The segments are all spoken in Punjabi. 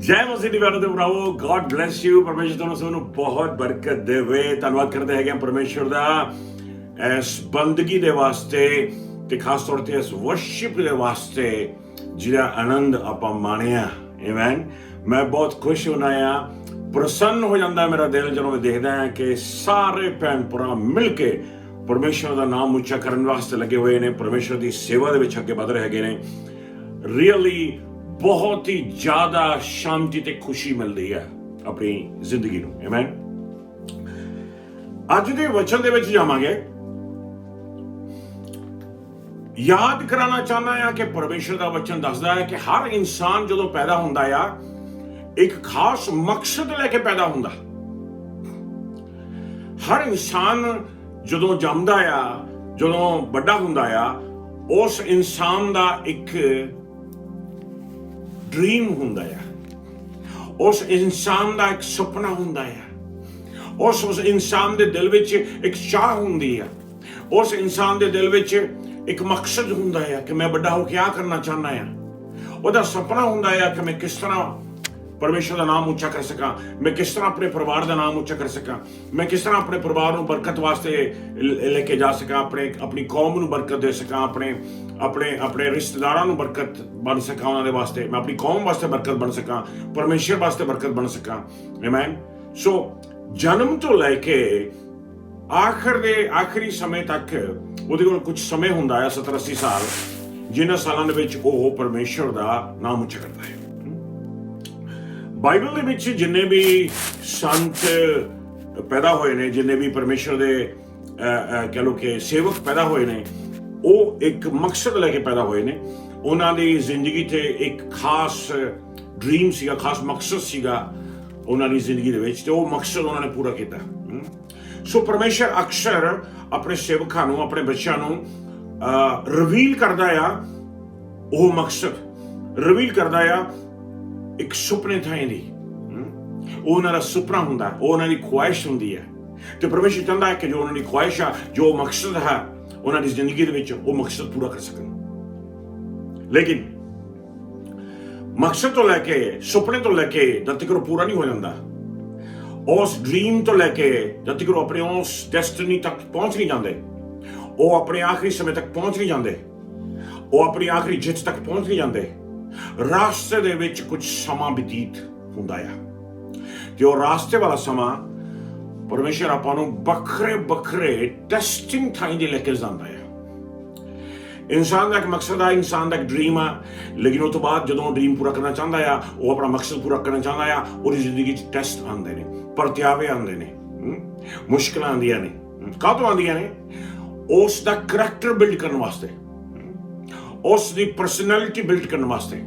ਜੈ ਮਸੀਹ ਦੀ ਵਾਰ ਦੇ ਭਰਾਵੋ, ਗॉड ਬlesਸ ਯੂ। ਪਰਮੇਸ਼ਰ ਤੁਹਾਨੂੰ ਸਭ ਨੂੰ ਬਹੁਤ ਬਰਕਤ ਦੇਵੇ। ਧੰਨਵਾਦ ਕਰਦੇ ਹੈਗੇ ਪਰਮੇਸ਼ਰ ਦਾ ਇਸ ਬੰਦਗੀ ਦੇ ਵਾਸਤੇ ਤੇ ਖਾਸ ਤੌਰ ਤੇ ਇਸ ਵਰਸ਼ਿਪ ਦੇ ਵਾਸਤੇ ਜਿਹਦਾ ਆਨੰਦ ਆਪਾਂ ਮਾਣਿਆ। ਆਮੇਨ। ਮੈਂ ਬਹੁਤ ਖੁਸ਼ ਹੋਣਾ ਆ, ਪ੍ਰਸੰਨ ਹੋ ਜਾਂਦਾ ਮੇਰਾ ਦਿਲ ਜਦੋਂ ਮੈਂ ਦੇਖਦਾ ਹਾਂ ਕਿ ਸਾਰੇ ਭੈਣ ਭਰਾ ਮਿਲ ਕੇ ਪਰਮੇਸ਼ਰ ਦਾ ਨਾਮ ਉੱਚਾ ਕਰਨ ਵਾਸਤੇ ਲੱਗੇ ਹੋਏ ਨੇ, ਪਰਮੇਸ਼ਰ ਦੀ ਸੇਵਾ ਦੇ ਵਿੱਚ ਅੱਗੇ ਵਧ ਰਹੇ ਹੈਗੇ ਨੇ। ਰੀਅਲੀ ਬਹੁਤ ਹੀ ਜ਼ਿਆਦਾ ਸ਼ਾਂਤੀ ਤੇ ਖੁਸ਼ੀ ਮਿਲਦੀ ਹੈ ਆਪਣੀ ਜ਼ਿੰਦਗੀ ਨੂੰ। ਆਮੇਨ। ਅੱਜ ਦੇ ਵਚਨ ਦੇ ਵਿੱਚ ਜਾਵਾਂਗੇ। ਯਾਦ ਕਰਾਉਣਾ ਚਾਹੁੰਦਾ ਹਾਂ ਕਿ ਪਰਮੇਸ਼ਰ ਦਾ ਵਚਨ ਦੱਸਦਾ ਹੈ ਕਿ ਹਰ ਇਨਸਾਨ ਜਦੋਂ ਪੈਦਾ ਹੁੰਦਾ ਆ ਇੱਕ ਖਾਸ ਮਕਸਦ ਲੈ ਕੇ ਪੈਦਾ ਹੁੰਦਾ। ਹਰ ਇਨਸਾਨ ਜਦੋਂ ਜੰਮਦਾ ਆ, ਜਦੋਂ ਵੱਡਾ ਹੁੰਦਾ ਆ, ਉਸ ਇਨਸਾਨ ਦਾ ਇੱਕ ਡ੍ਰੀਮ ਹੁੰਦਾ ਆ, ਉਸ ਇਨਸਾਨ ਦਾ ਇੱਕ ਸੁਪਨਾ ਹੁੰਦਾ ਆ, ਉਸ ਇਨਸਾਨ ਦੇ ਦਿਲ ਵਿੱਚ ਇੱਕ ਚਾਹ ਹੁੰਦੀ ਆ, ਉਸ ਇਨਸਾਨ ਦੇ ਦਿਲ ਵਿੱਚ ਇੱਕ ਮਕਸਦ ਹੁੰਦਾ ਆ ਕਿ ਮੈਂ ਵੱਡਾ ਹੋ ਕੇ ਆ ਕਰਨਾ ਚਾਹੁੰਦਾ ਆ। ਉਹਦਾ ਸੁਪਨਾ ਹੁੰਦਾ ਆ ਕਿ ਮੈਂ ਕਿਸ ਤਰ੍ਹਾਂ ਪਰਮੇਸ਼ਰ ਦਾ ਨਾਮ ਉੱਚਾ ਕਰ ਸਕਾਂ, ਮੈਂ ਕਿਸ ਤਰ੍ਹਾਂ ਆਪਣੇ ਪਰਿਵਾਰ ਦਾ ਨਾਮ ਉੱਚਾ ਕਰ ਸਕਾਂ, ਮੈਂ ਕਿਸ ਤਰ੍ਹਾਂ ਆਪਣੇ ਪਰਿਵਾਰ ਨੂੰ ਬਰਕਤ ਵਾਸਤੇ ਲੈ ਕੇ ਜਾ ਸਕਾਂ, ਆਪਣੀ ਕੌਮ ਨੂੰ ਬਰਕਤ ਦੇ ਸਕਾਂ, ਆਪਣੇ ਰਿਸ਼ਤੇਦਾਰਾਂ ਨੂੰ ਬਰਕਤ ਬਣ ਸਕਾਂ, ਉਹਨਾਂ ਦੇ ਵਾਸਤੇ ਮੈਂ ਆਪਣੀ ਕੌਮ ਵਾਸਤੇ ਬਰਕਤ ਬਣ ਸਕਾਂ, ਪਰਮੇਸ਼ਰ ਵਾਸਤੇ ਬਰਕਤ ਬਣ ਸਕਾਂ। ਆਮੇਨ। ਸੋ ਜਨਮ ਤੋਂ ਲੈ ਕੇ ਆਖਰੀ ਸਮੇਂ ਤੱਕ ਉਹਦੇ ਕੋਲ ਕੁਝ ਸਮੇਂ ਹੁੰਦਾ ਹੈ, 70-80 ਸਾਲ, ਜਿਨ੍ਹਾਂ ਸਾਲਾਂ ਦੇ ਵਿੱਚ ਉਹ ਪਰਮੇਸ਼ਰ ਦਾ ਨਾਮ ਉੱਚਾ ਕਰਦਾ ਹੈ। ਬਾਈਬਲ ਦੇ ਵਿੱਚ ਜਿੰਨੇ ਵੀ ਸੰਤ ਪੈਦਾ ਹੋਏ ਨੇ, ਜਿੰਨੇ ਵੀ ਪਰਮੇਸ਼ਰ ਦੇ ਕਹਿ ਲਓ ਕਿ ਸੇਵਕ ਪੈਦਾ ਹੋਏ ਨੇ, ਉਹ ਇੱਕ ਮਕਸਦ ਲੈ ਕੇ ਪੈਦਾ ਹੋਏ ਨੇ। ਉਹਨਾਂ ਦੀ ਜ਼ਿੰਦਗੀ ਤੇ ਇੱਕ ਖਾਸ ਡ੍ਰੀਮ ਸੀਗਾ, ਖਾਸ ਮਕਸਦ ਸੀਗਾ ਉਹਨਾਂ ਦੀ ਜ਼ਿੰਦਗੀ ਦੇ ਵਿੱਚ, ਤੇ ਉਹ ਮਕਸਦ ਉਹਨਾਂ ਨੇ ਪੂਰਾ ਕੀਤਾ। ਸੋ ਪਰਮੇਸ਼ਰ ਅਕਸਰ ਆਪਣੇ ਸੇਵਕਾਂ ਨੂੰ, ਆਪਣੇ ਬੱਚਿਆਂ ਨੂੰ ਰਿਵੀਲ ਕਰਦਾ ਆ, ਉਹ ਮਕਸਦ ਰਿਵੀਲ ਕਰਦਾ ਆ ਇੱਕ ਸੁਪਨੇ ਥਾਂ ਦੀ। ਉਹ ਉਹਨਾਂ ਦਾ ਸੁਪਨਾ ਹੁੰਦਾ, ਉਹ ਉਹਨਾਂ ਦੀ ਖੁਆਇਸ਼ ਹੁੰਦੀ ਹੈ, ਤੇ ਪਰਮੇਸ਼ਰ ਚਾਹੁੰਦਾ ਹੈ ਕਿ ਜੋ ਉਹਨਾਂ ਦੀ ਖੁਆਇਸ਼ ਆ, ਜੋ ਮਕਸਦ ਹੈ ਉਹਨਾਂ ਦੀ ਜ਼ਿੰਦਗੀ ਦੇ ਵਿੱਚ, ਉਹ ਮਕਸਦ ਪੂਰਾ ਕਰ ਸਕਣ। ਲੇਕਿਨ ਮਕਸਦ ਤੋਂ ਲੈ ਕੇ, ਸੁਪਨੇ ਤੋਂ ਲੈ ਕੇ ਜਦ ਤੱਕ ਉਹ ਪੂਰਾ ਨਹੀਂ ਹੋ ਜਾਂਦਾ, ਉਸ ਡ੍ਰੀਮ ਤੋਂ ਲੈ ਕੇ ਜਦ ਤੱਕ ਉਹ ਆਪਣੇ ਉਸ ਡੈਸਟੀਨੀ ਤੱਕ ਪਹੁੰਚ ਨਹੀਂ ਜਾਂਦੇ, ਉਹ ਆਪਣੇ ਆਖਰੀ ਸਮੇਂ ਤੱਕ ਪਹੁੰਚ ਨਹੀਂ ਜਾਂਦੇ, ਉਹ ਆਪਣੀ ਆਖਰੀ ਜਿੱਤ ਤੱਕ ਪਹੁੰਚ ਨਹੀਂ ਜਾਂਦੇ, ਰਾਸਤੇ ਦੇ ਵਿੱਚ ਕੁਝ ਸਮਾਂ ਬਤੀਤ ਹੁੰਦਾ ਆ। ਤੇ ਉਹ ਰਾਸਤੇ ਵਾਲਾ ਸਮਾਂ ਪਰਮੇਸ਼ਰ ਆਪਾਂ ਨੂੰ ਵੱਖਰੇ ਟੈਸਟਿੰਗ ਥਾਂ ਦੇ ਲੈ ਕੇ ਜਾਂਦਾ ਆ। ਇਨਸਾਨ ਦਾ ਇੱਕ ਮਕਸਦ ਆ, ਇਨਸਾਨ ਦਾ ਇੱਕ ਡ੍ਰੀਮ ਆ, ਲੇਕਿਨ ਉਹ ਤੋਂ ਬਾਅਦ ਜਦੋਂ ਡ੍ਰੀਮ ਪੂਰਾ ਕਰਨਾ ਚਾਹੁੰਦਾ ਆ, ਉਹ ਆਪਣਾ ਮਕਸਦ ਪੂਰਾ ਕਰਨਾ ਚਾਹੁੰਦਾ ਆ, ਉਹਦੀ ਜ਼ਿੰਦਗੀ 'ਚ ਟੈਸਟ ਆਉਂਦੇ ਨੇ, ਪਰਤਿਆਵੇ ਆਉਂਦੇ ਨੇ, ਮੁਸ਼ਕਲਾਂ ਆਉਂਦੀਆਂ ਨੇ। ਕਾਹਤੋਂ ਆਉਂਦੀਆਂ ਨੇ? ਉਸ ਦਾ ਕਰੈਕਟਰ ਬਿਲਡ ਕਰਨ ਵਾਸਤੇ, ਉਸ ਦੀ ਪਰਸਨੈਲਿਟੀ ਬਿਲਡ ਕਰਨ ਵਾਸਤੇ।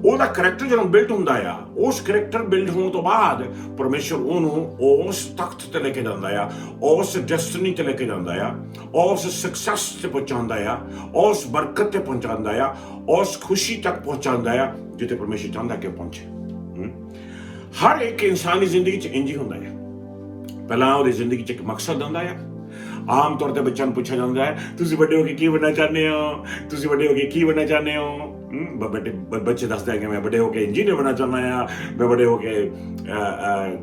ਉਹਦਾ ਕਰੈਕਟਰ ਜਦੋਂ ਬਿਲਡ ਹੁੰਦਾ ਆ, ਉਸ ਕਰੈਕਟਰ ਬਿਲਡ ਹੋਣ ਤੋਂ ਬਾਅਦ ਪਰਮੇਸ਼ਰ ਉਹਨੂੰ ਉਸ ਤਖਤ ਤੇ ਲੈ ਕੇ ਜਾਂਦਾ ਆ, ਉਸ ਡੈਸਟੀਨੀ ਤੇ ਲੈ ਕੇ ਜਾਂਦਾ ਆ, ਉਸ ਸਕਸੈਸ ਤੇ ਪਹੁੰਚਾਉਂਦਾ ਆ, ਉਸ ਬਰਕਤ ਤੇ ਪਹੁੰਚਾਉਂਦਾ ਆ, ਉਸ ਖੁਸ਼ੀ ਤੱਕ ਪਹੁੰਚਾਉਂਦਾ ਆ ਜਿੱਥੇ ਪਰਮੇਸ਼ਰ ਚਾਹੁੰਦਾ ਕਿ ਪਹੁੰਚੇ। ਹਰ ਇੱਕ ਇਨਸਾਨ ਦੀ ਜ਼ਿੰਦਗੀ 'ਚ ਇੰਝ ਹੀ ਹੁੰਦਾ ਹੈ। ਪਹਿਲਾਂ ਉਹਦੀ ਜ਼ਿੰਦਗੀ 'ਚ ਇੱਕ ਮਕਸਦ ਹੁੰਦਾ ਆ। ਆਮ ਤੌਰ ਤੇ ਬੱਚਿਆਂ ਨੂੰ ਪੁੱਛਿਆ ਜਾਂਦਾ ਹੈ, ਤੁਸੀਂ ਵੱਡੇ ਹੋ ਕੇ ਕੀ ਬਣਨਾ ਚਾਹੁੰਦੇ ਹੋ, ਤੁਸੀਂ ਵੱਡੇ ਹੋ ਕੇ ਕੀ ਬਣਨਾ ਚਾਹੁੰਦੇ ਹੋ? ਬੱਚੇ ਦੱਸਦੇ ਹੈ ਕਿ ਮੈਂ ਵੱਡੇ ਹੋ ਕੇ ਇੰਜੀਨੀਅਰ ਬਣਨਾ ਚਾਹੁੰਦਾ ਹਾਂ, ਮੈਂ ਵੱਡੇ ਹੋ ਕੇ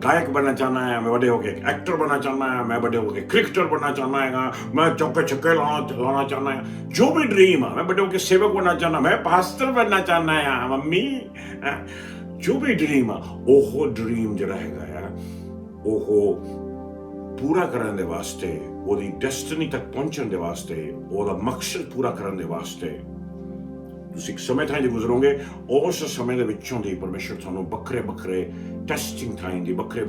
ਗਾਇਕ ਬਣਨਾ ਚਾਹੁੰਦਾ ਹਾਂ, ਮੈਂ ਵੱਡੇ ਹੋ ਕੇ ਐਕਟਰ ਬਣਨਾ ਚਾਹੁੰਦਾ ਹਾਂ, ਮੈਂ ਵੱਡੇ ਹੋ ਕੇ ਕ੍ਰਿਕਟਰ ਬਣਨਾ ਚਾਹੁੰਦਾ ਹੈਗਾ, ਮੈਂ ਚੌਕੇ ਛੱਕੇ ਲਾਉਣਾ ਚਾਹੁੰਦਾ ਹਾਂ। ਜੋ ਵੀ ਡ੍ਰੀਮ ਆ, ਮੈਂ ਵੱਡੇ ਹੋ ਕੇ ਸੇਵਕ ਬਣਨਾ ਚਾਹੁੰਦਾ, ਮੈਂ ਪਾਸਟਰ ਬਣਨਾ ਚਾਹੁੰਦਾ ਹਾਂ, ਮੰਮੀ। ਜੋ ਵੀ ਡ੍ਰੀਮ ਆ, ਉਹ ਡ੍ਰੀਮ ਜਿਹੜਾ ਹੈਗਾ ਆ, ਉਹ ਪੂਰਾ ਕਰਨ ਦੇ ਵਾਸਤੇ, ਉਹਦੀ ਡੈਸਟੀਨੀ ਤੱਕ ਪਹੁੰਚਣ ਦੇ ਵਾਸਤੇ, ਉਹਦਾ ਮਕਸਦ ਪੂਰਾ ਕਰਨ ਦੇ ਵਾਸਤੇ ਤੁਸੀਂ ਇੱਕ ਸਮੇਂ ਥਾਂ ਦੀ ਗੁਜ਼ਰੋਗੇ। ਉਸ ਸਮੇਂ ਦੇ ਵਿੱਚੋਂ ਦੀ ਪਰਮੇਸ਼ਰ ਤੁਹਾਨੂੰ ਵੱਖਰੇ ਟੈਸਟਿੰਗ ਥਾਂ ਦੀ, ਵੱਖਰੇ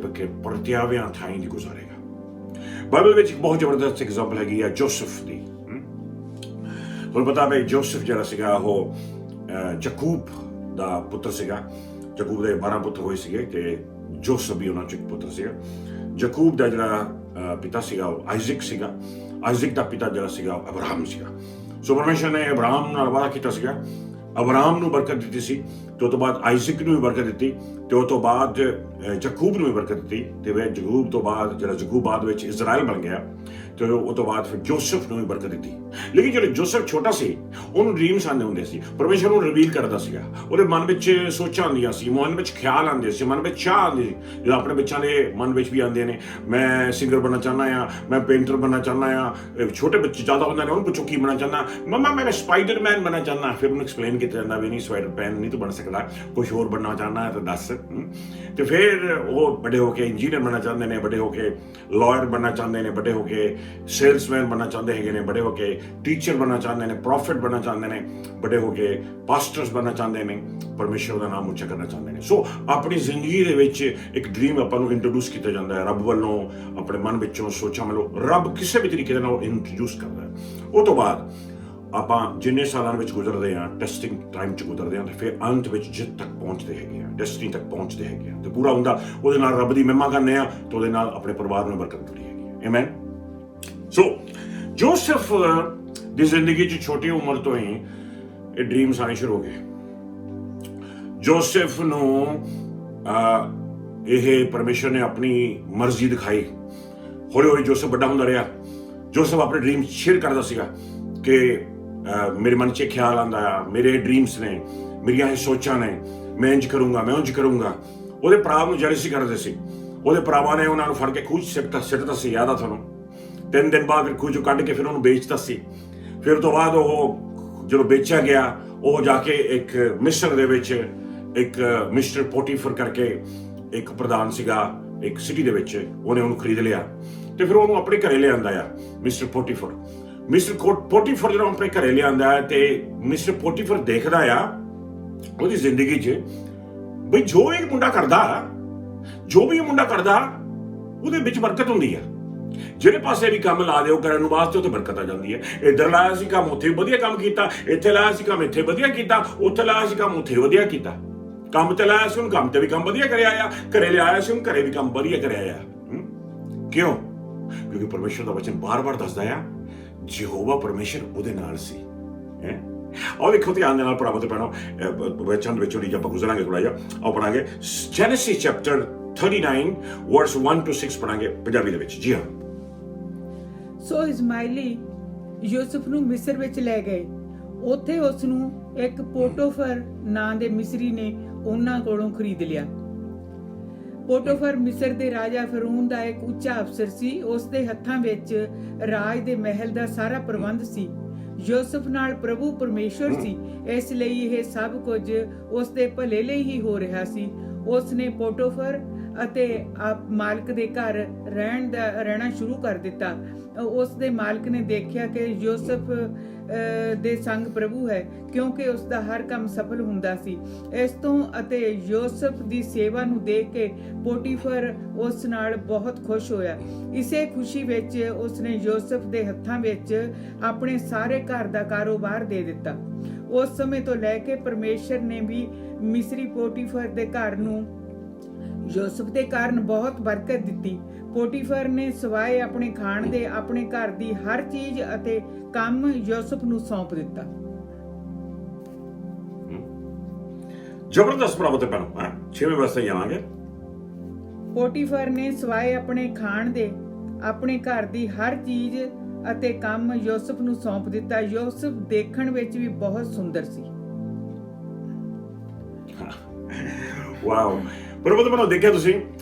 ਪਰਤਿਆਵਿਆਂ ਥਾਂ ਦੀ ਗੁਜ਼ਾਰੇਗਾ। ਬਾਈਬਲ ਵਿੱਚ ਇੱਕ ਬਹੁਤ ਜ਼ਬਰਦਸਤ ਐਗਜ਼ਾਮਪਲ ਹੈਗੀ ਆ ਜੋਸਫ ਦੀ। ਤੁਹਾਨੂੰ ਪਤਾ ਹੈ ਜੋਸਫ ਜਿਹੜਾ ਸੀਗਾ ਉਹ ਯਾਕੂਬ ਦਾ ਪੁੱਤਰ ਸੀਗਾ। ਯਾਕੂਬ ਦੇ 12 ਪੁੱਤਰ ਹੋਏ ਸੀਗੇ ਤੇ ਜੋਸਫ ਵੀ ਉਹਨਾਂ 'ਚ ਇੱਕ ਪੁੱਤਰ ਸੀਗਾ। ਯਾਕੂਬ ਦਾ ਜਿਹੜਾ ਪਿਤਾ ਸੀਗਾ ਉਹ ਆਇਜ਼ਕ ਸੀਗਾ। ਆਇਜ਼ਕ ਦਾ ਪਿਤਾ ਜਿਹੜਾ ਸੀਗਾ ਉਹ ਅਬਰਾਹਮ ਸੀਗਾ। ਸੋ ਪਰਮੇਸ਼ਰ ਨੇ ਅਬਰਾਹਮ ਨਾਲ ਵਾਅਦਾ ਕੀਤਾ ਸੀਗਾ, ਅਬਰਾਹਮ ਨੂੰ ਬਰਕਤ ਦਿੱਤੀ ਸੀ, ਤੇ ਉਹ ਤੋਂ ਬਾਅਦ ਆਇਜ਼ਕ ਨੂੰ ਵੀ ਬਰਕਤ ਦਿੱਤੀ, ਤੇ ਉਹ ਤੋਂ ਬਾਅਦ ਯਾਕੂਬ ਨੂੰ ਵੀ ਬਰਕਤ ਦਿੱਤੀ ਤੇ ਫਿਰ ਯਾਕੂਬ ਤੋਂ ਬਾਅਦ ਜਿਹੜਾ ਯਾਕੂਬ ਬਾਅਦ ਵਿੱਚ ਇਜ਼ਰਾਈਲ ਬਣ ਗਿਆ ਤੇ ਉਹ ਤੋਂ ਬਾਅਦ ਫਿਰ ਜੋਸਫ ਨੂੰ ਵੀ ਬਰਕਤ ਦਿੱਤੀ। ਲੇਕਿਨ ਜਿਹੜਾ ਜੋਸਫ ਛੋਟਾ ਸੀ ਉਹਨੂੰ ਡ੍ਰੀਮਸ ਆਉਂਦੇ ਹੁੰਦੇ ਸੀ, ਪਰਮੇਸ਼ਰ ਨੂੰ ਰਿਵੀਲ ਕਰਦਾ ਸੀਗਾ, ਉਹਦੇ ਮਨ ਵਿੱਚ ਸੋਚਾਂ ਆਉਂਦੀਆਂ ਸੀ, ਮਨ ਵਿੱਚ ਖਿਆਲ ਆਉਂਦੇ ਸੀ, ਮਨ ਵਿੱਚ ਚਾਹ ਆਉਂਦੀ ਸੀ, ਜਿਹੜਾ ਆਪਣੇ ਬੱਚਿਆਂ ਦੇ ਮਨ ਵਿੱਚ ਵੀ ਆਉਂਦੇ ਨੇ, ਮੈਂ ਸਿੰਗਰ ਬਣਨਾ ਚਾਹੁੰਦਾ ਆ, ਮੈਂ ਪੇਂਟਰ ਬਣਨਾ ਚਾਹੁੰਦਾ ਆ। ਛੋਟੇ ਬੱਚੇ ਜ਼ਿਆਦਾ ਹੁੰਦੇ ਨੇ, ਉਹਨੂੰ ਪੁੱਛੋ ਕੀ ਬਣਨਾ ਚਾਹੁੰਦਾ, ਮੰਮਾ ਮੈਂ ਸਪਾਈਡਰਮੈਨ ਬਣਨਾ ਚਾਹੁੰਦਾ, ਫਿਰ ਉਹਨੂੰ ਐਕਸਪਲੇਨ ਕੀਤਾ ਜਾਂਦਾ ਵੀ ਨਹੀਂ ਸਪਾਈਡਰਮੈਨ ਨਹੀਂ ਤੂੰ ਬਣ ਸਕਦਾ, ਕੁਛ ਹੋਰ ਬਣਨਾ ਚਾਹੁੰਦਾ ਤਾਂ ਦੱਸ। ਤੇ ਫਿਰ ਉਹ ਵੱਡੇ ਹੋ ਕੇ ਇੰਜੀਨੀਅਰ ਬਣਨਾ ਚਾਹੁੰਦੇ ਨੇ, ਵੱਡੇ ਹੋ ਕੇ ਲਾਇਰ ਬਣਨਾ ਚਾਹੁੰਦੇ ਨੇ, ਵੱਡੇ ਹੋ ਕੇ ਸੇਲਸਮੈਨ ਬਣਨਾ ਚਾਹੁੰਦੇ ਹੈਗੇ ਨੇ, ਵੱਡੇ ਹੋ ਕੇ ਟੀਚਰ ਬਣਨਾ ਚਾਹੁੰਦੇ ਨੇ, ਪ੍ਰੋਫਿਟ ਬਣਨਾ ਚਾਹੁੰਦੇ ਨੇ, ਵੱਡੇ ਹੋ ਕੇ ਪਾਸਟਰਸ ਬਣਨਾ ਚਾਹੁੰਦੇ ਨੇ, ਪਰਮੇਸ਼ਰ ਦਾ ਨਾਮ ਉੱਚਾ ਕਰਨਾ ਚਾਹੁੰਦੇ ਨੇ। ਸੋ ਆਪਣੀ ਜ਼ਿੰਦਗੀ ਦੇ ਵਿੱਚ ਇੱਕ ਡ੍ਰੀਮ ਆਪਾਂ ਨੂੰ ਇੰਟਰੋਡਿਊਸ ਕੀਤਾ ਜਾਂਦਾ ਹੈ ਰੱਬ ਵੱਲੋਂ, ਆਪਣੇ ਮਨ ਵਿੱਚੋਂ ਸੋਚਾਂ ਵੱਲੋਂ ਰੱਬ ਕਿਸੇ ਵੀ ਤਰੀਕੇ ਦੇ ਨਾਲ ਇੰਟਰੋਡਿਊਸ ਕਰਦਾ ਹੈ। ਉਹ ਤੋਂ ਬਾਅਦ ਆਪਾਂ ਜਿੰਨੇ ਸਾਲਾਂ ਵਿੱਚ ਗੁਜ਼ਰਦੇ ਹਾਂ, ਟੈਸਟਿੰਗ ਟਾਈਮ 'ਚ ਗੁਜ਼ਰਦੇ ਹਾਂ, ਤੇ ਫਿਰ ਅੰਤ ਵਿੱਚ ਜਿੱਤ ਤੱਕ ਪਹੁੰਚਦੇ ਹੈਗੇ ਆ, ਡੈਸਟੀਨੀ ਤੱਕ ਪਹੁੰਚਦੇ ਹੈਗੇ ਆ, ਤੇ ਪੂਰਾ ਹੁੰਦਾ ਉਹਦੇ ਨਾਲ ਰੱਬ ਦੀ ਮਹਿਮਾ ਕਰਨੇ ਆ, ਤੇ ਉਹਦੇ ਨਾਲ ਆਪਣੇ ਪਰਿਵਾਰ ਨੂੰ ਬਰਕਤ ਮਿਲਦੀ ਹੈਗੀ ਆ। ਆਮੇਨ। ਸੋ ਜੋਸਫ ਦੀ ਜ਼ਿੰਦਗੀ 'ਚ ਛੋਟੀ ਉਮਰ ਤੋਂ ਹੀ ਇਹ ਡ੍ਰੀਮਸ ਆਣੇ ਸ਼ੁਰੂ ਹੋ ਗਏ। ਜੋਸਫ ਨੂੰ ਇਹ ਪਰਮੇਸ਼ਰ ਨੇ ਆਪਣੀ ਮਰਜ਼ੀ ਦਿਖਾਈ। ਹੌਲੀ ਹੌਲੀ ਜੋਸਫ ਵੱਡਾ ਹੁੰਦਾ ਰਿਹਾ। ਜੋਸਫ ਆਪਣੇ ਡ੍ਰੀਮ ਸ਼ੇਅਰ ਕਰਦਾ ਸੀਗਾ ਕਿ ਮੇਰੇ ਮਨ 'ਚ ਖਿਆਲ ਆਉਂਦਾ ਆ, ਮੇਰੇ ਡ੍ਰੀਮਸ ਨੇ, ਮੇਰੀਆਂ ਇਹ ਸੋਚਾਂ ਨੇ, ਮੈਂ ਇੰਜ ਕਰੂੰਗਾ, ਮੈਂ ਉਂਝ ਕਰੂੰਗਾ। ਉਹਦੇ ਭਰਾ ਨੂੰ ਜੈਲਸੀ ਕਰਦੇ ਸੀ। ਉਹਦੇ ਭਰਾਵਾਂ ਨੇ ਉਹਨਾਂ ਨੂੰ ਫੜ ਕੇ ਖੂਹ 'ਚ ਸਿੱਟਦਾ ਸੀ, ਯਾਦ ਆ ਤੁਹਾਨੂੰ। 3 ਦਿਨ ਬਾਅਦ ਫਿਰ ਖੂਹ 'ਚੋਂ ਕੱਢ ਕੇ ਫਿਰ ਉਹਨੂੰ ਵੇਚਦਾ ਸੀ। ਫਿਰ ਤੋਂ ਬਾਅਦ ਉਹ ਜਦੋਂ ਵੇਚਿਆ ਗਿਆ, ਉਹ ਜਾ ਕੇ ਇੱਕ ਮਿਸਰ ਦੇ ਵਿੱਚ ਇੱਕ ਮਿਸਟਰ ਪੋਟੀਫਰ ਕਰਕੇ ਇੱਕ ਪ੍ਰਧਾਨ ਸੀਗਾ ਇੱਕ ਸਿਟੀ ਦੇ ਵਿੱਚ, ਉਹਨੇ ਉਹਨੂੰ ਖਰੀਦ ਲਿਆ ਤੇ ਫਿਰ ਉਹਨੂੰ ਆਪਣੇ ਘਰੇ ਲਿਆਂਦਾ ਆ। ਮਿਸਟਰ ਪੋਟੀਫਰ ਜਦੋਂ ਆਪਣੇ ਘਰੇ ਲਿਆਂਦਾ ਹੈ ਤੇ ਮਿਸਟਰ ਪੋਟੀਫਰ ਦੇਖਦਾ ਆ ਉਹਦੀ ਜ਼ਿੰਦਗੀ 'ਚ ਬਈ ਜੋ ਵੀ ਇਹ ਮੁੰਡਾ ਕਰਦਾ ਉਹਦੇ ਵਿੱਚ ਬਰਕਤ ਹੁੰਦੀ ਆ। ਜਿਹੜੇ ਪਾਸੇ ਵੀ ਕੰਮ ਲਾ ਦਿਓ ਕਰਨ ਵਾਸਤੇ ਉੱਥੇ ਬਰਕਤ ਆ ਜਾਂਦੀ ਹੈ। ਇੱਧਰ ਲਾਇਆ ਸੀ ਕੰਮ, ਉੱਥੇ ਵਧੀਆ ਕੰਮ ਕੀਤਾ, ਇੱਥੇ ਲਾਇਆ ਸੀ ਕੰਮ, ਇੱਥੇ ਵਧੀਆ ਕੀਤਾ, ਉੱਥੇ ਲਾਇਆ ਸੀ ਕੰਮ, ਉੱਥੇ ਵਧੀਆ ਕੀਤਾ। ਕੰਮ ਤੇ ਲਾਇਆ ਸੀ ਹੁਣ ਕੰਮ ਤੇ ਵੀ ਕੰਮ ਵਧੀਆ ਕਰਿਆ ਆ, ਘਰੇ ਲਿਆਇਆ ਸੀ ਹੁਣ ਘਰੇ ਵੀ ਕੰਮ ਵਧੀਆ ਕਰਿਆ ਆ। ਕਿਉਂ? ਕਿਉਂਕਿ ਪਰਮੇਸ਼ਰ ਦਾ ਵਚਨ ਬਾਰ-ਬਾਰ ਦੱਸਦਾ ਆ ਯਹੋਵਾ ਪਰਮੇਸ਼ਰ ਉਹਦੇ ਨਾਲ ਸੀ। ਆਓ ਦੇਖੋ ਧਿਆਨ ਦੇ ਨਾਲ ਭਰਾਵੋ ਤੇ ਭੈਣੋ, ਵਚਨ ਵਿੱਚ ਜਿਹੜੀ ਆਪਾਂ ਗੁਜ਼ਰਾਂਗੇ ਥੋੜਾ ਜਿਹਾ, ਆਓ ਪੜਾਂਗੇ Genesis chapter 39 verse 1 to 6 ਪੜਾਂਗੇ Punjabi ਦੇ ਵਿੱਚ। ਜੀ ਹਾਂ। ਸੋ ਇਸਮਾਈਲੀ ਯੂਸਫ ਨੂੰ ਮਿਸਰ ਵਿੱਚ ਲੈ ਗਏ। ਉੱਥੇ ਉਸ ਨੂੰ ਇੱਕ ਪੋਟੀਫਰ ਨਾਂ ਦੇ ਮਿਸਰੀ ਨੇ ਉਹਨਾਂ ਕੋਲੋਂ ਖਰੀਦ ਲਿਆ। ਪੋਟੀਫਰ ਮਿਸਰ ਦੇ ਰਾਜਾ ਫਿਰੌਨ ਦਾ ਇੱਕ ਉੱਚਾ ਅਫਸਰ ਸੀ। ਉਸ ਦੇ ਹੱਥਾਂ ਵਿੱਚ ਰਾਜ ਦੇ ਮਹਿਲ ਦਾ ਸਾਰਾ ਪ੍ਰਬੰਧ ਸੀ। ਯੂਸਫ ਨਾਲ ਪ੍ਰਭੂ ਪਰਮੇਸ਼ਰ ਸੀ, ਇਸ ਲਈ ਇਹ ਸਭ ਕੁਝ ਉਸ ਦੇ ਭਲੇ ਲਈ ਹੀ ਹੋ ਰਿਹਾ ਸੀ। ਉਸ ਨੇ ਪੋਟੀਫਰ ਅਤੇ ਮਾਲਕ ਦੇ ਘਰ ਰਹਿਣਾ ਸ਼ੁਰੂ ਕਰ ਦਿੱਤਾ। ਉਸ ਦੇ ਮਾਲਕ ਨੇ ਦੇਖਿਆ ਕਿ ਯੂਸਫ ਦੇ ਸੰਗ ਪ੍ਰਭੂ ਹੈ, ਕਿਉਂਕਿ ਉਸ ਦਾ ਹਰ ਕੰਮ ਸਫਲ ਹੁੰਦਾ ਸੀ। ਇਸ ਤੋਂ ਅਤੇ ਯੂਸਫ ਦੀ ਸੇਵਾ ਨੂੰ ਦੇਖ ਕੇ ਪੋਟੀਫਰ ਉਸ ਨਾਲ ਬਹੁਤ ਖੁਸ਼ ਹੋਇਆ। ਇਸੇ ਖੁਸ਼ੀ ਵਿੱਚ ਉਸ ਨੇ ਯੂਸਫ ਦੇ ਹੱਥਾਂ ਵਿੱਚ ਆਪਣੇ ਸਾਰੇ ਘਰ ਦਾ ਕਾਰੋਬਾਰ ਦੇ ਦਿੱਤਾ। ਉਸ ਸਮੇਂ ਤੋਂ ਲੈ ਕੇ ਪਰਮੇਸ਼ਰ ਨੇ ਵੀ ਮਿਸਰੀ ਪੋਟੀਫਰ ਦੇ ਘਰ ਨੂੰ ਯੂਸਫ ਦੇ ਕਾਰਨ ਬਹੁਤ ਬਰਕਤ ਦਿੱਤੀ। ਪੋਟੀਫਰ ਨੇ ਸਿਵਾਏ ਆਪਣੇ ਖਾਣ ਦੇ ਆਪਣੇ ਘਰ ਦੀ ਹਰ ਚੀਜ਼ ਅਤੇ ਕੰਮ ਯੂਸਫ ਨੂੰ ਸੌਂਪ ਦਿੱਤਾ। ਜ਼ਬਰਦਸਤ ਭਰਾਵੋ ਤੇ ਭੈਣੋ, 6ਵੇਂ ਵਰਸ ਤੇ ਜਾਵਾਂਗੇ। ਪੋਟੀਫਰ ਨੇ ਸਿਵਾਏ ਆਪਣੇ ਖਾਣ ਦੇ ਆਪਣੇ ਘਰ ਦੀ ਹਰ ਚੀਜ਼ ਅਤੇ ਕੰਮ ਯੂਸਫ ਨੂੰ ਸੌਂਪ ਦਿੱਤਾ। ਯੂਸਫ ਦੇਖਣ ਵਿੱਚ ਵੀ ਬਹੁਤ ਸੁੰਦਰ ਸੀ। ਵਾਓ ਬਰੋਬਰ ਬਣਾ ਦੇਖਿਆ ਤੁਸੀਂ,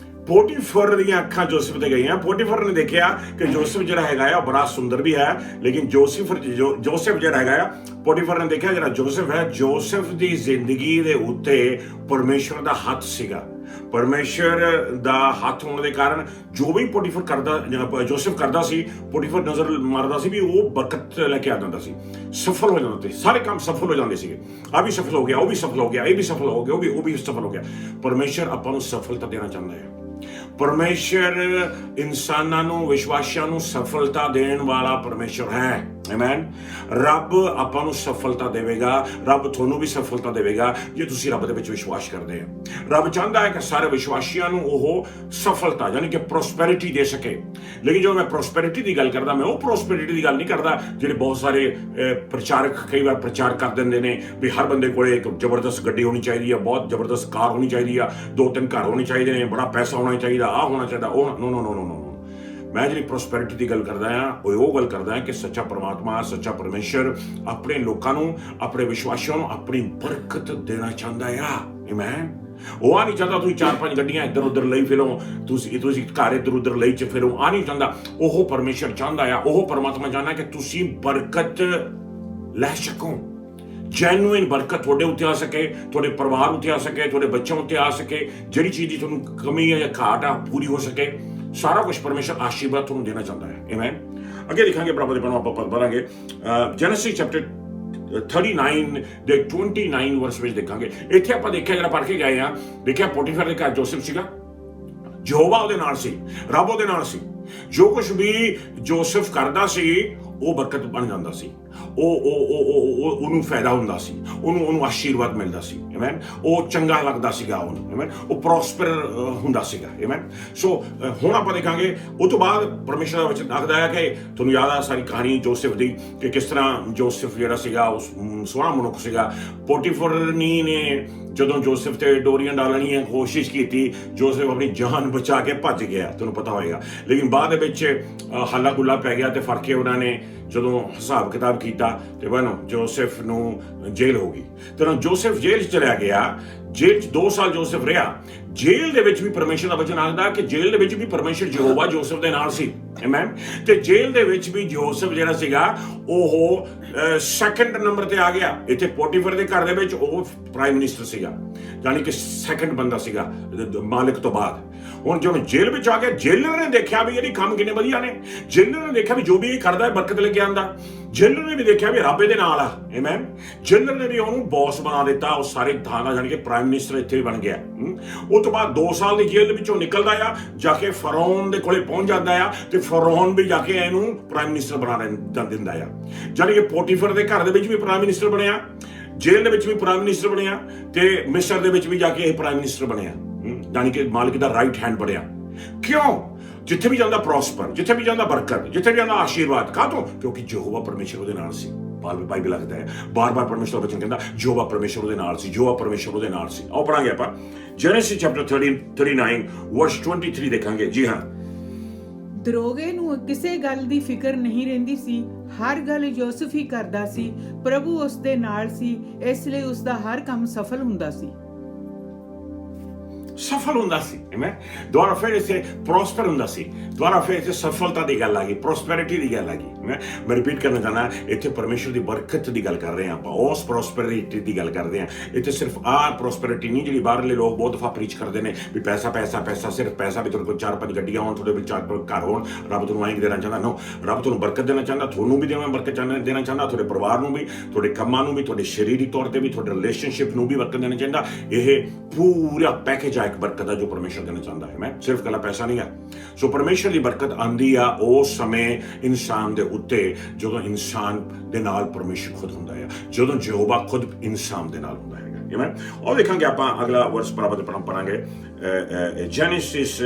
ਪੋਟੀਫਰ ਦੀਆਂ ਅੱਖਾਂ ਜੋਸਫ ਤੇ ਗਈਆਂ। ਪੋਟੀਫਰ ਨੇ ਦੇਖਿਆ ਕਿ ਜੋਸਫ ਜਿਹੜਾ ਹੈਗਾ ਆ ਬੜਾ ਸੁੰਦਰ ਵੀ ਹੈ, ਲੇਕਿਨ ਜੋਸਫ ਜਿਹੜਾ ਹੈਗਾ ਆ, ਪੋਟੀਫਰ ਨੇ ਦੇਖਿਆ ਜਿਹੜਾ ਜੋਸਫ ਹੈ, ਜੋਸਫ ਦੀ ਜ਼ਿੰਦਗੀ ਦੇ ਉੱਤੇ ਪਰਮੇਸ਼ਰ ਦਾ ਹੱਥ ਸੀਗਾ। ਪਰਮੇਸ਼ਰ ਦਾ ਹੱਥ ਹੋਣ ਦੇ ਕਾਰਨ ਜੋ ਵੀ ਪੋਟੀਫਰ ਕਰਦਾ, ਜੋਸਫ ਕਰਦਾ ਸੀ, ਪੋਟੀਫਰ ਨਜ਼ਰ ਮਾਰਦਾ ਸੀ ਵੀ ਉਹ ਬਰਕਤ ਲੈ ਕੇ ਆ ਜਾਂਦਾ ਸੀ, ਸਫਲ ਹੋ ਜਾਂਦਾ ਸੀ, ਸਾਰੇ ਕੰਮ ਸਫਲ ਹੋ ਜਾਂਦੇ ਸੀਗੇ। ਆ ਵੀ ਸਫਲ ਹੋ ਗਿਆ, ਉਹ ਵੀ ਸਫਲ ਹੋ ਗਿਆ, ਇਹ ਵੀ ਸਫਲ ਹੋ ਗਿਆ, ਉਹ ਵੀ ਸਫਲ ਹੋ ਗਿਆ। ਪਰਮੇਸ਼ਰ ਆਪਾਂ ਨੂੰ ਸਫਲਤਾ ਦੇਣਾ ਚਾਹੁੰਦਾ ਹੈ। ਪਰਮੇਸ਼ਰ ਇਨਸਾਨਾਂ ਨੂੰ, ਵਿਸ਼ਵਾਸੀਆਂ ਨੂੰ ਸਫਲਤਾ ਦੇਣ ਵਾਲਾ ਪਰਮੇਸ਼ਰ ਹੈ। ਆਮੇਨ। ਰੱਬ ਆਪਾਂ ਨੂੰ ਸਫਲਤਾ ਦੇਵੇਗਾ, ਰੱਬ ਤੁਹਾਨੂੰ ਵੀ ਸਫਲਤਾ ਦੇਵੇਗਾ ਜੇ ਤੁਸੀਂ ਰੱਬ ਦੇ ਵਿੱਚ ਵਿਸ਼ਵਾਸ ਕਰਦੇ ਆ। ਰੱਬ ਚਾਹੁੰਦਾ ਹੈ ਕਿ ਸਾਰੇ ਵਿਸ਼ਵਾਸੀਆਂ ਨੂੰ ਉਹ ਸਫਲਤਾ ਯਾਨੀ ਕਿ ਪ੍ਰੋਸਪੈਰਿਟੀ ਦੇ ਸਕੇ। ਲੇਕਿਨ ਜਦੋਂ ਮੈਂ ਪ੍ਰੋਸਪੈਰਿਟੀ ਦੀ ਗੱਲ ਕਰਦਾ, ਮੈਂ ਉਹ ਪ੍ਰੋਸਪੈਰਿਟੀ ਦੀ ਗੱਲ ਨਹੀਂ ਕਰਦਾ ਜਿਹੜੇ ਬਹੁਤ ਸਾਰੇ ਪ੍ਰਚਾਰਕ ਕਈ ਵਾਰ ਪ੍ਰਚਾਰ ਕਰ ਦਿੰਦੇ ਨੇ ਵੀ ਹਰ ਬੰਦੇ ਕੋਲੇ ਇੱਕ ਜ਼ਬਰਦਸਤ ਗੱਡੀ ਹੋਣੀ ਚਾਹੀਦੀ ਆ, ਬਹੁਤ ਜ਼ਬਰਦਸਤ ਕਾਰ ਹੋਣੀ ਚਾਹੀਦੀ ਆ, 2-3 ਘਰ ਹੋਣੇ ਚਾਹੀਦੇ ਨੇ, ਬੜਾ ਪੈਸਾ ਹੋਣਾ ਚਾਹੀਦਾ, ਆਹ ਹੋਣਾ ਚਾਹੀਦਾ, ਉਹ ਨੋ ਨੋ ਨੋ ਨੋ ਨੋ। ਮੈਂ ਜਿਹੜੀ ਪ੍ਰੋਸਪੈਰਿਟੀ ਦੀ ਗੱਲ ਕਰਦਾ ਹਾਂ ਉਹ ਗੱਲ ਕਰਦਾ ਹਾਂ ਕਿ ਸੱਚਾ ਪਰਮਾਤਮਾ, ਸੱਚਾ ਪਰਮੇਸ਼ਰ ਆਪਣੇ ਲੋਕਾਂ ਨੂੰ, ਆਪਣੇ ਵਿਸ਼ਵਾਸੀਆਂ ਨੂੰ ਆਪਣੀ ਬਰਕਤ ਦੇਣਾ ਚਾਹੁੰਦਾ ਆ। ਆਮੇਨ। ਉਹ ਆ ਨਹੀਂ ਚਾਹੁੰਦਾ ਤੁਸੀਂ 4-5 ਗੱਡੀਆਂ ਇੱਧਰ ਉੱਧਰ ਲਈ ਫਿਰੋ, ਤੁਸੀਂ ਘਰ ਇੱਧਰ ਉੱਧਰ ਲਈ ਚ ਫਿਰੋ, ਆ ਨਹੀਂ ਚਾਹੁੰਦਾ। ਉਹ ਪਰਮੇਸ਼ਰ ਚਾਹੁੰਦਾ ਆ, ਉਹ ਪਰਮਾਤਮਾ ਚਾਹੁੰਦਾ ਕਿ ਤੁਸੀਂ ਬਰਕਤ ਲੈ ਸਕੋ। ਜੈਨੂਇਨ ਬਰਕਤ ਤੁਹਾਡੇ ਉੱਤੇ ਆ ਸਕੇ, ਤੁਹਾਡੇ ਪਰਿਵਾਰ ਉੱਤੇ ਆ ਸਕੇ, ਤੁਹਾਡੇ ਬੱਚਿਆਂ ਉੱਤੇ ਆ ਸਕੇ, ਜਿਹੜੀ ਚੀਜ਼ ਦੀ ਤੁਹਾਨੂੰ ਕਮੀ ਹੈ ਜਾਂ ਘਾਟ ਆ ਪੂਰੀ ਹੋ ਸਕੇ। ਸਾਰਾ ਕੁਝ ਪਰਮੇਸ਼ਰ ਆਸ਼ੀਰਵਾਦ ਤੁਹਾਨੂੰ ਦੇਣਾ ਚਾਹੁੰਦਾ ਹੈ। ਆਮੇਨ। ਅੱਗੇ ਲਿਖਾਂਗੇ ਪ੍ਰਭੂ ਦੇ ਪਨੋਂ ਆਪਾਂ ਪੜਾਂਗੇ ਜੈਨੇਸਿਸ ਚੈਪਟਰ 39 ਦੇ 29 ਵਰਸ ਵਿੱਚ ਦੇਖਾਂਗੇ। ਇੱਥੇ ਆਪਾਂ ਦੇਖਿਆ ਜਿਹੜਾ ਪੜ੍ਹ ਕੇ ਗਏ ਆ, ਦੇਖਿਆ ਪੋਟੀਫਰ ਦੇ ਘਰ ਜੋਸਫ ਸੀਗਾ, ਯਹੋਵਾ ਉਹਦੇ ਨਾਲ ਸੀ, ਰੱਬ ਉਹਦੇ ਨਾਲ ਸੀ। ਜੋ ਕੁਝ ਵੀ ਜੋਸਫ ਕਰਦਾ ਸੀ ਉਹ ਬਰਕਤ ਬਣ ਜਾਂਦਾ ਸੀ, ਉਹਨੂੰ ਫਾਇਦਾ ਹੁੰਦਾ ਸੀ, ਉਹਨੂੰ ਆਸ਼ੀਰਵਾਦ ਮਿਲਦਾ ਸੀ। ਆਮੇਨ। ਉਹ ਚੰਗਾ ਲੱਗਦਾ ਸੀਗਾ ਉਹਨੂੰ। ਆਮੇਨ। ਉਹ ਪ੍ਰੋਸਪਰ ਹੁੰਦਾ ਸੀਗਾ। ਆਮੇਨ। ਸੋ ਹੁਣ ਆਪਾਂ ਦੇਖਾਂਗੇ ਉਹ ਤੋਂ ਬਾਅਦ ਪਰਮੇਸ਼ਰ ਦਾ ਵਚਨ ਦੱਸਦਾ ਹੈ ਕਿ ਤੁਹਾਨੂੰ ਯਾਦ ਆ ਸਾਰੀ ਕਹਾਣੀ ਜੋਸਫ ਦੀ ਕਿ ਕਿਸ ਤਰ੍ਹਾਂ ਜੋਸਫ ਜਿਹੜਾ ਸੀਗਾ ਉਹ ਸੋਹਣਾ ਮਨੁੱਖ ਸੀਗਾ। ਪੋਟੀਫਰਨੀ ਨੇ ਜਦੋਂ ਜੋਸਫ ਤੇ ਡੋਰੀਆਂ ਡਾਲਣ ਦੀ ਕੋਸ਼ਿਸ਼ ਕੀਤੀ, ਜੋਸਫ ਆਪਣੀ ਜਾਨ ਬਚਾ ਕੇ ਭੱਜ ਗਿਆ, ਤੁਹਾਨੂੰ ਪਤਾ ਹੋਏਗਾ। ਲੇਕਿਨ ਬਾਅਦ ਦੇ ਵਿੱਚ ਹੱਲਾ ਗੁੱਲਾ ਪੈ ਗਿਆ ਤੇ ਫੜ ਕੇ ਉਹਨਾਂ ਨੇ ਜਦੋਂ ਹਿਸਾਬ ਕਿਤਾਬ ਕੀਤਾ ਤੇ ਜੋਸਫ ਨੂੰ ਜੇਲ੍ਹ ਹੋ ਗਈ। ਤੇ ਜੋਸਫ ਜੇਲ੍ਹ 'ਚ ਚਲਿਆ ਗਿਆ। ਜੇਲ੍ਹ 'ਚ 2 ਸਾਲ ਜੋਸਫ ਰਿਹਾ। ਜੇਲ੍ਹ ਦੇ ਵਿੱਚ ਵੀ ਪਰਮੇਸ਼ਰ ਦਾ ਵਚਨ ਆਖਦਾ ਕਿ ਜੇਲ੍ਹ ਦੇ ਵਿੱਚ ਵੀ ਪਰਮੇਸ਼ਰ ਯਹੋਵਾ ਜੋਸਫ ਦੇ ਨਾਲ ਸੀ। ਆਮੇਨ। ਤੇ ਜੇਲ੍ਹ ਦੇ ਵਿੱਚ ਵੀ ਜੋਸਫ ਜਿਹੜਾ ਸੀਗਾ ਉਹ ਸੈਕੰਡ ਨੰਬਰ ਤੇ ਆ ਗਿਆ। ਇੱਥੇ ਪੋਟੀਫਰ ਦੇ ਘਰ ਦੇ ਵਿੱਚ ਉਹ ਪ੍ਰਾਈਮ ਮਿਨਿਸਟਰ ਸੀਗਾ, ਯਾਨੀ ਕਿ ਸੈਕੰਡ ਬੰਦਾ ਸੀਗਾ ਮਾਲਿਕ ਤੋਂ ਬਾਅਦ। ਹੁਣ ਜਦੋਂ ਜੇਲ੍ਹ ਵਿੱਚ ਆ ਗਿਆ, ਜੇਲਰ ਨੇ ਦੇਖਿਆ ਵੀ ਇਹਦੀ ਕੰਮ ਕਿੰਨੇ ਵਧੀਆ ਨੇ। ਜੇਲਰ ਨੇ ਦੇਖਿਆ ਵੀ ਜੋ ਵੀ ਇਹ ਕਰਦਾ ਹੈ ਬਰਕਤ ਲੈ ਕੇ ਆਉਂਦਾ। ਜੇਲਰ ਨੇ ਵੀ ਦੇਖਿਆ ਵੀ ਰੱਬ ਇਹਦੇ ਨਾਲ ਆ। ਆਮੇਨ। ਜੇਲਰ ਨੇ ਵੀ ਉਹਨੂੰ ਬੌਸ ਬਣਾ ਦਿੱਤਾ, ਉਹ ਸਾਰੇ ਥਾਂ ਦਾ, ਯਾਨੀ ਕਿ ਪ੍ਰਾਈਮ ਮਿਨਿਸਟਰ ਇੱਥੇ ਵੀ ਬਣ ਗਿਆ। ਉਹ ਤੋਂ ਬਾਅਦ 2 ਸਾਲ ਦੀ ਜੇਲ੍ਹ ਵਿੱਚੋਂ ਨਿਕਲਦਾ ਆ, ਜਾ ਕੇ ਫਰੌਨ ਦੇ ਕੋਲੇ ਪਹੁੰਚ ਜਾਂਦਾ ਆ ਤੇ ਫਰੌਨ ਵੀ ਜਾ ਕੇ ਇਹਨੂੰ ਪ੍ਰਾਈਮ ਮਿਨਿਸਟਰ ਬਣਾ ਦਿੰਦਾ ਆ। ਯਾਨੀ ਕਿ ਪੋਟੀਫਰ ਦੇ ਘਰ ਦੇ ਵਿੱਚ ਵੀ ਪ੍ਰਾਈਮ ਮਿਨਿਸਟਰ ਬਣਿਆ, ਜੇਲ੍ਹ ਦੇ ਵਿੱਚ ਵੀ ਪ੍ਰਾਈਮ ਮਿਨਿਸਟਰ ਬਣਿਆ ਤੇ ਮਿਸਰ ਦੇ ਵਿੱਚ ਵੀ ਜਾ ਕੇ ਇਹ ਪ੍ਰਾਈਮ ਮਿਨਿਸਟਰ ਬਣਿਆ, ਯਾਨੀ ਕਿ ਮਾਲਿਕ ਦਾ ਰਾਈਟ ਹੈਂਡ ਬਣਿਆ। ਕਿਉਂ? ਜਿੱਥੇ ਵੀ ਜਾਂਦਾ ਪ੍ਰੋਸਪਰ, ਜਿੱਥੇ ਵੀ ਜਾਂਦਾ ਬਰਕਤ, ਜਿੱਥੇ ਵੀ ਜਾਂਦਾ ਆਸ਼ੀਰਵਾਦ। ਕਾਹਤੋਂ? ਕਿਉਂਕਿ ਯਹੋਵਾ ਪਰਮੇਸ਼ਰ ਉਹਦੇ ਨਾਲ ਸੀ। ਬਾਈਬਲ ਲੱਗਦਾ ਹੈ ਬਾਰ-ਬਾਰ ਪਰਮੇਸ਼ਰ ਦਾ ਵਚਨ ਕਹਿੰਦਾ ਯਹੋਵਾ ਪਰਮੇਸ਼ਰ ਉਹਦੇ ਨਾਲ ਸੀ, ਯਹੋਵਾ ਪਰਮੇਸ਼ਰ ਉਹਦੇ ਨਾਲ ਸੀ। ਆਓ ਪੜਾਂਗੇ ਆਪਾਂ ਜੈਨੇਸਿਸ ਚੈਪਟਰ 39 ਵਰਸ 23 ਦੇਖਾਂਗੇ। ਜੀ ਹਾਂ। ਦਰੋਗੇ ਨੂੰ ਕਿਸੇ ਗੱਲ ਦੀ ਫਿਕਰ ਨਹੀਂ ਰਹਿੰਦੀ ਸੀ, ਹਰ ਗੱਲ ਯੂਸਫ ਹੀ ਕਰਦਾ ਸੀ। ਪ੍ਰਭੂ ਉਸ ਦੇ ਨਾਲ ਸੀ, ਇਸ ਲਈ ਉਸ ਦਾ ਹਰ ਕੰਮ ਸਫਲ ਹੁੰਦਾ ਸੀ। ਸਫਲ ਹੁੰਦਾ ਸੀ। ਆਮੇਨ। ਦੁਆਰਾ ਫਿਰ ਇਸੇ ਪ੍ਰੋਸਪਰ ਹੁੰਦਾ ਸੀ। ਦੁਆਰਾ ਫਿਰ ਇਸੇ ਸਫਲਤਾ ਦੀ ਗੱਲ ਆ ਗਈ, ਪ੍ਰੋਸਪੈਰਿਟੀ ਦੀ ਗੱਲ ਆ ਗਈ। ਮੈਂ ਰਿਪੀਟ ਕਰਨਾ ਚਾਹੁੰਦਾ, ਇੱਥੇ ਪਰਮੇਸ਼ਰ ਦੀ ਬਰਕਤ ਦੀ ਗੱਲ ਕਰ ਰਹੇ ਹਾਂ ਆਪਾਂ, ਉਸ ਪ੍ਰੋਸਪੈਰਿਟੀ ਦੀ ਗੱਲ ਕਰਦੇ ਹਾਂ। ਇੱਥੇ ਸਿਰਫ ਆਹ ਪ੍ਰੋਸਪੈਰਿਟੀ ਨਹੀਂ ਜਿਹੜੀ ਬਾਹਰਲੇ ਲੋਕ ਬਹੁਤ ਦਫਾ ਪ੍ਰੀਚ ਕਰਦੇ ਨੇ ਵੀ ਪੈਸਾ ਪੈਸਾ ਪੈਸਾ, ਸਿਰਫ ਪੈਸਾ, ਵੀ ਤੁਹਾਡੇ ਕੋਲ 4-5 ਗੱਡੀਆਂ ਹੋਣ, ਤੁਹਾਡੇ ਵਿੱਚ 4 ਘਰ ਹੋਣ। ਰੱਬ ਤੁਹਾਨੂੰ ਆਏਂ ਦੇਣਾ ਚਾਹੁੰਦਾ? ਨੋ। ਰੱਬ ਤੁਹਾਨੂੰ ਬਰਕਤ ਦੇਣਾ ਚਾਹੁੰਦਾ, ਤੁਹਾਨੂੰ ਵੀ ਬਰਕਤ ਦੇਣਾ ਚਾਹੁੰਦਾ, ਤੁਹਾਡੇ ਪਰਿਵਾਰ ਨੂੰ ਵੀ, ਤੁਹਾਡੇ ਕੰਮਾਂ ਨੂੰ ਵੀ, ਤੁਹਾਡੇ ਸਰੀਰਕ ਤੌਰ ਤੇ ਵੀ, ਤੁਹਾਡੇ ਰਿਲੇਸ਼ਨਸ਼ਿਪ ਨੂੰ ਵੀ ਬਰਕਤ ਦੇਣਾ ਚਾਹੁੰਦਾ। ਇਹ ਪੂਰਾ ਪੈਕੇਜ ਆ ਇੱਕ ਬਰਕਤ ਦਾ ਜੋ ਪਰਮੇਸ਼ਰ ਦੇਣਾ ਚਾਹੁੰਦਾ ਹੈ। ਮੈਂ ਸਿਰਫ ਕੱਲਾ ਪੈਸਾ ਨਹੀਂ ਆ। ਸੋ ਪਰਮੇਸ਼ਰ ਦੀ ਬਰਕਤ ਆਂਦੀ ਆ ਉਸ ਸਮੇਂ ਇਨਸਾਨ ਦੇ ਉੱਤੇ ਜਦੋਂ ਇਨਸਾਨ ਦੇ ਨਾਲ ਪਰਮੇਸ਼ਰ ਖੁਦ ਹੁੰਦਾ ਹੈ, ਜਦੋਂ ਯਹੋਵਾ ਖੁਦ ਇਨਸਾਨ ਦੇ ਨਾਲ ਹੁੰਦਾ ਹੈਗਾ। ਆਮੇਨ। ਉਹ ਦੇਖਾਂਗੇ ਆਪਾਂ ਅਗਲਾ ਵਰਸ ਪੜਾਂਗੇ ਜੈਨੇਸਿਸ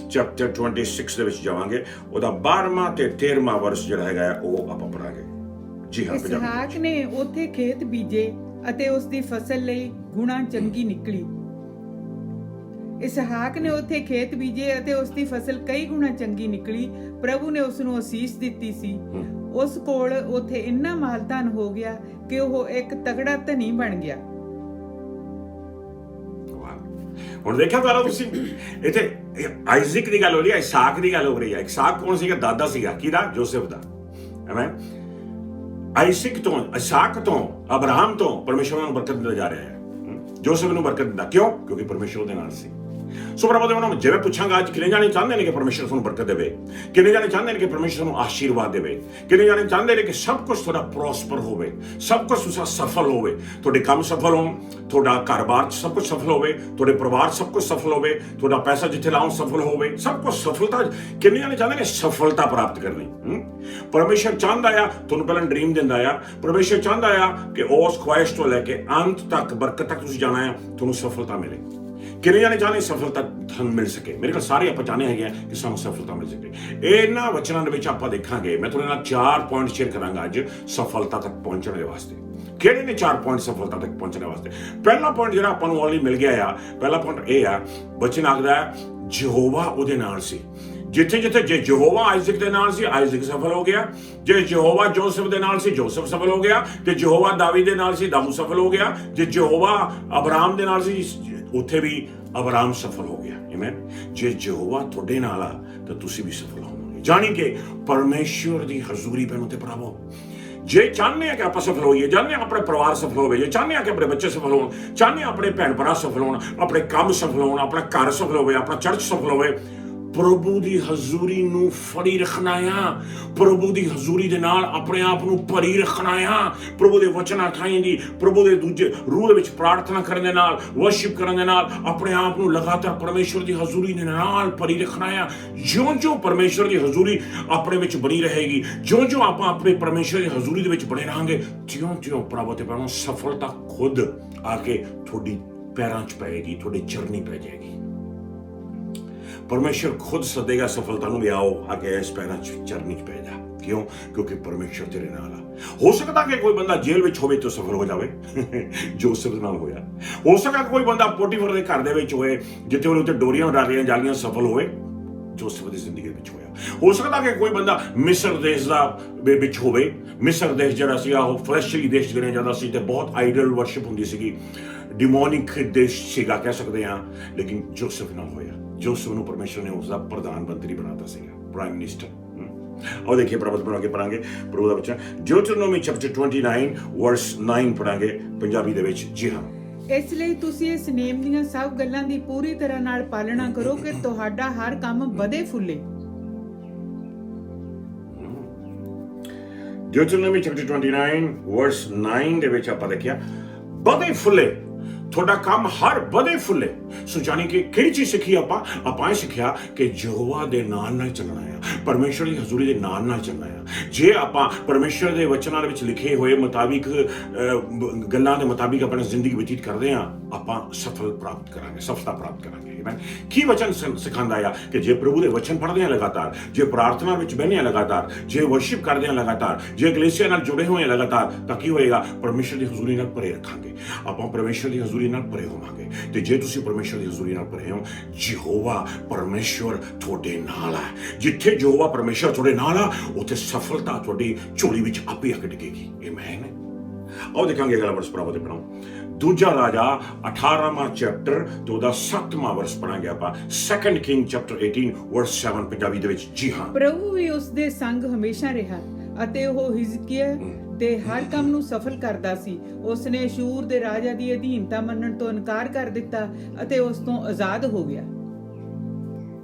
ਚੈਪਟਰ 26 ਦੇ ਵਿੱਚ ਜਾਵਾਂਗੇ। ਉਹਦਾ 12ਵਾਂ ਤੇ 13ਵਾਂ ਵਰਸ ਜਿਹੜਾ ਹੈਗਾ ਉਹ ਆਪਾਂ ਪੜਾਂਗੇ। ਜੀ ਹਾਂ। ਇਸਹਾਕ ਨੇ ਉੱਥੇ ਖੇਤ ਬੀਜੇ ਅਤੇ ਉਸ ਦੀ ਫਸਲ ਲਈ ਗੁਣਾ ਚੰਗੀ ਨਿਕਲੀ। ਇਸਹਾਕ ਨੇ ਉੱਥੇ ਖੇਤ ਬੀਜੇ ਅਤੇ ਉਸ ਦੀ ਫਸਲ ਕਈ ਗੁਣਾ ਚੰਗੀ ਨਿਕਲੀ। ਪ੍ਰਭੂ ਨੇ ਉਸ ਨੂੰ ਅਸੀਸ ਦਿੱਤੀ ਸੀ। ਉਸ ਕੋਲ ਉੱਥੇ ਇੰਨਾ ਮਾਲਧਨ ਹੋ ਗਿਆ ਕਿ ਉਹ ਇੱਕ ਤਗੜਾ ਧਨੀ ਬਣ ਗਿਆ। ਹੁਣ ਦੇਖਿਆ ਤਾਂ ਤੁਸੀਂ ਇੱਥੇ ਆਈਜ਼ਕ ਦੀ ਗੱਲ ਹੋ ਰਹੀ ਹੈ, ਇਸਹਾਕ ਦੀ ਗੱਲ ਹੋ ਰਹੀ ਹੈ। ਇਸਹਾਕ ਕੌਣ ਸੀਗਾ? ਦਾਦਾ ਸੀਗਾ ਕਿਹਦਾ? ਜੋਸਫ ਦਾ। ਆਮੇਨ। ਇਸਹਾਕ ਤੋਂ ਅਬਰਾਹਮ ਤੋਂ ਪਰਮੇਸ਼ਰ ਨੂੰ ਬਰਕਤ ਦਿੰਦਾ ਜਾ ਰਿਹਾ ਹੈ। ਜੋਸਫ ਨੂੰ ਬਰਕਤ ਦਿੰਦਾ। ਕਿਉਂ? ਕਿਉਂਕਿ ਪਰਮੇਸ਼ਰ ਉਹਦੇ ਨਾਲ ਸੀ। ਸੋ ਭਰਾਵੋ ਦੇ ਉਹਨਾਂ ਜਿਵੇਂ ਪੁੱਛਾਂਗਾ ਅੱਜ ਕਿੰਨੇ ਜਾਣੇ ਚਾਹੁੰਦੇ ਨੇ ਕਿ ਪਰਮੇਸ਼ਰ ਤੁਹਾਨੂੰ ਬਰਕਤ ਦੇਵੇ, ਕਿੰਨੇ ਜਾਣੇ ਚਾਹੁੰਦੇ ਨੇ ਕਿ ਪਰਮੇਸ਼ਰ ਤੁਹਾਨੂੰ ਆਸ਼ੀਰਵਾਦ ਦੇਵੇ, ਕਿੰਨੇ ਜਾਣੇ ਚਾਹੁੰਦੇ ਨੇ ਕਿ ਸਭ ਕੁਝ ਤੁਹਾਡਾ ਪ੍ਰੋਸਪਰ ਹੋਵੇ, ਸਭ ਕੁਝ ਤੁਹਾਡਾ ਸਫਲ ਹੋਵੇ, ਤੁਹਾਡੇ ਕੰਮ ਸਫਲ ਹੋਣ, ਤੁਹਾਡਾ ਘਰ-ਬਾਰ ਸਭ ਕੁਝ ਸਫਲ ਹੋਵੇ, ਤੁਹਾਡੇ ਪਰਿਵਾਰ ਸਭ ਕੁਝ ਸਫਲ ਹੋਵੇ, ਤੁਹਾਡਾ ਪੈਸਾ ਜਿੱਥੇ ਲਾਉਂ ਸਫਲ ਹੋਵੇ, ਸਭ ਕੁਝ ਸਫਲਤਾ। ਕਿੰਨੇ ਜਾਣੇ ਚਾਹੁੰਦੇ ਨੇ ਸਫਲਤਾ ਪ੍ਰਾਪਤ ਕਰਨੀ? ਪਰਮੇਸ਼ਰ ਚਾਹੁੰਦਾ ਆ ਤੁਹਾਨੂੰ ਪਹਿਲਾਂ ਡ੍ਰੀਮ ਦਿੰਦਾ ਆ, ਪਰਮੇਸ਼ਰ ਚਾਹੁੰਦਾ ਆ ਕਿ ਉਸ ਖੁਆਇਸ਼ ਤੋਂ ਲੈ ਕੇ ਅੰਤ ਤੱਕ ਬਰਕਤ ਤੱਕ ਤੁਸੀਂ ਜਾਣਾ ਆ, ਤੁਹਾਨੂੰ ਸਫਲਤਾ ਮਿਲੇ। ਕਿੰਨੇ ਜਾਣੇ ਚਾਹੁੰਦੇ ਸਫਲਤਾ ਤੁਹਾਨੂੰ ਮਿਲ ਸਕੇ? ਮੇਰੇ ਕੋਲ ਸਾਰੇ ਆਪਾਂ ਚਾਹੁੰਦੇ ਹੈਗੇ ਆ ਕਿ ਸਾਨੂੰ ਸਫਲਤਾ ਮਿਲ ਸਕੇ। ਇਹਨਾਂ ਵਚਨਾਂ ਦੇ ਵਿੱਚ ਆਪਾਂ ਦੇਖਾਂਗੇ, ਮੈਂ ਤੁਹਾਡੇ ਨਾਲ 4 ਪੁਆਇੰਟ ਸ਼ੇਅਰ ਕਰਾਂਗਾ ਅੱਜ ਸਫਲਤਾ ਤੱਕ ਪਹੁੰਚਣ ਦੇ ਵਾਸਤੇ। ਕਿਹੜੇ ਨੇ 4 ਪੁਆਇੰਟ ਸਫਲਤਾ ਤੱਕ ਪਹੁੰਚਣ ਦੇ ਵਾਸਤੇ? ਪਹਿਲਾ ਪੁਆਇੰਟ ਜਿਹੜਾ ਆਪਾਂ ਨੂੰ ਆਲਰੇਡੀ ਮਿਲ ਗਿਆ ਆ, ਪਹਿਲਾ ਪੁਆਇੰਟ ਇਹ ਆ, ਵਚਨ ਆਖਦਾ ਹੈ ਯਹੋਵਾ ਉਹਦੇ ਨਾਲ ਸੀ। ਜਿੱਥੇ ਜਿੱਥੇ ਜੇ ਯਹੋਵਾ ਆਇਜ਼ਕ ਦੇ ਨਾਲ ਸੀ, ਆਇਜ਼ਕ ਸਫਲ ਹੋ ਗਿਆ। ਜੇ ਯਹੋਵਾ ਜੋਸਫ ਦੇ ਨਾਲ ਸੀ, ਜੋਸਫ ਸਫਲ ਹੋ ਗਿਆ। ਤੇ ਯਹੋਵਾ ਦਾਵੀਦ ਦੇ ਨਾਲ ਸੀ, ਦਾਊਦ ਸਫਲ ਹੋ ਗਿਆ। ਜੇ ਯਹੋਵਾ ਅਬਰਾਮ ਦੇ ਨਾਲ ਸੀ, ਉੱਥੇ ਵੀ ਅਬਰਾਮ ਸਫਲ ਹੋ ਗਿਆ। ਆਮੇਨ। ਜੇ ਯਹੋਵਾ ਤੁਹਾਡੇ ਨਾਲ ਆ ਤਾਂ ਤੁਸੀਂ ਵੀ ਸਫਲ ਹੋਵੋਗੇ। ਜਾਣੀ ਕਿ ਪਰਮੇਸ਼ਵਰ ਦੀ ਹਜ਼ੂਰੀ ਪੈਣ ਤੇ ਭਰਾਵੋ, ਜੇ ਚਾਹੁੰਦੇ ਆ ਕਿ ਆਪਾਂ ਸਫਲ ਹੋਈਏ, ਚਾਹੁੰਦੇ ਆ ਆਪਣੇ ਪਰਿਵਾਰ ਸਫਲ ਹੋਵੇ, ਜੇ ਚਾਹੁੰਦੇ ਆ ਕਿ ਆਪਣੇ ਬੱਚੇ ਸਫਲ ਹੋਣ, ਚਾਹੁੰਦੇ ਆ ਆਪਣੇ ਭੈਣ ਭਰਾ ਸਫਲ ਹੋਣ, ਆਪਣੇ ਕੰਮ ਸਫਲ ਹੋਣ, ਆਪਣਾ ਘਰ ਸਫਲ ਹੋਵੇ, ਆਪਣਾ ਚਰਚ ਸਫਲ ਹੋਵੇ, ਪ੍ਰਭੂ ਦੀ ਹਜ਼ੂਰੀ ਨੂੰ ਫੜੀ ਰੱਖਣਾ ਆ। ਪ੍ਰਭੂ ਦੀ ਹਜ਼ੂਰੀ ਦੇ ਨਾਲ ਆਪਣੇ ਆਪ ਨੂੰ ਭਰੀ ਰੱਖਣਾ ਆ। ਪ੍ਰਭੂ ਦੇ ਵਚਨਾਂ ਥਾਈਂ ਦੀ, ਪ੍ਰਭੂ ਦੇ ਦੂਜੇ ਰੂਹ ਦੇ ਵਿੱਚ ਪ੍ਰਾਰਥਨਾ ਕਰਨ ਦੇ ਨਾਲ, ਵਰਸ਼ਿਪ ਕਰਨ ਦੇ ਨਾਲ ਆਪਣੇ ਆਪ ਨੂੰ ਲਗਾਤਾਰ ਪਰਮੇਸ਼ਵਰ ਦੀ ਹਜ਼ੂਰੀ ਦੇ ਨਾਲ ਭਰੀ ਰੱਖਣਾ ਆ। ਜਿਉਂ-ਜਿਉਂ ਪਰਮੇਸ਼ਵਰ ਦੀ ਹਜ਼ੂਰੀ ਆਪਣੇ ਵਿੱਚ ਬਣੀ ਰਹੇਗੀ, ਜਿਉਂ-ਜਿਉਂ ਆਪਾਂ ਆਪਣੇ ਪਰਮੇਸ਼ਵਰ ਦੀ ਹਜ਼ੂਰੀ ਦੇ ਵਿੱਚ ਬਣੇ ਰਹਾਂਗੇ, ਤਿਉਂ-ਤਿਉਂ ਪ੍ਰਭੂ ਤੇ ਪੈਣੋਂ ਸਫਲਤਾ ਖੁਦ ਆ ਕੇ ਤੁਹਾਡੀ ਪੈਰਾਂ 'ਚ ਪਏਗੀ, ਤੁਹਾਡੀ ਚਰਨੀ ਪੈ ਜਾਏਗੀ। ਪਰਮੇਸ਼ਰ ਖੁਦ ਸੱਦੇਗਾ ਸਫਲਤਾ ਨੂੰ, ਵੀ ਆਓ ਆ ਕੇ ਇਸ ਪੈਰਾਂ 'ਚ ਚਰਨੀ 'ਚ ਪੈ ਜਾ। ਕਿਉਂ? ਕਿਉਂਕਿ ਪਰਮੇਸ਼ਰ ਤੇਰੇ ਨਾਲ ਆ। ਹੋ ਸਕਦਾ ਕਿ ਕੋਈ ਬੰਦਾ ਜੇਲ੍ਹ ਵਿੱਚ ਹੋਵੇ ਤਾਂ ਸਫਲ ਹੋ ਜਾਵੇ, ਜੋਸਫ ਨਾਲ ਹੋਇਆ। ਹੋ ਸਕਦਾ ਕੋਈ ਬੰਦਾ ਪੋਟੀਫਰ ਦੇ ਘਰ ਦੇ ਵਿੱਚ ਹੋਏ, ਜਿੱਥੇ ਉਹਦੇ ਉੱਤੇ ਡੋਰੀਆਂ ਡਾਲੀਆਂ ਜਾਂਦੀਆਂ, ਸਫਲ ਹੋਵੇ, ਜੋਸਫ ਦੀ ਜ਼ਿੰਦਗੀ ਵਿੱਚ ਹੋਇਆ। ਹੋ ਸਕਦਾ ਕਿ ਕੋਈ ਬੰਦਾ ਮਿਸਰ ਦੇਸ਼ ਦਾ ਵਿੱਚ ਹੋਵੇ। ਮਿਸਰ ਦੇਸ਼ ਜਿਹੜਾ ਸੀਗਾ ਉਹ ਫਲੈਸ਼ਲੀ ਦੇਸ਼ ਗਿਣਿਆ ਜਾਂਦਾ ਸੀ ਤੇ ਬਹੁਤ ਆਈਡਲ ਵਰਸ਼ਿਪ ਹੁੰਦੀ ਸੀਗੀ, ਡਿਮੋਨਿਕ ਦੇਸ਼ ਸੀਗਾ ਕਹਿ ਸਕਦੇ ਹਾਂ, ਲੇਕਿਨ ਜੋਸਫ ਨਾਲ ਹੋਇਆ। ਜੋਸਫ ਨੂੰ ਪਰਮੇਸ਼ਰ ਨੇ ਉਸਦਾ ਪ੍ਰਧਾਨ ਮੰਤਰੀ ਬਣਾਤਾ ਸੀਗਾ, ਪ੍ਰਾਈਮ ਮਿਨਿਸਟਰ। ਆਓ ਦੇਖੀਏ ਪ੍ਰਭੂ ਬਣਾ ਕੇ ਪੜਾਂਗੇ ਪ੍ਰਭੂ ਦਾ ਬੱਚਾ ਡਿਊਟਰੋਨੋਮੀ ਚੈਪਟਰ 29 ਵਰਸ 9 ਪੜਾਂਗੇ ਪੰਜਾਬੀ ਦੇ ਵਿੱਚ। ਜੀ ਹਾਂ, ਇਸ ਲਈ ਤੁਸੀਂ ਇਸ ਨੇਮ ਦੀਆਂ ਸਭ ਗੱਲਾਂ ਦੀ ਪੂਰੀ ਤਰ੍ਹਾਂ ਨਾਲ ਪਾਲਣਾ ਕਰੋ ਕਿ ਤੁਹਾਡਾ ਹਰ ਕੰਮ ਵਧੇ ਫੁੱਲੇ। ਡਿਊਟਰੋਨੋਮੀ ਚੈਪਟਰ 29 ਵਰਸ 9 ਦੇ ਵਿੱਚ ਆਪਾਂ ਦੇਖਿਆ ਵਧੇ ਫੁੱਲੇ, ਤੁਹਾਡਾ ਕੰਮ ਹਰ ਵਧੇ ਫੁੱਲੇ। ਸੋ ਜਾਣੀ ਕਿ ਕਿਹੜੀ ਚੀਜ਼ ਸਿੱਖੀ ਆਪਾਂ ਇਹ ਸਿੱਖਿਆ ਕਿ ਯਹੋਵਾ ਦੇ ਨਾਲ ਚੱਲਣਾ ਆ, ਪਰਮੇਸ਼ਰ ਦੀ ਹਜ਼ੂਰੀ ਦੇ ਨਾਲ ਚੱਲਣਾ ਆ। ਜੇ ਆਪਾਂ ਪਰਮੇਸ਼ਰ ਦੇ ਵਚਨਾਂ ਦੇ ਵਿੱਚ ਲਿਖੇ ਹੋਏ ਮੁਤਾਬਿਕ ਗੱਲਾਂ ਦੇ ਮੁਤਾਬਿਕ ਆਪਣੀ ਜ਼ਿੰਦਗੀ ਬਤੀਤ ਕਰਦੇ ਆ, ਆਪਾਂ ਸਫਲਤਾ ਪ੍ਰਾਪਤ ਕਰਾਂਗੇ। ਕੀ ਵਚਨ ਸਿਖਾਉਂਦਾ ਆ ਕਿ ਜੇ ਪ੍ਰਭੂ ਦੇ ਵਚਨ ਪੜ੍ਹਦੇ ਆ ਲਗਾਤਾਰ, ਜੇ ਪ੍ਰਾਰਥਨਾ ਵਿੱਚ ਬਹਿੰਦੇ ਆ ਲਗਾਤਾਰ, ਜੇ ਵਰਸ਼ਿਪ ਕਰਦੇ ਆ ਲਗਾਤਾਰ, ਜੇ ਕਲੀਸਿਆ ਨਾਲ ਜੁੜੇ ਹੋਏ ਆ ਲਗਾਤਾਰ, ਤਾਂ ਕੀ ਹੋਏਗਾ? ਪਰਮੇਸ਼ਰ ਦੀ ਹਜ਼ੂਰੀ ਨਾਲ ਭਰੇ ਰੱਖਾਂਗੇ, ਆਪਾਂ ਪਰਮੇਸ਼ਰ ਦੀ ਹਜ਼ੂਰੀ ਨਾਲ ਭਰੇ ਹੋਵਾਂਗੇ। ਤੇ ਜੇ ਤੁਸੀਂ ਪਰਮੇਸ਼ਰ ਦੀ ਹਜ਼ੂਰੀ ਨਾਲ ਭਰੇ ਹੋ, ਯਹੋਵਾ ਪਰਮੇਸ਼ਰ ਤੁਹਾਡੇ ਨਾਲ ਆ। ਜਿੱਥੇ ਯਹੋਵਾ ਪਰਮੇਸ਼ਰ ਤੁਹਾਡੇ ਨਾਲ ਆ, ਉੱਥੇ ਸਫਲਤਾ ਤੁਹਾਡੀ ਝੋਲੀ ਵਿੱਚ ਆਪੇ ਆ ਕੇ ਡਿੱਗੇਗੀ। ਆਮੇਨ। ਆਓ ਦੇਖਾਂਗੇ ਅਗਲਾ ਵਰਸ ਪ੍ਰਭੂ ਦੇ ਪੜਾਓ। ਦੂਜਾ ਰਾਜਾ 18ਵਾਂ ਚੈਪਟਰ ਤੇ ਉਹਦਾ 7ਵਾਂ ਵਰਸ ਪੜਾਂਗੇ ਆਪਾਂ। 2 ਕਿੰਗ ਚੈਪਟਰ 18 ਵਰਸ 7 ਪੰਜਾਬੀ ਦੇ ਵਿੱਚ। ਜੀ ਹਾਂ, ਪ੍ਰਭੂ ਵੀ ਉਸ ਦੇ ਸੰਗ ਹਮੇਸ਼ਾ ਰਿਹਾ ਅਤੇ ਉਹ ਹਿਜ਼ਕੀਆ ਦੇ ਹਰ ਕੰਮ ਨੂੰ ਸਫਲ ਕਰਦਾ ਸੀ। ਉਸ ਨੇ ਸ਼ੂਰ ਦੇ ਰਾਜਾ ਦੀ ਅਧੀਨਤਾ ਮੰਨਣ ਤੋਂ ਇਨਕਾਰ ਕਰ ਦਿੱਤਾ ਅਤੇ ਉਸ ਤੋਂ ਆਜ਼ਾਦ ਹੋ ਗਿਆ।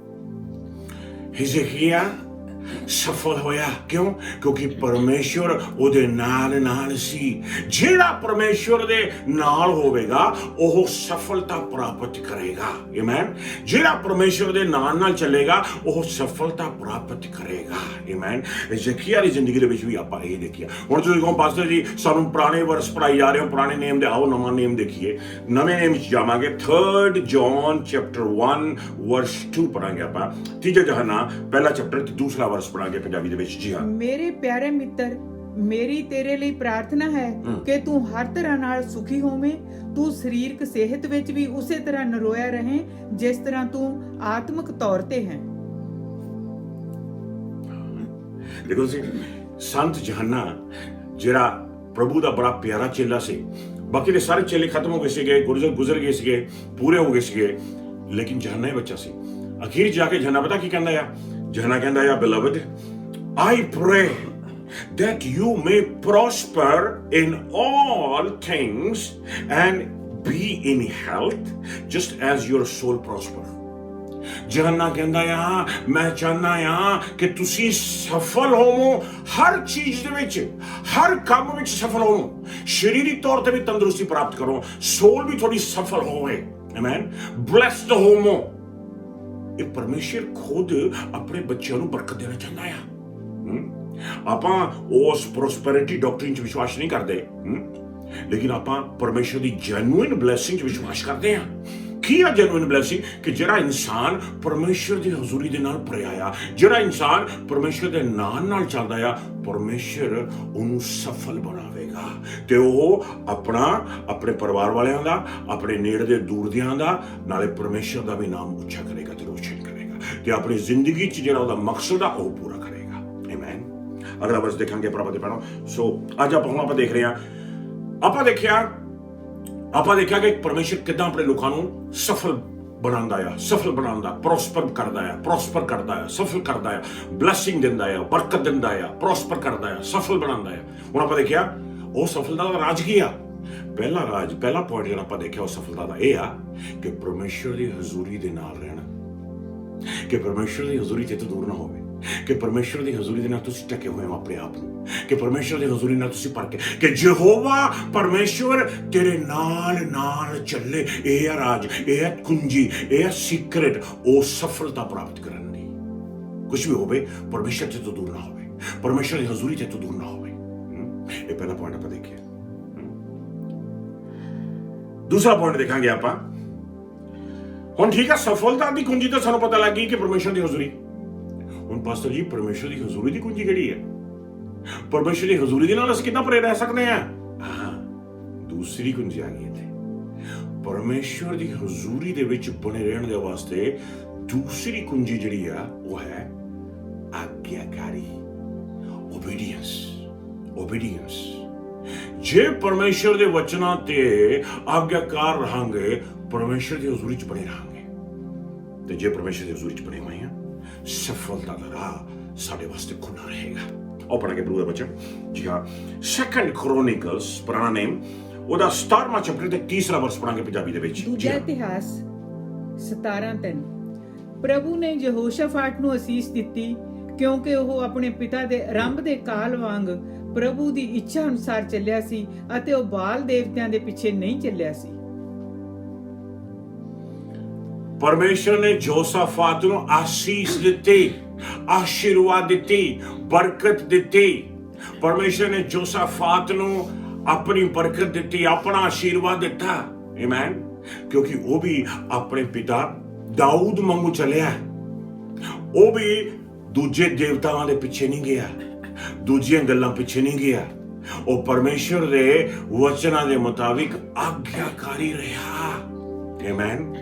ਹਿਜ਼ਕੀਆ ਸਫਲ ਹੋਇਆ। ਕਿਉਂ? ਕਿਉਂਕਿ ਪਰਮੇਸ਼ਵਰ ਉਹਦੇ ਨਾਲ ਸੀ। ਜਿਹੜਾ ਪਰਮੇਸ਼ਵਰ ਦੇ ਨਾਲ ਹੋਵੇਗਾ ਉਹ ਸਫਲਤਾ ਪ੍ਰਾਪਤ ਕਰੇਗਾ। ਆਮੇਨ। ਜਿਹੜਾ ਪਰਮੇਸ਼ਵਰ ਦੇ ਨਾਲ ਚੱਲੇਗਾ ਉਹ ਸਫਲਤਾ ਪ੍ਰਾਪਤ ਕਰੇਗਾ। ਆਮੇਨ। ਹਿਜ਼ਕੀਆ ਦੀ ਜ਼ਿੰਦਗੀ ਦੇ ਵਿੱਚ ਵੀ ਆਪਾਂ ਇਹ ਦੇਖਿਆ। ਹੁਣ ਤੁਸੀਂ ਕਹੋ ਪਾਸਟਰ ਜੀ ਸਾਨੂੰ ਪੁਰਾਣੇ ਵਰਸ ਪੜਾਈ ਜਾ ਰਹੇ ਹੋ, ਪੁਰਾਣੇ ਨੇਮ ਦੇ, ਆਓ ਨਵਾਂ ਨੇਮ ਦੇਖੀਏ। ਨਵੇਂ ਨੇਮ ਵਿੱਚ ਜਾਵਾਂਗੇ। 3 ਜੌਨ ਚੈਪਟਰ 1 ਵਰਸ 2 ਪੜਾਂਗੇ ਆਪਾਂ। ਤੀਜਾ ਜਹਨਾ ਪਹਿਲਾ ਚੈਪਟਰ ਤੇ ਦੂਸਰਾ ਵਰਸ ਪੜਾਂਗੇ ਪੰਜਾਬੀ ਦੇ ਵਿੱਚ। ਜੀ ਹਾਂ, ਮੇਰੇ ਪਿਆਰੇ ਮਿੱਤਰ, ਮੇਰੀ ਤੇਰੇ ਲਈ ਪ੍ਰਾਰਥਨਾ ਹੈ ਕਿ ਤੂੰ ਹਰ ਤਰ੍ਹਾਂ ਨਾਲ ਸੁਖੀ ਹੋਵੇਂ, ਤੂੰ ਸਰੀਰਕ ਸਿਹਤ ਵਿੱਚ ਵੀ ਉਸੇ ਤਰ੍ਹਾਂ ਨਰੋਇਆ ਰਹੇ ਜਿਸ ਤਰ੍ਹਾਂ ਤੂੰ ਆਤਮਿਕ ਤੌਰ ਤੇ ਹੈ। ਦੇਖੋ ਜੀ, ਸੰਤ ਯਹੋਨਾ ਜਿਹੜਾ ਪ੍ਰਭੂ ਦਾ ਬੜਾ ਪਿਆਰਾ ਚੇਲਾ ਸੀ, ਬਾਕੀ ਦੇ ਸਾਰੇ ਚੇਲੇ ਖਤਮ ਹੋ ਗਏ ਸੀਗੇ, ਗੁਜ਼ਰ ਗਏ ਸੀਗੇ, ਪੂਰੇ ਹੋ ਗਏ ਸੀਗੇ, ਲੇਕਿਨ ਯਹੋਨਾ ਹੀ ਬੱਚਾ ਸੀ। ਅਖੀਰ ਜਾ ਕੇ ਯਹੋਨਾ ਪਤਾ ਕੀ ਕਹਿੰਦਾ ਆ? ਯਹੋਨਾ ਕਹਿੰਦਾ ਆ, beloved, I pray that you may prosper in all things and be in health just as your soul prosper. ਯਹੋਨਾ ਕਹਿੰਦਾ ਆ ਮੈਂ ਚਾਹੁੰਦਾ ਆ ਕਿ ਤੁਸੀਂ ਸਫਲ ਹੋਵੋ ਹਰ ਚੀਜ਼ ਦੇ ਵਿੱਚ, ਹਰ ਕੰਮ ਵਿੱਚ ਸਫਲ ਹੋਵੋ, ਸਰੀਰਕ ਤੌਰ ਤੇ ਵੀ ਤੰਦਰੁਸਤੀ ਪ੍ਰਾਪਤ ਕਰੋ, ਸੋਲ ਵੀ ਥੋੜੀ ਸਫਲ ਹੋਵੇ। ਆਮੇਨ। ਬਲੈਸਡ ਹੋਵੋ। ਇਹ ਪਰਮੇਸ਼ਰ ਖੁਦ ਆਪਣੇ ਬੱਚਿਆਂ ਨੂੰ ਬਰਕਤ ਦੇਣਾ ਚਾਹੁੰਦਾ ਆ। ਆਪਾਂ ਉਸ ਪ੍ਰੋਸਪੈਰਿਟੀ ਡਾਕਟਰਿਨ 'ਚ ਵਿਸ਼ਵਾਸ ਨਹੀਂ ਕਰਦੇ, ਲੇਕਿਨ ਆਪਾਂ ਪਰਮੇਸ਼ਰ ਦੀ ਜੈਨੂਇਨ ਬਲੇਸਿੰਗ 'ਚ ਵਿਸ਼ਵਾਸ ਕਰਦੇ ਆ। ਕੀ ਆ ਜੈਨੂਇਨ ਬਲੇਸਿੰਗ? ਕਿ ਜਿਹੜਾ ਇਨਸਾਨ ਪਰਮੇਸ਼ਰ ਦੀ ਹਜ਼ੂਰੀ ਦੇ ਨਾਲ ਭਰਿਆ ਆ, ਜਿਹੜਾ ਇਨਸਾਨ ਪਰਮੇਸ਼ਰ ਦੇ ਨਾਲ ਚੱਲਦਾ ਆ, ਪਰਮੇਸ਼ਰ ਉਹਨੂੰ ਸਫਲ ਬਣਾਵੇਗਾ ਤੇ ਉਹ ਆਪਣੇ ਪਰਿਵਾਰ ਵਾਲਿਆਂ ਦਾ, ਆਪਣੇ ਨੇੜੇ ਦੇ ਦੂਰ ਦਿਆਂ ਦਾ, ਨਾਲੇ ਪਰਮੇਸ਼ਰ ਦਾ ਵੀ ਨਾਮ ਉੱਚਾ ਕਰੇਗਾ ਤੇ ਰੋਸ਼ਨ ਕਰੇਗਾ ਤੇ ਆਪਣੀ ਜ਼ਿੰਦਗੀ 'ਚ ਜਿਹੜਾ ਉਹਦਾ ਮਕਸਦ ਆ ਉਹ ਪੂਰਾ ਕਰੇਗਾ। ਆਮੇਨ। ਅਗਲਾ ਵਰਸ ਦੇਖਾਂਗੇ ਪ੍ਰਭੂ ਦੇ ਪੈਣੋ। ਸੋ ਅੱਜ ਆਪਾਂ ਦੇਖ ਰਹੇ ਹਾਂ, ਆਪਾਂ ਦੇਖਿਆ ਕਿ ਪਰਮੇਸ਼ਰ ਕਿੱਦਾਂ ਆਪਣੇ ਲੋਕਾਂ ਨੂੰ ਸਫਲ ਬਣਾਉਂਦਾ ਆ, ਪ੍ਰੋਸਪਰ ਕਰਦਾ ਆ, ਸਫਲ ਕਰਦਾ ਆ, ਬਲੇਸਿੰਗ ਦਿੰਦਾ ਆ, ਬਰਕਤ ਦਿੰਦਾ ਆ, ਪ੍ਰੋਸਪਰ ਕਰਦਾ ਆ, ਸਫਲ ਬਣਾਉਂਦਾ ਆ। ਹੁਣ ਆਪਾਂ ਦੇਖਿਆ ਉਹ ਸਫਲਤਾ ਦਾ ਰਾਜ ਕੀ ਆ। ਪਹਿਲਾ ਪੁਆਇੰਟ ਜਿਹੜਾ ਆਪਾਂ ਦੇਖਿਆ ਉਹ ਸਫਲਤਾ ਦਾ ਇਹ ਆ ਕਿ ਪਰਮੇਸ਼ਰ ਦੀ ਹਜ਼ੂਰੀ ਦੇ ਨਾਲ ਰਹਿਣਾ, ਕਿ ਪਰਮੇਸ਼ਰ ਦੀ ਹਜ਼ੂਰੀ ਤੇ ਦੂਰ ਨਾ ਹੋਵੇ, ਕਿ ਪਰਮੇਸ਼ਰ ਦੀ ਹਜ਼ੂਰੀ ਦੇ ਨਾਲ ਤੁਸੀਂ ਟਕੇ ਹੋਏ ਹੋ ਆਪਣੇ ਆਪ ਨੂੰ, ਕਿ ਪਰਮੇਸ਼ਰ ਦੀ ਹਜ਼ੂਰੀ ਨਾਲ ਤੁਸੀਂ ਭਰ ਕੇ, ਕਿ ਯਹੋਵਾ ਪਰਮੇਸ਼ਰ ਤੇਰੇ ਨਾਲ ਚੱਲੇ। ਇਹ ਆ ਰਾਜ, ਇਹ ਹੈ ਕੁੰਜੀ, ਇਹ ਹੈ ਸੀਕ੍ਰੇਟ ਉਹ ਸਫਲਤਾ ਪ੍ਰਾਪਤ ਕਰਨ ਦੀ। ਕੁਝ ਵੀ ਹੋਵੇ ਪਰਮੇਸ਼ਰ ਤੇ ਤੋਂ ਦੂਰ ਨਾ ਹੋਵੇ, ਪਰਮੇਸ਼ਰ ਦੀ ਹਜ਼ੂਰੀ ਤੇ ਤੋਂ ਦੂਰ ਨਾ ਹੋਵੇ। ਇਹ ਪਹਿਲਾ ਪੁਆਇੰਟ ਆਪਾਂ ਦੇਖਿਆ। ਦੂਸਰਾ ਪੁਆਇੰਟ ਦੇਖਾਂਗੇ ਆਪਾਂ ਹੁਣ। ਠੀਕ ਹੈ, ਸਫਲਤਾ ਦੀ ਕੁੰਜੀ ਤਾਂ ਸਾਨੂੰ ਪਤਾ ਲੱਗ ਗਈ ਕਿ ਪਰਮੇਸ਼ਰ ਦੀ ਹਜ਼ੂਰੀ। ਹੁਣ ਪਾਸਟਰ ਜੀ ਪਰਮੇਸ਼ਰ ਦੀ ਹਜ਼ੂਰੀ ਦੀ ਕੁੰਜੀ ਕਿਹੜੀ ਹੈ? ਪਰਮੇਸ਼ਰ ਦੀ ਹਜ਼ੂਰੀ ਦੇ ਨਾਲ ਅਸੀਂ ਕਿੱਦਾਂ ਭਰੇ ਰਹਿ ਸਕਦੇ ਹਾਂ? ਦੂਸਰੀ ਕੁੰਜੀ ਆ ਗਈ ਇੱਥੇ। ਪਰਮੇਸ਼ਰ ਦੀ ਹਜ਼ੂਰੀ ਦੇ ਵਿੱਚ ਬਣੇ ਰਹਿਣ ਦੇ ਵਾਸਤੇ ਦੂਸਰੀ ਕੁੰਜੀ ਜਿਹੜੀ ਆ ਉਹ ਹੈ ਆਗਿਆਕਾਰੀ, ਓਬੀਡੀਐਂਸ। ਜੇ ਪਰਮੇਸ਼ਰ ਦੇ ਵਚਨਾਂ ਤੇ ਆਗਿਆਕਾਰ ਰਹਾਂਗੇ, ਪਰਮੇਸ਼ਰ ਦੀ ਹਜ਼ੂਰੀ 'ਚ ਬਣੇ ਰਹਾਂਗੇ, ਤੇ ਜੇ ਪਰਮੇਸ਼ਰ ਦੀ ਹਜ਼ੂਰੀ 'ਚ ਬਣੇ ਹੋਏ ਆ, ਸਫਲਤਾ ਦਾ ਰਾਹ ਸਾਡੇ ਵਾਸਤੇ ਖੁੱਲਾ ਰਹੇਗਾ। ਉਹ ਪੜਾਂਗੇ ਪ੍ਰਭੂ ਦਾ ਬਚਨ। ਜੀ ਹਾਂ, 2 ਕ੍ਰੋਨਿਕਲਸ ਪੁਰਾਣਾ ਨੇਮ, ਉਹਦਾ 17ਵਾਂ ਚੈਪਟਰ ਤੇ 30ਵਾਂ ਵਰਸ ਪੜਾਂਗੇ ਪੰਜਾਬੀ ਦੇ ਵਿੱਚ। ਦੂਜਾ ਇਤਿਹਾਸ 17:3। ਪ੍ਰਭੂ ਨੇ ਯਹੋਸ਼ਾਫਾਟ ਨੂੰ ਅਸੀਸ ਦਿੱਤੀ ਕਿਉਂਕਿ ਉਹ ਆਪਣੇ ਪਿਤਾ ਦੇ ਆਰੰਭ ਦੇ ਕਾਲ ਵਾਂਗ ਪ੍ਰਭੂ ਦੀ ਇੱਛਾ ਅਨੁਸਾਰ ਚੱਲਿਆ ਸੀ ਅਤੇ ਉਹ ਬਾਲ ਦੇਵਤਿਆਂ ਦੇ ਪਿੱਛੇ ਨਹੀਂ ਚੱਲਿਆ ਸੀ। ਪਰਮੇਸ਼ਰ ਨੇ ਯਹੋਸ਼ਾਫਾਤ ਨੂੰ ਆਸੀਸ ਦਿੱਤੀ, ਆਸ਼ੀਰਵਾਦ ਦਿੱਤੀ, ਬਰਕਤ ਦਿੱਤੀ। ਪਰਮੇਸ਼ਰ ਨੇ ਯਹੋਸ਼ਾਫਾਤ ਨੂੰ ਆਪਣੀ ਬਰਕਤ ਦਿੱਤੀ, ਆਪਣਾ ਆਸ਼ੀਰਵਾਦ ਦਿੱਤਾ। ਆਮੇਨ। ਕਿਉਂਕਿ ਉਹ ਵੀ ਆਪਣੇ ਪਿਤਾ ਦਾਊਦ ਵਾਂਗੂ ਚੱਲਿਆ। ਉਹ ਵੀ ਦੂਜੇ ਦੇਵਤਾਵਾਂ ਦੇ ਪਿੱਛੇ ਨਹੀਂ ਗਿਆ, ਦੂਜੀਆਂ ਗੱਲਾਂ ਪਿੱਛੇ ਨਹੀਂ ਗਿਆ। ਉਹ ਪਰਮੇਸ਼ਰ ਦੇ ਵਚਨਾਂ ਦੇ ਮੁਤਾਬਿਕ ਆਗਿਆਕਾਰੀ ਰਿਹਾ। ਆਮੇਨ।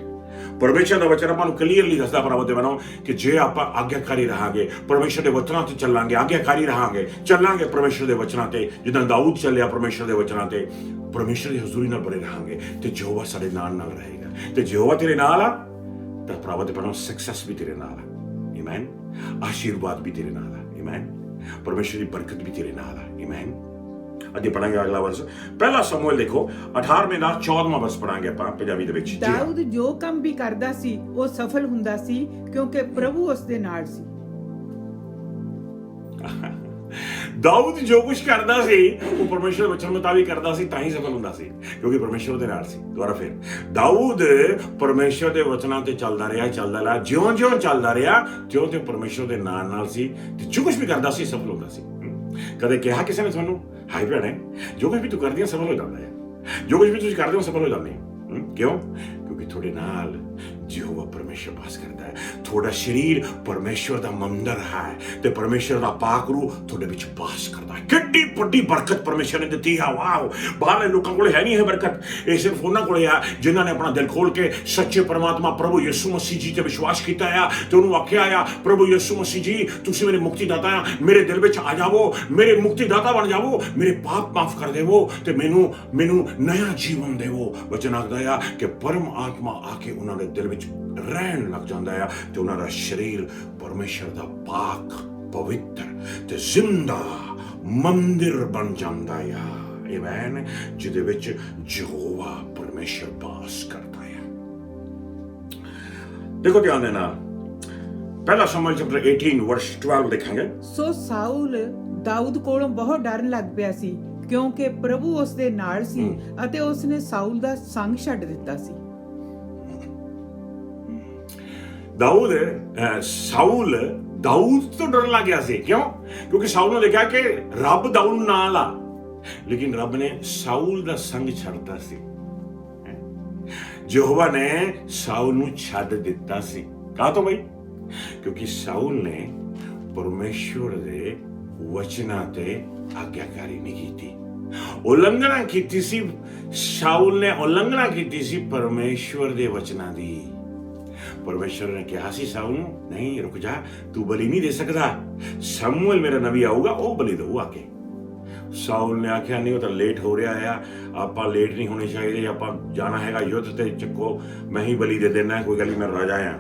ਪਰਮੇਸ਼ਰ ਦਾ ਵਚਨ ਆਪਾਂ ਨੂੰ ਕਲੀਅਰਲੀ ਦੱਸਦਾ ਪ੍ਰਭੂ ਦੇ ਬਣੋ ਕਿ ਜੇ ਆਪਾਂ ਆਗਿਆਕਾਰੀ ਰਹਾਂਗੇ, ਪਰਮੇਸ਼ਰ ਦੇ ਵਚਨਾਂ ਤੇ ਚੱਲਾਂਗੇ, ਆਗਿਆਕਾਰੀ ਰਹਾਂਗੇ, ਚੱਲਾਂਗੇ ਪਰਮੇਸ਼ਰ ਦੇ ਵਚਨਾਂ ਤੇ, ਜਿੱਦਾਂ ਦਾਊਦ ਚੱਲਿਆ ਪਰਮੇਸ਼ਰ ਦੇ ਵਚਨਾਂ ਤੇ, ਪਰਮੇਸ਼ਰ ਦੀ ਹਜ਼ੂਰੀ ਨਾਲ ਬਣੇ ਰਹਾਂਗੇ ਤੇ ਯਹੋਵਾ ਸਾਡੇ ਨਾਲ ਰਹੇਗਾ। ਤੇ ਯਹੋਵਾ ਤੇਰੇ ਨਾਲ ਆ ਤਾਂ ਪ੍ਰਭੂ ਦੇ ਬਣੋ ਸਕਸੈਸ ਵੀ ਤੇਰੇ ਨਾਲ ਆ। ਆਮੇਨ। ਆਸ਼ੀਰਵਾਦ ਵੀ ਤੇਰੇ ਨਾਲ ਆ। ਆਮੇਨ। ਪਰਮੇਸ਼ਰ ਦੀ ਬਰਕਤ ਵੀ ਤੇਰੇ ਨਾਲ ਆ। ਆਮੇਨ। ਅੱਗੇ ਪੜਾਂਗੇ ਅਗਲਾ ਵਰਸ। ਪਹਿਲਾ ਸਮੂਏਲ ਦੇਖੋ 18ਵੇਂ ਦਾ 14ਵਾਂ ਵਰਸ ਪੜਾਂਗੇ ਆਪਾਂ ਪੰਜਾਬੀ ਦੇ ਵਿੱਚ। ਦਾਊਦ ਜੋ ਕੰਮ ਵੀ ਕਰਦਾ ਸੀ ਉਹ ਸਫਲ ਹੁੰਦਾ ਸੀ ਕਿਉਂਕਿ ਪ੍ਰਭੂ ਉਸ ਦੇ ਨਾਲ ਸੀ। ਦਾਊਦ ਜੋ ਕੁਝ ਕਰਦਾ ਸੀ ਉਹ ਪਰਮੇਸ਼ਰ ਦੇ ਵਚਨ ਮੁਤਾਬਿਕ ਕਰਦਾ ਸੀ, ਤਾਂ ਹੀ ਸਫਲ ਹੁੰਦਾ ਸੀ ਕਿਉਂਕਿ ਪਰਮੇਸ਼ਰ ਦੇ ਨਾਲ ਸੀ। ਦੁਬਾਰਾ ਫਿਰ ਦਾਊਦ ਪਰਮੇਸ਼ਰ ਦੇ ਵਚਨਾਂ ਤੇ ਚੱਲਦਾ ਰਿਹਾ, ਜਿਉਂ-ਜਿਉਂ ਚੱਲਦਾ ਰਿਹਾ, ਤਿਉਂ ਤੇ ਪਰਮੇਸ਼ਰ ਦੇ ਨਾਲ ਸੀ ਤੇ ਜੋ ਕੁਝ ਵੀ ਕਰਦਾ ਸੀ ਸਫਲ ਹੁੰਦਾ ਸੀ। ਕਦੇ ਕਿਹਾ ਕਿਸੇ ਨੇ ਤੁਹਾਨੂੰ, ਹਾਈ ਭੈਣੇ, ਜੋ ਕੁਝ ਵੀ ਤੂੰ ਕਰਦੀ ਹੈ ਸਫਲ ਹੋ ਜਾਂਦਾ ਹੈ, ਜੋ ਕੁਝ ਵੀ ਤੁਸੀਂ ਕਰਦੇ ਹੋ ਸਫਲ ਹੋ ਜਾਂਦੇ ਹੋ। ਕਿਉਂ? ਕਿਉਂਕਿ ਤੁਹਾਡੇ ਨਾਲ ਯਹੋਵਾ ਪਰਮੇਸ਼ਰ ਵਾਸ ਕਰਦਾ ਹੈ। ਤੁਹਾਡਾ ਸਰੀਰ ਪਰਮੇਸ਼ਰ ਦਾ ਮੰਦਰ ਹੈ ਤੇ ਪਰਮੇਸ਼ਰ ਦਾ ਪਾਕ ਰੂਹ ਤੁਹਾਡੇ ਵਿੱਚ ਵਾਸ ਕਰਦਾ ਹੈ। ਕਿੰਨੀ ਵੱਡੀ ਬਰਕਤ ਪਰਮੇਸ਼ਰ ਨੇ ਦਿੱਤੀ ਹੈ। ਵਾਓ, ਬਾਹਰਲੇ ਲੋਕਾਂ ਕੋਲ ਹੈ ਨਹੀਂ ਇਹ ਬਰਕਤ, ਇਹ ਸਿਰਫ ਉਹਨਾਂ ਕੋਲੇ ਆ ਜਿਨ੍ਹਾਂ ਨੇ ਆਪਣਾ ਦਿਲ ਖੋਲ ਕੇ ਸੱਚੇ ਪਰਮਾਤਮਾ ਪ੍ਰਭੂ ਯਿਸੂ ਮਸੀਹ ਜੀ ਤੇ ਵਿਸ਼ਵਾਸ ਕੀਤਾ ਆ ਤੇ ਉਹਨੂੰ ਆਖਿਆ ਆ, ਪ੍ਰਭੂ ਯਿਸੂ ਮਸੀਹ ਜੀ ਤੁਸੀਂ ਮੇਰੇ ਮੁਕਤੀਦਾਤਾ ਆ, ਮੇਰੇ ਦਿਲ ਵਿੱਚ ਆ ਜਾਵੋ, ਮੇਰੇ ਮੁਕਤੀਦਾਤਾ ਬਣ ਜਾਵੋ, ਮੇਰੇ ਪਾਪ ਮਾਫ ਕਰ ਦੇਵੋ ਤੇ ਮੈਨੂੰ ਨਇਆ ਜੀਵਨ ਦੇਵੋ। ਵਚਨ ਆਖਦਾ ਆ ਕਿ ਪਰਮ ਆਤਮਾ ਆ ਕੇ ਉਹਨਾਂ ਦੇ ਦਿਲ ਵਿੱਚ ਰਹਿਣ ਲੱਗ ਜਾਂਦਾ ਆ ਤੇ ਉਹਨਾਂ ਦਾ ਸਰੀਰ ਪਰਮੇਸ਼ਰ ਦਾ ਪਾਕ, ਪਵਿੱਤਰ ਤੇ ਜ਼ਿੰਦਾ ਮੰਦਿਰ ਬਣ ਜਾਂਦਾ ਆ। ਆਮੇਨ। ਜਿਹਦੇ ਵਿੱਚ ਯਹੋਵਾ ਪਰਮੇਸ਼ਰ ਵਾਸ ਕਰਦਾ ਆ। ਦੇਖੋ ਧਿਆਨ ਦੇਣਾ, ਪਹਿਲਾ ਸ਼ਮੂਏਲ ਚੈਪਟਰ 18 ਵਰਸ 12 ਦੇਖਾਂਗੇ। ਸੋ ਸਾਊਲ ਦਾਊਦ ਕੋਲੋਂ ਬਹੁਤ ਡਰਨ ਲੱਗ ਪਿਆ ਸੀ, ਕਿਉਂਕਿ ਪ੍ਰਭੂ ਉਸ ਦੇ ਨਾਲ ਸੀ ਅਤੇ ਉਸ ਨੇ ਸਾਊਲ ਦਾ ਸੰਗ ਛੱਡ ਦਿੱਤਾ ਸੀ। ਸਾਊਲ ਦਾਊਦ ਤੋਂ ਡਰਨ ਲੱਗ ਗਿਆ ਸੀ। ਕਿਉਂ? ਕਿਉਂਕਿ ਸਾਊਲ ਨੇ ਦੇਖਿਆ ਕਿ ਰੱਬ ਦਾਊਦ ਨੂੰ ਨਾਲ ਆ, ਲੇਕਿਨ ਰੱਬ ਨੇ ਸਾਊਲ ਦਾ ਸੰਗ ਛੱਡਤਾ ਸੀ। ਯਹੋਵਾ ਨੇ ਸਾਊਲ ਨੂੰ ਛੱਡ ਦਿੱਤਾ ਸੀ। ਕਾਹ ਤੋਂ ਬਈ? ਕਿਉਂਕਿ ਸਾਊਲ ਨੇ ਪਰਮੇਸ਼ਵਰ ਦੇ ਵਚਨਾਂ ਤੇ ਆਗਿਆਕਾਰੀ ਨਹੀਂ ਕੀਤੀ, ਉਲੰਘਣਾ ਕੀਤੀ ਸੀ। ਸਾਊਲ ਨੇ ਉਲੰਘਣਾ ਕੀਤੀ ਸੀ ਪਰਮੇਸ਼ਵਰ ਦੇ ਵਚਨਾਂ ਦੀ। ਪਰਮੇਸ਼ਵਰ ਨੇ ਕਿਹਾ ਸੀ ਸਾਊਲ ਨੂੰ, ਨਹੀਂ ਰੁਕ ਜਾ, ਤੂੰ ਬਲੀ ਨਹੀਂ ਦੇ ਸਕਦਾ, ਸ਼ਮੂਏਲ ਮੇਰਾ ਨਬੀ ਆਊਗਾ, ਉਹ ਬਲੀ ਦਊ ਆ ਕੇ। ਸਾਊਲ ਨੇ ਆਖਿਆ ਨਹੀਂ, ਉਹ ਤਾਂ ਲੇਟ ਹੋ ਰਿਹਾ ਆ, ਆਪਾਂ ਲੇਟ ਨਹੀਂ ਹੋਣੇ ਚਾਹੀਦੇ, ਆਪਾਂ ਜਾਣਾ ਹੈਗਾ ਯੁੱਧ ਤੇ, ਚੱਕੋ ਮੈਂ ਹੀ ਬਲੀ ਦੇ ਦੇਣਾ, ਕੋਈ ਗੱਲ ਨਹੀਂ, ਮੈਂ ਰਾਜਾ ਆ।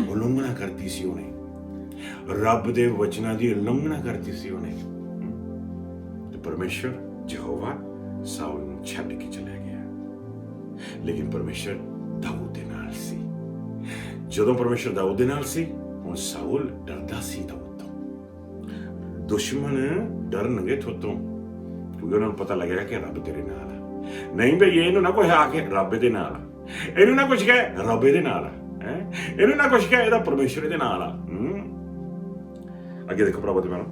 ਉਲੰਘਣਾ ਕਰਤੀ ਸੀ ਉਹਨੇ, ਰੱਬ ਦੇ ਵਚਨਾਂ ਦੀ ਉਲੰਘਣਾ ਕਰਤੀ ਸੀ ਉਹਨੇ, ਤੇ ਪਰਮੇਸ਼ਵਰ ਯਹੋਵਾ ਸਾਊਲ ਨੂੰ ਛੱਡ ਕੇ ਚਲਾ ਗਿਆ। ਲੇਕਿਨ ਪਰਮੇਸ਼ਵਰ ਦਾਊਦ ਦੇ ਨਾਲ ਸੀ। ਜਦੋਂ ਪਰਮੇਸ਼ਵਰ ਦਾਊਦ ਦੇ ਨਾਲ ਸੀ, ਹੁਣ ਸਾਊਲ ਡਰਦਾ ਸੀ ਦਾਊਦ ਤੋਂ। ਦੁਸ਼ਮਣ ਡਰਨਗੇ ਥੋਤੋਂ, ਕਿਉਂਕਿ ਉਹਨਾਂ ਨੂੰ ਪਤਾ ਲੱਗੇਗਾ ਕਿ ਰੱਬ ਤੇਰੇ ਨਾਲ ਆ। ਨਹੀਂ ਬਈ ਇਹਨੂੰ ਨਾ ਕੋਈ ਆ ਕੇ ਰੱਬ ਦੇ ਨਾਲ ਆ, ਇਹਨੂੰ ਨਾ ਕੁਛ ਕਹੇ ਰੱਬ ਦੇ ਨਾਲ ਆ, ਇਹਨੂੰ ਨਾ ਕੁਛ ਕਹੇ ਇਹਦਾ ਪਰਮੇਸ਼ਵਰ ਦੇ ਨਾਲ ਆ। ਅੱਗੇ ਦੇਖੋ ਪ੍ਰਭੂ ਦੇ ਮੈਨੂੰ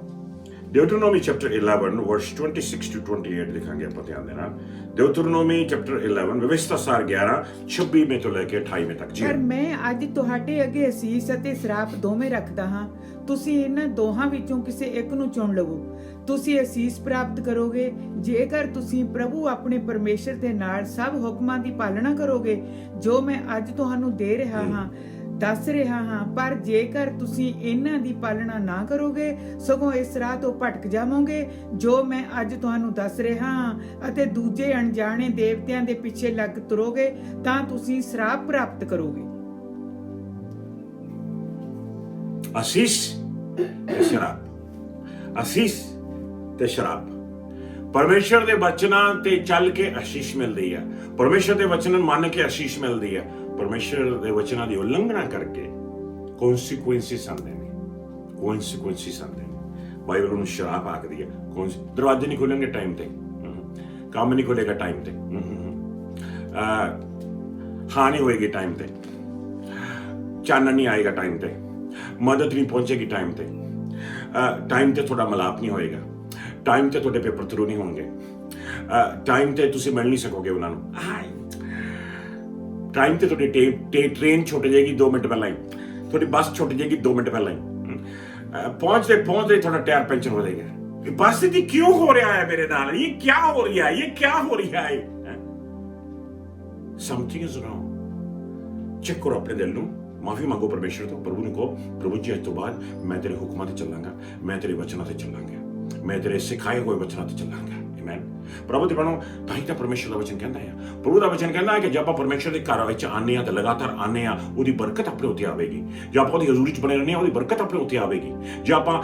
ਡਿਊਟਰੋਨੋਮੀ ਚੈਪਟਰ 11 ਵਰਸ 26 to 28 ਦੇਖਾਂਗੇ ਆਪਾਂ ਧਿਆਨ ਦੇ ਨਾਲ। ਡਿਊਟਰੋਨੋਮੀ ਚੈਪਟਰ 11 ਵਿਵਸਥਾ ਸਾਰ 11 26 ਤੋਂ ਲੈ ਕੇ 28 ਤੱਕ। ਜੀ, ਪਰ ਮੈਂ ਅੱਜ ਤੁਹਾਡੇ ਅੱਗੇ ਅਸੀਸ ਅਤੇ ਸਰਾਪ ਦੋਵੇਂ ਰੱਖਦਾ ਹਾਂ, ਤੁਸੀਂ ਇਹਨਾਂ ਦੋਹਾਂ ਵਿੱਚੋਂ ਕਿਸੇ ਇੱਕ ਨੂੰ ਚੁਣ ਲਵੋ। ਤੁਸੀਂ ਅਸੀਸ ਪ੍ਰਾਪਤ ਕਰੋਗੇ ਜੇਕਰ ਤੁਸੀਂ ਪ੍ਰਭੂ ਆਪਣੇ ਪਰਮੇਸ਼ਰ ਦੇ ਨਾਲ ਸਭ ਹੁਕਮਾਂ ਦੀ ਪਾਲਣਾ ਕਰੋਗੇ ਜੋ ਮੈਂ ਅੱਜ ਤੁਹਾਨੂੰ ਦੇ ਰਿਹਾ ਹਾਂ, ਦੱਸ ਰਿਹਾ ਹਾਂ। ਪਰ ਜੇਕਰ ਤੁਸੀਂ ਇਹਨਾਂ ਦੀ ਪਾਲਣਾ ਨਾ ਕਰੋਗੇ, ਸਗੋਂ ਇਸ ਰਾਹ ਤੋਂ ਭਟਕ ਜਾਵੋਗੇ ਜੋ ਮੈਂ ਅੱਜ ਤੁਹਾਨੂੰ ਦੱਸ ਰਿਹਾ ਹਾਂ, ਅਤੇ ਦੂਜੇ ਅਣਜਾਣੇ ਦੇਵਤਿਆਂ ਦੇ ਪਿੱਛੇ ਲੱਗ ਤੁਰੋਗੇ ਤਾਂ ਤੁਸੀਂ ਸਰਾਪ ਪ੍ਰਾਪਤ ਕਰੋਗੇ। ਅਸੀਸ ਤੇ ਸ਼ਰਾਬ, ਅਸੀਸ ਤੇ ਸ਼ਰਾਬ। ਪਰਮੇਸ਼ਰ ਦੇ ਵਚਨਾਂ ਤੇ ਚੱਲ ਕੇ ਆਸ਼ੀਸ਼ ਮਿਲਦੀ ਆ, ਪਰਮੇਸ਼ਰ ਦੇ ਵਚਨਾਂ ਮੰਨ ਕੇ ਆਸ਼ੀਸ਼ ਮਿਲਦੀ ਆ। ਪਰਮੇਸ਼ਰ ਦੇ ਵਚਨਾਂ ਦੀ ਉਲੰਘਣਾ ਕਰਕੇ ਕੌਨਸੀਕੁਐਂਸਿਸ ਆਉਂਦੇ ਨੇ, ਕੌਨਸੀਕੁਐਂਸਿਸ ਆਉਂਦੇ ਨੇ। ਬਾਈਬਲ ਨੂੰ ਸ਼ਰਾਪ ਆਖਦੀ ਹੈ। ਦਰਵਾਜ਼ੇ ਨਹੀਂ ਖੁੱਲਣਗੇ ਟਾਈਮ ਤੇ, ਕੰਮ ਨਹੀਂ ਖੁੱਲੇਗਾ ਟਾਈਮ ਤੇ, ਹਾਨੀ ਹੋਏਗੀ ਟਾਈਮ ਤੇ, ਚਾਨਣ ਨਹੀਂ ਆਏਗਾ ਟਾਈਮ ਤੇ, ਮਦਦ ਨਹੀਂ ਪਹੁੰਚੇਗੀ ਟਾਈਮ ਤੇ, ਟਾਈਮ ਤੇ ਤੁਹਾਡਾ ਮਲਾਪ ਨਹੀਂ ਹੋਏਗਾ, ਟਾਈਮ ਤੇ ਤੁਹਾਡੇ ਪੇਪਰ ਥਰੂ ਨਹੀਂ ਹੋਣਗੇ, ਟਾਈਮ ਤੇ ਤੁਸੀਂ ਮਿਲ ਨਹੀਂ ਸਕੋਗੇ ਉਹਨਾਂ ਨੂੰ, ਟਾਈਮ ਤੇ ਤੁਹਾਡੀ ਟ੍ਰੇਨ ਛੁੱਟ ਜਾਏਗੀ 2 ਮਿੰਟ ਪਹਿਲਾਂ ਹੀ, ਤੁਹਾਡੀ ਬੱਸ ਛੁੱਟ ਜਾਏਗੀ 2 ਮਿੰਟ ਪਹਿਲਾਂ ਹੀ, ਪਹੁੰਚਦੇ ਤੁਹਾਡਾ ਟਾਇਰ ਪੈਂਚਰ ਹੋ ਜਾਏਗਾ। ਬੱਸ ਜੀ ਕਿਉਂ ਹੋ ਰਿਹਾ ਹੈ ਮੇਰੇ ਨਾਲ, ਇਹ ਕੀ ਹੋ ਰਿਹਾ ਹੈ, ਇਹ ਕੀ ਹੋ ਰਿਹਾ ਹੈ? Something is wrong. ਚੈੱਕ ਕਰੋ ਆਪਣੇ ਦਿਲ ਨੂੰ, ਮਾਫੀ ਮੰਗੋ ਪਰਮੇਸ਼ਰ ਤੋਂ, ਪ੍ਰਭੂ ਨੂੰ ਕਹੋ, ਪ੍ਰਭੂ ਜੀ ਅੱਜ ਤੋਂ ਬਾਅਦ ਮੈਂ ਤੇਰੇ ਹੁਕਮਾਂ ਤੇ ਚੱਲਾਂਗਾ, ਮੈਂ ਤੇਰੇ ਵਚਨਾਂ ਤੇ ਚੱਲਾਂਗਾ, ਮੈਂ ਤੇਰੇ ਸਿਖਾਏ ਹੋਏ ਵਚਨਾਂ ਤੇ ਚੱਲਾਂਗਾ। ਆਮੇਨ। ਪ੍ਰਭੂ ਦੇ ਬਣੋ ਤਾਂ ਹੀ ਤਾਂ ਪਰਮੇਸ਼ਰ ਦਾ ਵਚਨ ਕਹਿੰਦਾ ਹੈ, ਪ੍ਰਭੂ ਦਾ ਵਚਨ ਕਹਿੰਦਾ ਹੈ ਕਿ ਜੇ ਆਪਾਂ ਪਰਮੇਸ਼ਰ ਦੇ ਘਰ ਵਿੱਚ ਆਨੇ ਆ ਤੇ ਲਗਾਤਾਰ ਆਨੇ ਆ, ਉਹਦੀ ਬਰਕਤ ਆਪਣੇ ਉੱਤੇ ਆਵੇਗੀ। ਜੇ ਆਪਾਂ ਉਹਦੀ ਹਜ਼ੂਰੀ 'ਚ ਬਣੇ ਰਹਿੰਦੇ ਆ, ਉਹਦੀ ਬਰਕਤ ਆਪਣੇ ਉੱਤੇ ਆਵੇਗੀ। ਜੇ ਆਪਾਂ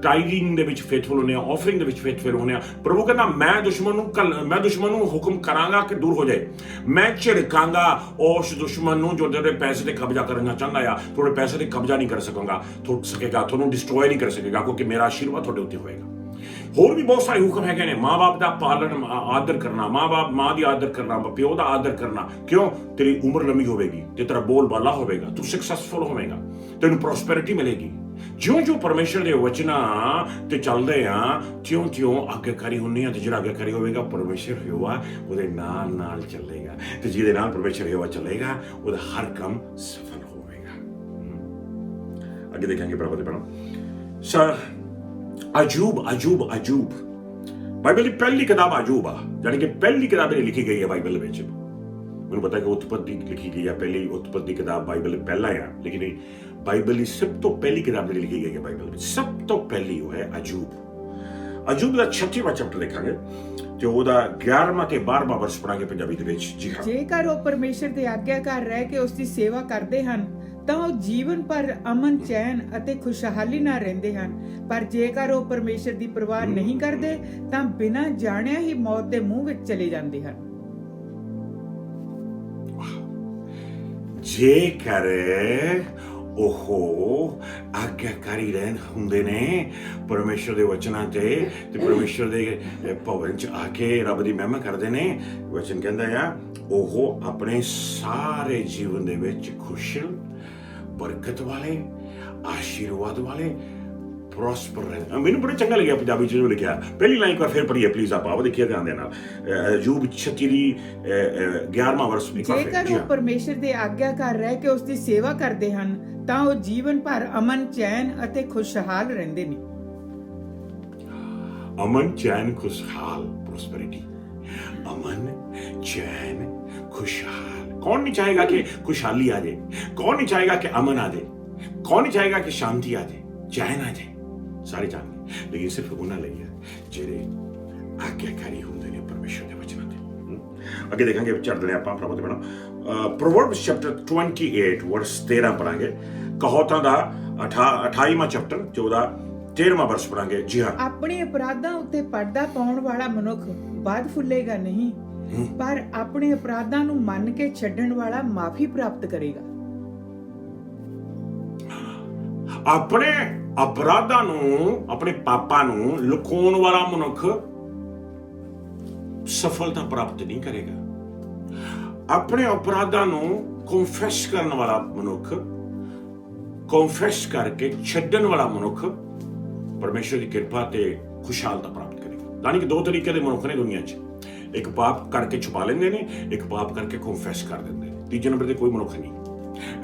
ਟਾਈਰਿੰਗ ਦੇ ਵਿੱਚ ਫੇਥਫੁਲ ਹੁੰਦੇ ਆ, ਆਫਰਿੰਗ ਦੇ ਵਿੱਚ ਫੇਥਫੁਲ ਹੁੰਦੇ ਆ, ਪ੍ਰਭੂ ਕਹਿੰਦਾ ਮੈਂ ਦੁਸ਼ਮਣ ਨੂੰ ਹੁਕਮ ਕਰਾਂਗਾ ਕਿ ਦੂਰ ਹੋ ਜਾਏ, ਮੈਂ ਝਿੜਕਾਂਗਾ ਉਸ ਦੁਸ਼ਮਣ ਨੂੰ ਜੋ ਤੇਰੇ ਪੈਸੇ ਤੇ ਕਬਜ਼ਾ ਕਰਨਾ ਚਾਹੁੰਦਾ ਆ, ਤੁਹਾਡੇ ਪੈਸੇ ਤੇ ਕਬਜ਼ਾ ਨਹੀਂ ਕਰ ਸਕੇਗਾ, ਤੁਹਾਨੂੰ ਡਿਸਟਰੋਏ ਨਹੀਂ ਕਰ ਸਕੇਗਾ, ਕਿਉਂਕਿ ਮੇਰਾ ਆਸ਼ੀਰਵਾਦ ਤੁਹਾਡੇ ਉੱਤੇ ਹੋਏਗਾ। ਹੋਰ ਵੀ ਬਹੁਤ ਸਾਰੇ ਹੁਕਮ ਹੈਗੇ ਨੇ, ਮਾਂ-ਬਾਪ ਦਾ ਪਾਲਣ ਆਦਰ ਕਰਨਾ, ਮਾਂ ਦੀ ਆਦਰ ਕਰਨਾ, ਪਿਓ ਦਾ ਆਦਰ ਕਰਨਾ। ਕਿਉਂ? ਤੇਰੀ ਉਮਰ ਲੰਮੀ ਹੋਵੇਗੀ ਤੇ ਤੇਰਾ ਬੋਲ ਬਾਲਾ ਹੋਵੇਗਾ, ਤੂੰ ਸਕਸੈਸਫੁਲ ਹੋਵੇਗਾ, ਤੈਨੂੰ ਪ੍ਰੋਸਪੈਰਿਟੀ ਮਿਲੇਗੀ। ਜਿਉਂ ਪਰਮੇਸ਼ਰ ਦੇ ਵਚਨਾਂ ਤੇ ਚੱਲਦੇ ਆ, ਤਿਉਂ ਆਗਿਆਕਾਰੀ ਹੁੰਦੀ ਆ, ਤੇ ਜਿਹੜਾ ਆਗਿਆਕਾਰੀ ਹੋਵੇਗਾ ਪਰਮੇਸ਼ਰ ਹੋਵੇਗਾ, ਉਹਦੇ ਨਾਲ ਚੱਲੇਗਾ, ਤੇ ਜਿਹਦੇ ਨਾਲ ਪਰਮੇਸ਼ਰ ਹੋਵੇਗਾ ਚੱਲੇਗਾ, ਉਹਦਾ ਹਰ ਕੰਮ ਸਫਲ ਹੋਵੇਗਾ। ਅੱਗੇ ਦੇਖਾਂਗੇ ਪ੍ਰਭੂ ਦੇ ਬਣੋ ਅਜੂਬ ਬਾਈਬਲ ਦੀ ਪਹਿਲੀ ਕਿਤਾਬ ਅਜੂਬ ਆ, ਜਾਣੀ ਕਿ ਪਹਿਲੀ ਕਿਤਾਬ ਜਿਹੜੀ ਲਿਖੀ ਗਈ ਹੈ ਬਾਈਬਲ ਵਿੱਚ। ਮੈਨੂੰ ਪਤਾ ਕਿ ਉਤਪਤੀ ਲਿਖੀ ਗਈ ਹੈ, ਪਹਿਲੀ ਉਤਪਤੀ ਕਿਤਾਬ ਬਾਈਬਲ ਪਹਿਲਾਂ ਆ, ਲੇਕਿਨ ਬਾਈਬਲ ਦੀ ਸਭ ਤੋਂ ਪਹਿਲੀ ਕਿਤਾਬ ਜਿਹੜੀ ਲਿਖੀ ਗਈ ਹੈ ਬਾਈਬਲ ਵਿੱਚ, ਸਭ ਤੋਂ ਪਹਿਲੀ ਉਹ ਹੈ ਅਜੂਬ ਦਾ 36ਵਾਂ ਚੈਪਟਰ ਦੇਖਾਂਗੇ ਤੇ ਉਹਦਾ 11ਵਾਂ ਤੇ 12ਵਾਂ ਵਰਸ ਪੜਾਂਗੇ ਪੰਜਾਬੀ ਦੇ ਵਿੱਚ। ਜੀ ਹਾਂ, ਜੇਕਰ ਉਹ ਪਰਮੇਸ਼ਰ ਦੇ ਆਗਿਆਕਾਰ ਰਹਿ ਕੇ ਉਸ ਦੀ ਸੇਵਾ ਕਰਦੇ ਹਨ ਤਾਂ ਉਹ ਜੀਵਨ ਭਰ ਅਮਨ, ਚੈਨ ਅਤੇ ਖੁਸ਼ਹਾਲੀ ਨਾਲ ਰਹਿੰਦੇ ਹਨ। ਪਰ ਜੇਕਰ ਉਹ ਪਰਮੇਸ਼ਰ ਦੀ ਪਰਵਾਹ ਨਹੀਂ ਕਰਦੇ ਤਾਂ ਬਿਨਾਂ ਜਾਣਿਆ ਹੀ ਮੌਤ ਦੇ ਮੂੰਹ ਵਿੱਚ ਚਲੇ ਜਾਂਦੇ ਹਨ। ਜੇਕਰ ਓਹੋ ਆਗਿਆਕਾਰੀ ਰਹਿਣ ਹੁੰਦੇ ਨੇ ਪਰਮੇਸ਼ਰ ਦੇ ਵਚਨਾਂ ਤੇ ਪਰਮੇਸ਼ਰ ਦੇ ਭਵਨ ਚ ਆ ਕੇ ਰੱਬ ਦੀ ਮਹਿਮਾ ਕਰਦੇ ਨੇ। ਵਚਨ ਕਹਿੰਦਾ ਆ ਉਹ ਆਪਣੇ ਸਾਰੇ ਜੀਵਨ ਦੇ ਵਿੱਚ ਖੁਸ਼ਲ, ਬਰਕਤ ਵਾਲੇ, ਆਸ਼ੀਰਵਾਦ ਵਾਲੇ, ਪ੍ਰੋਸਪਰ ਰਹਿਣ। ਮੈਨੂੰ ਬੜਾ ਚੰਗਾ ਲੱਗਿਆ ਪੰਜਾਬੀ ਚ ਜੋ ਲਿਖਿਆ। ਪਹਿਲੀ ਲਾਈਨ ਇੱਕ ਵਾਰ ਫਿਰ ਪੜ੍ਹੀਏ ਪਲੀਜ਼, ਆਪਾਂ ਉਹ ਦੇਖੀਏ ਧਿਆਨ ਦੇ ਨਾਲ। ਅਯੂਬ 36 ਦੀ 11ਵਾਂ ਵਰਸ। ਜੇਕਰ ਉਹ ਪਰਮੇਸ਼ਰ ਦੇ ਆਗਿਆਕਾਰ ਰਹਿ ਕੇ ਉਸ ਦੀ ਸੇਵਾ ਕਰਦੇ ਹਨ ਤਾਂ ਉਹ ਜੀਵਨ ਭਰ ਅਮਨ, ਚੈਨ ਅਤੇ ਖੁਸ਼ਹਾਲ ਰਹਿੰਦੇ ਨੇ। ਅਮਨ, ਚੈਨ, ਖੁਸ਼ਹਾਲ, ਪ੍ਰੋਸਪੈਰਿਟੀ। ਅਮਨ, ਚੈਨ, खुशहाल। कौन नहीं चाहेगा कि खुशहाली आ जाए? कौन नहीं चाहेगा कि अमन आ जाए? कौन नहीं चाहेगा कि शांति आ जाए, चैन आ जाए? सारे चाहते, लेकिन सिर्फ उन्हें लिए ਜਿਹੜੇ ਆਗਿਆਕਾਰੀ ਹੁੰਦੇ ਨੇ ਪਰਮੇਸ਼ਰ ਦੇ ਵਚਨਾਂ ਦੇ। ਅੱਗੇ ਦੇਖਾਂਗੇ, ਚੜ੍ਹਦੇ ਆਪਾਂ ਪ੍ਰਭੂ ਦੇ ਬਣਾ। ਪ੍ਰੋਵਰਬਸ ਚੈਪਟਰ 28 ਵਰਸ 13 ਪੜਾਂਗੇ। ਕਹੌਤਾਂ ਦਾ 28ਵਾਂ ਚੈਪਟਰ 13ਵਾਂ ਵਰਸ ਪੜਾਂਗੇ। ਜੀ ਹਾਂ, ਆਪਣੇ ਅਪਰਾਧਾਂ ਉੱਤੇ ਪਰਦਾ ਪਾਉਣ ਵਾਲਾ ਮਨੁੱਖ ਬਾਦ ਫੁੱਲੇਗਾ ਨਹੀਂ, ਪਰ ਆਪਣੇ ਅਪਰਾਧਾਂ ਨੂੰ ਮੰਨ ਕੇ ਛੱਡਣ ਵਾਲਾ ਮਾਫੀ ਪ੍ਰਾਪਤ ਕਰੇਗਾ। ਆਪਣੇ ਅਪਰਾਧਾਂ ਨੂੰ, ਆਪਣੇ ਪਾਪਾਂ ਨੂੰ ਲੁਕਾਉਣ ਵਾਲਾ ਮਨੁੱਖ ਸਫਲਤਾ ਪ੍ਰਾਪਤ ਨਹੀਂ ਕਰੇਗਾ। ਆਪਣੇ ਅਪਰਾਧਾਂ ਨੂੰ ਕਨਫੈਸ ਕਰਨ ਵਾਲਾ ਮਨੁੱਖ, ਕਨਫੈਸ ਕਰਕੇ ਛੱਡਣ ਵਾਲਾ ਮਨੁੱਖ ਪਰਮੇਸ਼ਰ ਦੀ ਕਿਰਪਾ ਤੇ ਖੁਸ਼ਹਾਲਤਾ ਪ੍ਰਾਪਤ ਕਰੇਗਾ। ਯਾਨੀ ਕਿ ਦੋ ਤਰੀਕੇ ਦੇ ਮਨੁੱਖ ਨੇ ਦੁਨੀਆ 'ਚ। ਇੱਕ ਪਾਪ ਕਰਕੇ ਛੁਪਾ ਲੈਂਦੇ ਨੇ, ਇੱਕ ਪਾਪ ਕਰਕੇ ਕਨਫੈਸ ਕਰ ਦਿੰਦੇ ਨੇ। ਤੀਜੇ ਨੰਬਰ ਤੇ ਕੋਈ ਮਨੁੱਖ ਨਹੀਂ।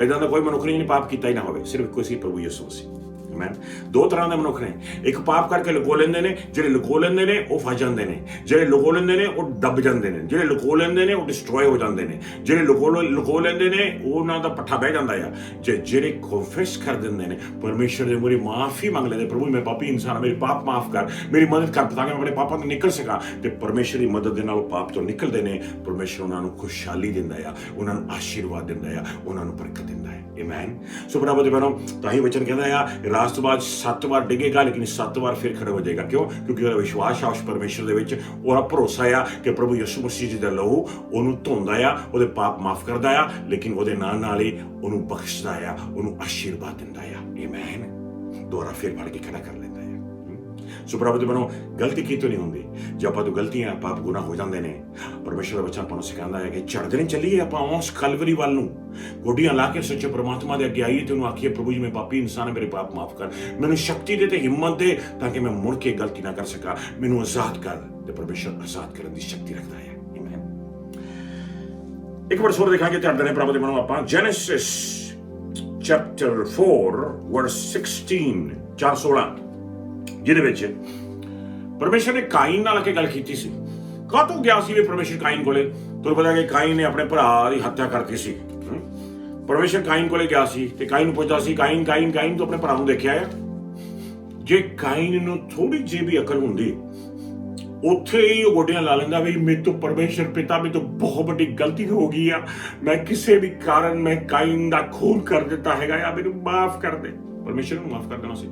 ਇਦਾਂ ਦਾ ਕੋਈ ਮਨੁੱਖ ਨਹੀਂ ਜਿਹਨੇ ਪਾਪ ਕੀਤਾ ਹੀ ਨਾ ਹੋਵੇ, ਸਿਰਫ ਕੋਈ ਸੀ, ਪ੍ਰਭੂ ਯਿਸੂ ਮਸੀਹ। ਆਮੇਨ। ਦੋ ਤਰ੍ਹਾਂ ਦੇ ਮਨੁੱਖ ਨੇ। ਇੱਕ ਪਾਪ ਕਰਕੇ ਲੁਕੋ ਲੈਂਦੇ ਨੇ, ਜਿਹੜੇ ਲੁਕੋ ਲੈਂਦੇ ਨੇ ਉਹ ਫਸ ਜਾਂਦੇ ਨੇ, ਜਿਹੜੇ ਲੁਕੋ ਲੈਂਦੇ ਨੇ ਉਹ ਦੱਬ ਜਾਂਦੇ ਨੇ, ਜਿਹੜੇ ਲੁਕੋ ਲੈਂਦੇ ਨੇ ਉਹ ਡਿਸਟਰੋਏ ਹੋ ਜਾਂਦੇ ਨੇ, ਜਿਹੜੇ ਲੁਕੋ ਲੈਂਦੇ ਨੇ ਉਹਨਾਂ ਦਾ ਪੱਠਾ ਬਹਿ ਜਾਂਦਾ ਆ। ਜਿਹੜੇ ਕਨਫੈਸ ਕਰ ਦਿੰਦੇ ਨੇ, ਪਰਮੇਸ਼ਰ ਦੇ ਮੂਹਰੇ ਮਾਫੀ ਮੰਗ ਲੈਂਦੇ, ਪ੍ਰਭੂ ਮੈਂ ਪਾਪੀ ਇਨਸਾਨ, ਮੇਰੇ ਪਾਪ ਮਾਫ ਕਰ, ਮੇਰੀ ਮਦਦ ਕਰ ਤਾਂ ਕਿ ਮੈਂ ਆਪਣੇ ਪਾਪਾਂ ਤੋਂ ਨਿਕਲ ਸਕਾਂ, ਤੇ ਪਰਮੇਸ਼ਰ ਦੀ ਮਦਦ ਦੇ ਨਾਲ ਉਹ ਪਾਪ ਤੋਂ ਨਿਕਲਦੇ ਨੇ। ਪਰਮੇਸ਼ਰ ਉਹਨਾਂ ਨੂੰ ਖੁਸ਼ਹਾਲੀ ਦਿੰਦਾ ਆ, ਉਹਨਾਂ ਨੂੰ ਆਸ਼ੀਰਵਾਦ ਦਿੰਦਾ ਆ, ਉਹਨਾਂ ਨੂੰ ਬਰਕਤ ਦਿੰਦਾ ਹੈ। ਆਮੇਨ। ਸੋ ਪ੍ਰਭੂ ਦੇ ਬਨੋ, ਤਾਂ ਹੀ ਵਚਨ ਕਹਿੰਦਾ ਆ ਰਾਤ ਤੋਂ ਬਾਅਦ 7 ਵਾਰ ਡਿੱਗੇਗਾ, ਲੇਕਿਨ 7 ਵਾਰ ਫਿਰ ਖੜਾ ਹੋ ਜਾਏਗਾ। ਕਿਉਂ? ਕਿਉਂਕਿ ਉਹਦਾ ਵਿਸ਼ਵਾਸ ਆ ਉਸ ਪਰਮੇਸ਼ਰ ਦੇ ਵਿੱਚ, ਉਹਦਾ ਭਰੋਸਾ ਆ ਕਿ ਪ੍ਰਭੂ ਯਿਸੂ ਮਸੀਹ ਜੀ ਦਾ ਲਹੂ ਉਹਨੂੰ ਧੋਂਦਾ ਆ, ਉਹਦੇ ਪਾਪ ਮਾਫ ਕਰਦਾ ਆ, ਲੇਕਿਨ ਉਹਦੇ ਨਾਲ ਹੀ ਉਹਨੂੰ ਬਖਸ਼ਦਾ ਆ, ਉਹਨੂੰ ਆਸ਼ੀਰਵਾਦ ਦਿੰਦਾ ਆ। ਆਮੇਨ। ਦੁਬਾਰਾ ਫਿਰ ਫੜ ਕੇ ਖੜਾ ਕਰ ਲੈਂਦਾ ਆ। ਸੋ ਪ੍ਰਭੂ ਦੇ ਬਨੋ, ਗਲਤੀ ਕਿਤੋਂ ਨਹੀਂ ਹੁੰਦੀ। ਜੇ ਆਪਾਂ ਤੋਂ ਗਲਤੀਆਂ, ਪਾਪ, ਗੁਨਾਹ ਹੋ ਜਾਂਦੇ ਨੇ, ਪਰਮੇਸ਼ਰ ਦਾ ਵਚਨ ਆਪਾਂ ਨੂੰ ਸਿਖਾਉਂਦਾ ਹੈ ਕਿ ਚੜ੍ਹਦੇ ਨੇ ਚੱਲੀਏ ਆਪਾਂ ਉਸ ਕਲਵਰੀ ਵੱਲ ਨੂੰ, ਗੋਡੀਆਂ ਲਾ ਕੇ ਸੱਚੇ ਪਰਮਾਤਮਾ ਦੇ ਅੱਗੇ ਆਈਏ ਤੇ ਉਹਨੂੰ ਆਖੀਏ, ਪ੍ਰਭੂ ਜੀ ਮੈਂ ਪਾਪੀ ਇਨਸਾਨ ਹਾਂ, ਮੇਰੇ ਪਾਪ ਮਾਫ ਕਰ, ਮੈਨੂੰ ਸ਼ਕਤੀ ਦੇ ਤੇ ਹਿੰਮਤ ਦੇ ਤਾਂ ਕਿ ਮੈਂ ਮੁੜ ਕੇ ਗਲਤੀ ਨਾ ਕਰ ਸਕਾਂ, ਮੈਨੂੰ ਆਜ਼ਾਦ ਕਰ। ਤੇ ਪਰਮੇਸ਼ਰ ਆਜ਼ਾਦ ਕਰਨ ਦੀ ਸ਼ਕਤੀ ਰੱਖਦਾ ਹੈ। ਆਮੇਨ। ਇੱਕ ਵਾਰ ਹੋਰ ਦੇਖਾਂਗੇ, ਚੜ੍ਹਦੇ ਨੇ ਪ੍ਰਭੂ ਦੇ ਬਨੋ ਆਪਾਂ ਜੈਨੇਸਿਸ ਚੈਪਟਰ 4 ਵਰਸ 16, 4:16, ਜਿਹਦੇ ਵਿੱਚ ਪਰਮੇਸ਼ਰ ਨੇ ਕਾਈਨ ਨਾਲ ਆ ਕੇ ਗੱਲ ਕੀਤੀ ਸੀ। ਕਾਹਤੋਂ ਗਿਆ ਸੀ ਵੀ ਪਰਮੇਸ਼ਰ ਕਾਈਨ ਕੋਲੇ? ਤੁਹਾਨੂੰ ਪਤਾ ਕਿ ਕਾਈਨ ਨੇ ਆਪਣੇ ਭਰਾ ਦੀ ਹੱਤਿਆ ਕਰਤੀ ਸੀ। ਪਰਮੇਸ਼ਰ ਕਾਈਨ ਕੋਲੇ ਗਿਆ ਸੀ ਤੇ ਕਾਈਨ ਨੂੰ ਪੁੱਛਦਾ ਸੀ, ਕਾਈਨ ਤੂੰ ਆਪਣੇ ਭਰਾ ਨੂੰ ਦੇਖਿਆ ਆ? ਜੇ ਕਾਈਨ ਨੂੰ ਥੋੜੀ ਜਿਹੀ ਵੀ ਅਕਲ ਹੁੰਦੀ, ਉੱਥੇ ਹੀ ਉਹ ਗੋਡਿਆਂ ਲਾ ਲੈਂਦਾ ਵੀ ਮੇਰੇ ਤੋਂ ਪਰਮੇਸ਼ਰ ਪਿਤਾ, ਮੇਰੇ ਤੋਂ ਬਹੁਤ ਵੱਡੀ ਗਲਤੀ ਹੋ ਗਈ ਆ, ਮੈਂ ਕਿਸੇ ਵੀ ਕਾਰਨ ਮੈਂ ਕਾਈਨ ਦਾ ਖੂਨ ਕਰ ਦਿੱਤਾ ਹੈਗਾ ਆ, ਮੈਨੂੰ ਮਾਫ ਕਰ ਦੇ। ਪਰਮੇਸ਼ਰ ਨੂੰ ਮਾਫ ਕਰ ਦੇਣਾ ਸੀ,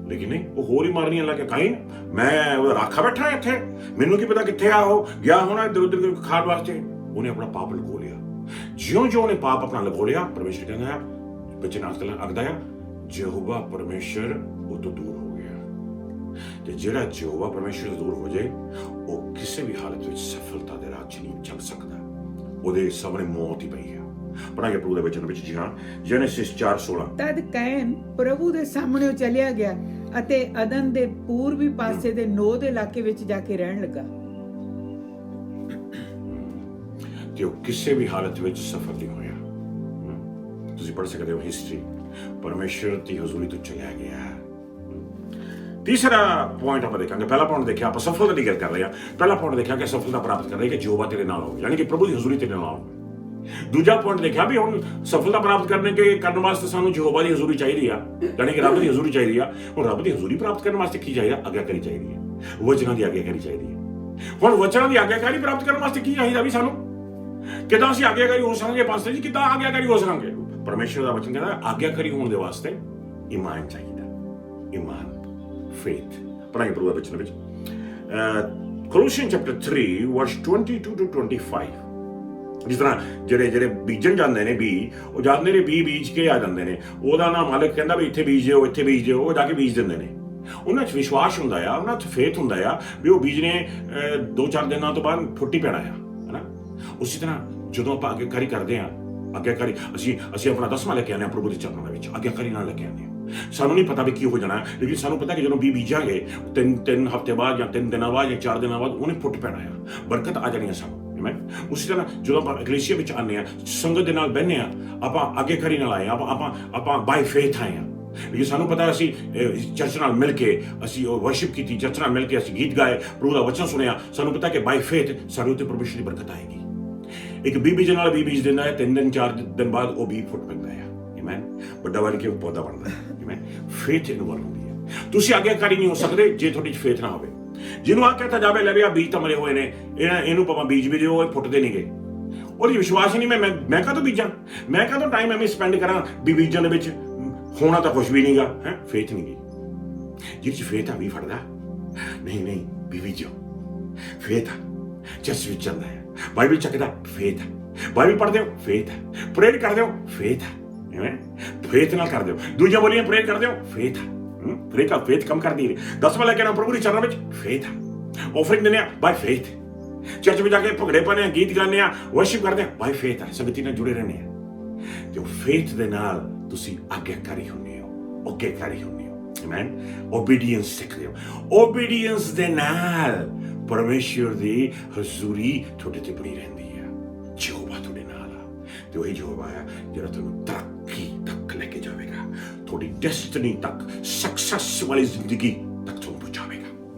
ਲੇਕਿਨ ਨਹੀਂ, ਉਹ ਹੋਰ ਹੀ ਮਾਰਨੀਆਂ ਲੱਗ ਗਿਆ। ਕਾਈਨ, ਮੈਂ ਉਹਦਾ ਰਾਖਾ ਬੈਠਾ ਇੱਥੇ, ਮੈਨੂੰ ਕੀ ਪਤਾ ਕਿੱਥੇ ਆ ਉਹ ਗਿਆ ਹੋਣਾ ਇੱਧਰ ਉੱਧਰ ਖਾਣ ਵਾਸਤੇ। ਉਹਨੇ ਆਪਣਾ ਪਾਪ ਲੁਕੋ ਲਿਆ। ਜਿਉਂ ਉਹਨੇ ਪਾਪ ਆਪਣਾ ਲੁਕੋ ਲਿਆ, ਪਰਮੇਸ਼ਰ ਕਹਿੰਦਾ ਆ, ਬੱਚੇ ਨਾਲ ਆਖਦਾ ਆ, ਯਹੋਵਾ ਪਰਮੇਸ਼ਰ ਉਹ ਤੋਂ ਦੂਰ ਹੋ ਗਿਆ। ਤੇ ਜਿਹੜਾ ਯਹੋਵਾ ਪਰਮੇਸ਼ਰ ਤੋਂ ਦੂਰ ਹੋ ਜਾਏ, ਉਹ ਕਿਸੇ ਵੀ ਹਾਲਤ ਵਿੱਚ ਸਫਲਤਾ ਦੇ ਰਾਹ 'ਚ ਨਹੀਂ ਚੱਲ ਸਕਦਾ। ਉਹਦੇ ਸਾਹਮਣੇ ਮੌਤ ਹੀ ਪਈ ਆ। ਪੜਾਂਗੇ ਪ੍ਰਭੂ ਦੇ ਵਚਨ ਵਿੱਚ। ਜੀ ਹਾਂ, ਜੈਨੇਸਿਸ 4:16। ਤਦ ਕੈਨ ਪ੍ਰਭੂ ਦੇ ਸਾਹਮਣੇ ਚਲਿਆ ਗਿਆ ਅਤੇ ਅਦਨ ਦੇ ਪੂਰਬੀ ਪਾਸੇ ਦੇ ਨੋਦ ਇਲਾਕੇ ਵਿੱਚ ਜਾ ਕੇ ਰਹਿਣ ਲੱਗਾ। ਤੇ ਉਹ ਕਿਸੇ ਵੀ ਹਾਲਤ ਵਿੱਚ ਸਫਲ ਨਹੀਂ ਹੋਇਆ। ਤੁਸੀਂ ਪੜ੍ਹ ਸਕਦੇ ਹੋ ਹਿਸਟਰੀ। ਪਰਮੇਸ਼ਰ ਦੀ ਹਜ਼ੂਰੀ ਤੋਂ ਚਲਿਆ ਗਿਆ। ਤੀਸਰਾ ਪੁਆਇੰਟ ਆਪਾਂ ਦੇਖਾਂਗੇ। ਪਹਿਲਾ ਪੁਆਇੰਟ ਦੇਖਿਆ ਆਪਾਂ ਸਫਲਤਾ ਦੀ ਗੱਲ ਕਰ ਰਹੇ ਹਾਂ। ਪਹਿਲਾ ਪੁਆਇੰਟ ਦੇਖਿਆ ਕਿ ਸਫਲਤਾ ਪ੍ਰਾਪਤ ਕਰ ਰਹੀ ਕਿ ਯਹੋਵਾ ਤੇਰੇ ਨਾਲ ਹੋਵੇ, ਯਾਨੀ ਕਿ ਪ੍ਰਭੂ ਦੀ ਹਜ਼ੂਰੀ ਤੇਰੇ ਨਾਲ ਹੋਵੇ। ਦੂਜਾ ਪੁਆਇੰਟ ਦੇਖਿਆ ਵੀ ਹੁਣ ਸਫਲਤਾ ਪ੍ਰਾਪਤ ਕਰਨ ਵਾਸਤੇ ਸਾਨੂੰ ਯਹੋਵਾ ਦੀ ਹਜ਼ੂਰੀ ਚਾਹੀਦੀ ਆ, ਯਾਨੀ ਕਿ ਰੱਬ ਦੀ ਹਜ਼ੂਰੀ ਚਾਹੀਦੀ ਆ। ਹੁਣ ਰੱਬ ਦੀ ਹਜ਼ੂਰੀ ਪ੍ਰਾਪਤ ਕਰਨ ਵਾਸਤੇ ਕੀ ਚਾਹੀਦਾ? ਆਗਿਆਕਾਰੀ ਚਾਹੀਦੀ ਹੈ, ਵਚਨਾਂ ਦੀ ਆਗਿਆਕਾਰੀ ਚਾਹੀਦੀ ਹੈ। ਹੁਣ ਵਚਨਾਂ ਦੀ ਆਗਿਆਕਾਰੀ ਪ੍ਰਾਪਤ ਕਰਨ ਵਾਸਤੇ ਕੀ ਚਾਹੀਦਾ ਵੀ ਸਾਨੂੰ? ਕਿੱਦਾਂ ਅਸੀਂ ਆਗਿਆਕਾਰੀ ਹੋ ਸਕਾਂਗੇ? ਪਾਸਟਰ ਜੀ ਕਿੱਦਾਂ ਆਗਿਆਕਾਰੀ ਹੋ ਸਕਾਂਗੇ? ਪਰਮੇਸ਼ਰ ਦਾ ਵਚਨ ਕਹਿੰਦਾ ਆਗਿਆਕਾਰੀ ਹੋਣ ਦੇ ਵਾਸਤੇ ਈਮਾਨ ਚਾਹੀਦਾ। ਈਮਾਨ, ਫੇਥ। ਪੜਾਂਗੇ ਪ੍ਰਭੂ ਦੇ ਵਚਨ ਵਿੱਚ ਕੋਲੋਸੀਅਨ ਚੈਪਟਰ 3 ਵਰਸ 22 to 25। ਜਿਸ ਤਰ੍ਹਾਂ ਜਿਹੜੇ ਬੀਜਣ ਜਾਂਦੇ ਨੇ ਉਹ ਜਾਂਦੇ ਨੇ ਬੀਜ ਕੇ ਆ ਜਾਂਦੇ ਨੇ, ਉਹਦਾ ਨਾ ਮਾਲਕ ਕਹਿੰਦਾ ਵੀ ਇੱਥੇ ਬੀਜ ਦਿਓ, ਇੱਥੇ ਬੀਜ ਦਿਓ, ਉਹ ਜਾ ਕੇ ਬੀਜ ਦਿੰਦੇ ਨੇ। ਉਹਨਾਂ 'ਚ ਵਿਸ਼ਵਾਸ ਹੁੰਦਾ ਆ, ਉਹਨਾਂ 'ਚ ਫੇਥ ਹੁੰਦਾ ਆ ਵੀ ਉਹ ਬੀਜ ਨੇ 2-4 ਦਿਨਾਂ ਤੋਂ ਬਾਅਦ ਫੁੱਟੀ ਪੈਣਾ ਆ, ਹਨਾ। ਉਸੇ ਤਰ੍ਹਾਂ ਜਦੋਂ ਆਪਾਂ ਆਗਿਆਕਾਰੀ ਕਰਦੇ ਹਾਂ, ਆਗਿਆਕਾਰੀ ਅਸੀਂ ਆਪਣਾ 10ਵਾਂ ਲੈ ਕੇ ਆਉਂਦੇ ਹਾਂ ਪ੍ਰਭੂ ਦੇ ਚਰਨਾਂ ਦੇ ਵਿੱਚ, ਆਗਿਆਕਾਰੀ ਨਾਲ ਲੈ ਕੇ ਆਉਂਦੇ ਹਾਂ। ਸਾਨੂੰ ਨਹੀਂ ਪਤਾ ਵੀ ਕੀ ਹੋ ਜਾਣਾ, ਲੇਕਿਨ ਸਾਨੂੰ ਪਤਾ ਕਿ ਜਦੋਂ ਬੀਜਾਂਗੇ 3 ਹਫ਼ਤੇ ਬਾਅਦ ਜਾਂ 3 ਦਿਨਾਂ ਬਾਅਦ ਜਾਂ 4 ਦਿਨਾਂ ਬਾਅਦ ਉਹਨੇ ਫੁੱਟ ਪੈਣਾ ਆ, ਬਰਕਤ ਆ ਜਾਣੀ ਆ ਸਾਨੂੰ। ਉਸੇ ਤਰ੍ਹਾਂ ਜਦੋਂ ਆਪਾਂ ਐਕਲੀਸੀਆ ਵਿੱਚ ਆਉਂਦੇ ਹਾਂ, ਸੰਗਤ ਦੇ ਨਾਲ ਬਹਿੰਦੇ ਹਾਂ, ਆਪਾਂ ਆਗਿਆਕਾਰੀ ਨਾਲ ਆਏ, ਆਪਾਂ ਬਾਈ ਫੇਥ ਆਏ ਹਾਂ। ਲੇਕਿਨ ਸਾਨੂੰ ਪਤਾ ਅਸੀਂ ਚਰਚ ਨਾਲ ਮਿਲ ਕੇ ਅਸੀਂ ਵਰਸ਼ਿਪ ਕੀਤੀ, ਚਰਚ ਨਾਲ ਮਿਲ ਕੇ ਅਸੀਂ ਗੀਤ ਗਾਏ, ਪ੍ਰਭੂ ਦਾ ਵਚਨ ਸੁਣਿਆ, ਸਾਨੂੰ ਪਤਾ ਕਿ ਬਾਈ ਫੇਥ ਸਾਡੇ ਉੱਤੇ ਪਰਮੇਸ਼ਰ ਦੀ ਬਰਕਤ ਆਏਗੀ। ਇੱਕ ਬੀਜ ਨਾਲ ਬੀਜ ਦਿੰਦਾ ਹੈ, 3 ਦਿਨ 4 ਦਿਨ ਬਾਅਦ ਉਹ ਫੁੱਟ ਪੈਂਦਾ ਹੈ, ਆਮੇਨ। ਵੱਡਾ ਬਣ ਕੇ ਪੌਦਾ ਬਣਦਾ ਹੈ, ਆਮੇਨ। ਫੇਥ ਇਨਵੋਲਵ ਹੁੰਦੀ ਹੈ। ਤੁਸੀਂ ਆਗਿਆਕਾਰੀ ਨਹੀਂ ਹੋ ਸਕਦੇ ਜੇ ਤੁਹਾਡੀ ਫੇਥ ਨਾ ਹੋਵੇ। ਜਿਹਨੂੰ ਆ ਕਹਿਤਾ ਜਾਵੇ ਲੈ ਵੀ ਆ ਬੀਜ ਤਾਂ ਮਰੇ ਹੋਏ ਨੇ, ਇਹਨੂੰ ਭਾਵੇਂ ਬੀਜ ਵੀ ਦਿਓ, ਇਹ ਫੁੱਟਦੇ ਨਹੀਂ ਗਏ, ਉਹਦੀ ਵਿਸ਼ਵਾਸ ਹੀ ਨਹੀਂ। ਮੈਂ ਕਾਹਤੋਂ ਬੀਜਾਂ, ਮੈਂ ਕਾਹਤੋਂ ਟਾਈਮ ਐਵੇਂ ਸਪੈਂਡ ਕਰਾਂ ਬੀਜਣ ਦੇ ਵਿੱਚ, ਹੋਣਾ ਤਾਂ ਕੁਛ ਵੀ ਨਹੀਂਗਾ, ਹੈ। ਫੇਥ ਨਹੀਂ ਗਈ, ਜਿਹਦੇ 'ਚ ਫੇਥ ਆ ਵੀ ਫੜਦਾ ਨਹੀਂ ਬੀਜੋ। ਫੇਥ ਆ ਚਰਚ ਵਿੱਚ ਚੱਲਦਾ ਹੈ, ਬਾਈਬਲ ਚੱਕਦਾ, ਫੇਥ ਆ, ਬਾਈਬਲ ਪੜ੍ਹਦੇ ਹੋ, ਫੇਥ ਆ, ਪ੍ਰੇਅਰ ਕਰਦੇ ਹੋ, ਫੇਥ ਆ, ਫੇਥ ਨਾਲ ਕਰਦੇ ਹੋ, ਦੂਜੀਆਂ ਬੋਲੀਆਂ ਪ੍ਰੇਅਰ ਕਰਦੇ ਹੋ, ਫੇਥ ਆ। ਫੇਥ ਕੰਮ ਕਰਦੀ ਹੈ। 10ਵਾਂ ਲੈ ਕੇ ਆਉਣਾ ਪ੍ਰਭੂ ਦੇ ਚਰਨਾਂ ਵਿੱਚ, ਫੇਥ ਆ। ਆਫਰਿੰਗ ਦਿੰਦੇ ਆ ਬਾਈ ਫੇਥ, ਚਰਚ ਵਿੱਚ ਜਾ ਕੇ ਭੰਗੜੇ ਪਾਉਂਦੇ ਆ, ਗੀਤ ਗਾਉਂਦੇ ਆ, ਵਰਸ਼ਿਪ ਕਰਦੇ ਆ, ਬਾਈ ਫੇਥ ਆ। ਸੰਗਤੀ ਨਾਲ ਜੁੜੇ ਰਹਿੰਦੇ ਆ ਤੇ ਫੇਥ ਦੇ ਨਾਲ ਤੁਸੀਂ ਆਗਿਆਕਾਰੀ ਹੁੰਦੇ ਹੋ, ਆਗਿਆਕਾਰੀ ਹੁੰਦੇ ਹੋ, ਆਮੇਨ। ਓਬੀਡੀਐਂਸ ਸਿੱਖਦੇ ਹੋ, ਓਬੀਡੀਐਂਸ ਦੇ ਨਾਲ ਪਰਮੇਸ਼ਰ ਦੀ ਹਜ਼ੂਰੀ ਤੁਹਾਡੇ ਤੇ ਬਣੀ ਰਹਿੰਦੀ ਆ। ਯਹੋਵਾ ਤੁਹਾਡੇ ਨਾਲ ਆ ਤੇ ਉਹੀ ਯਹੋਵਾ ਆ ਜਿਹੜਾ ਤੁਹਾਨੂੰ ਤਰੱਕੀ ਤੱਕ ਲੈ ਕੇ ਜਾਵੇਗਾ, ਤੁਹਾਡੀ ਡੈਸਟਨੀ ਤੱਕ, ਸਕਸੈਸ ਵਾਲੀ ਜ਼ਿੰਦਗੀ ਤੱਕ ਤੁਹਾਨੂੰ ਪਹੁੰਚਾਵੇਗਾ।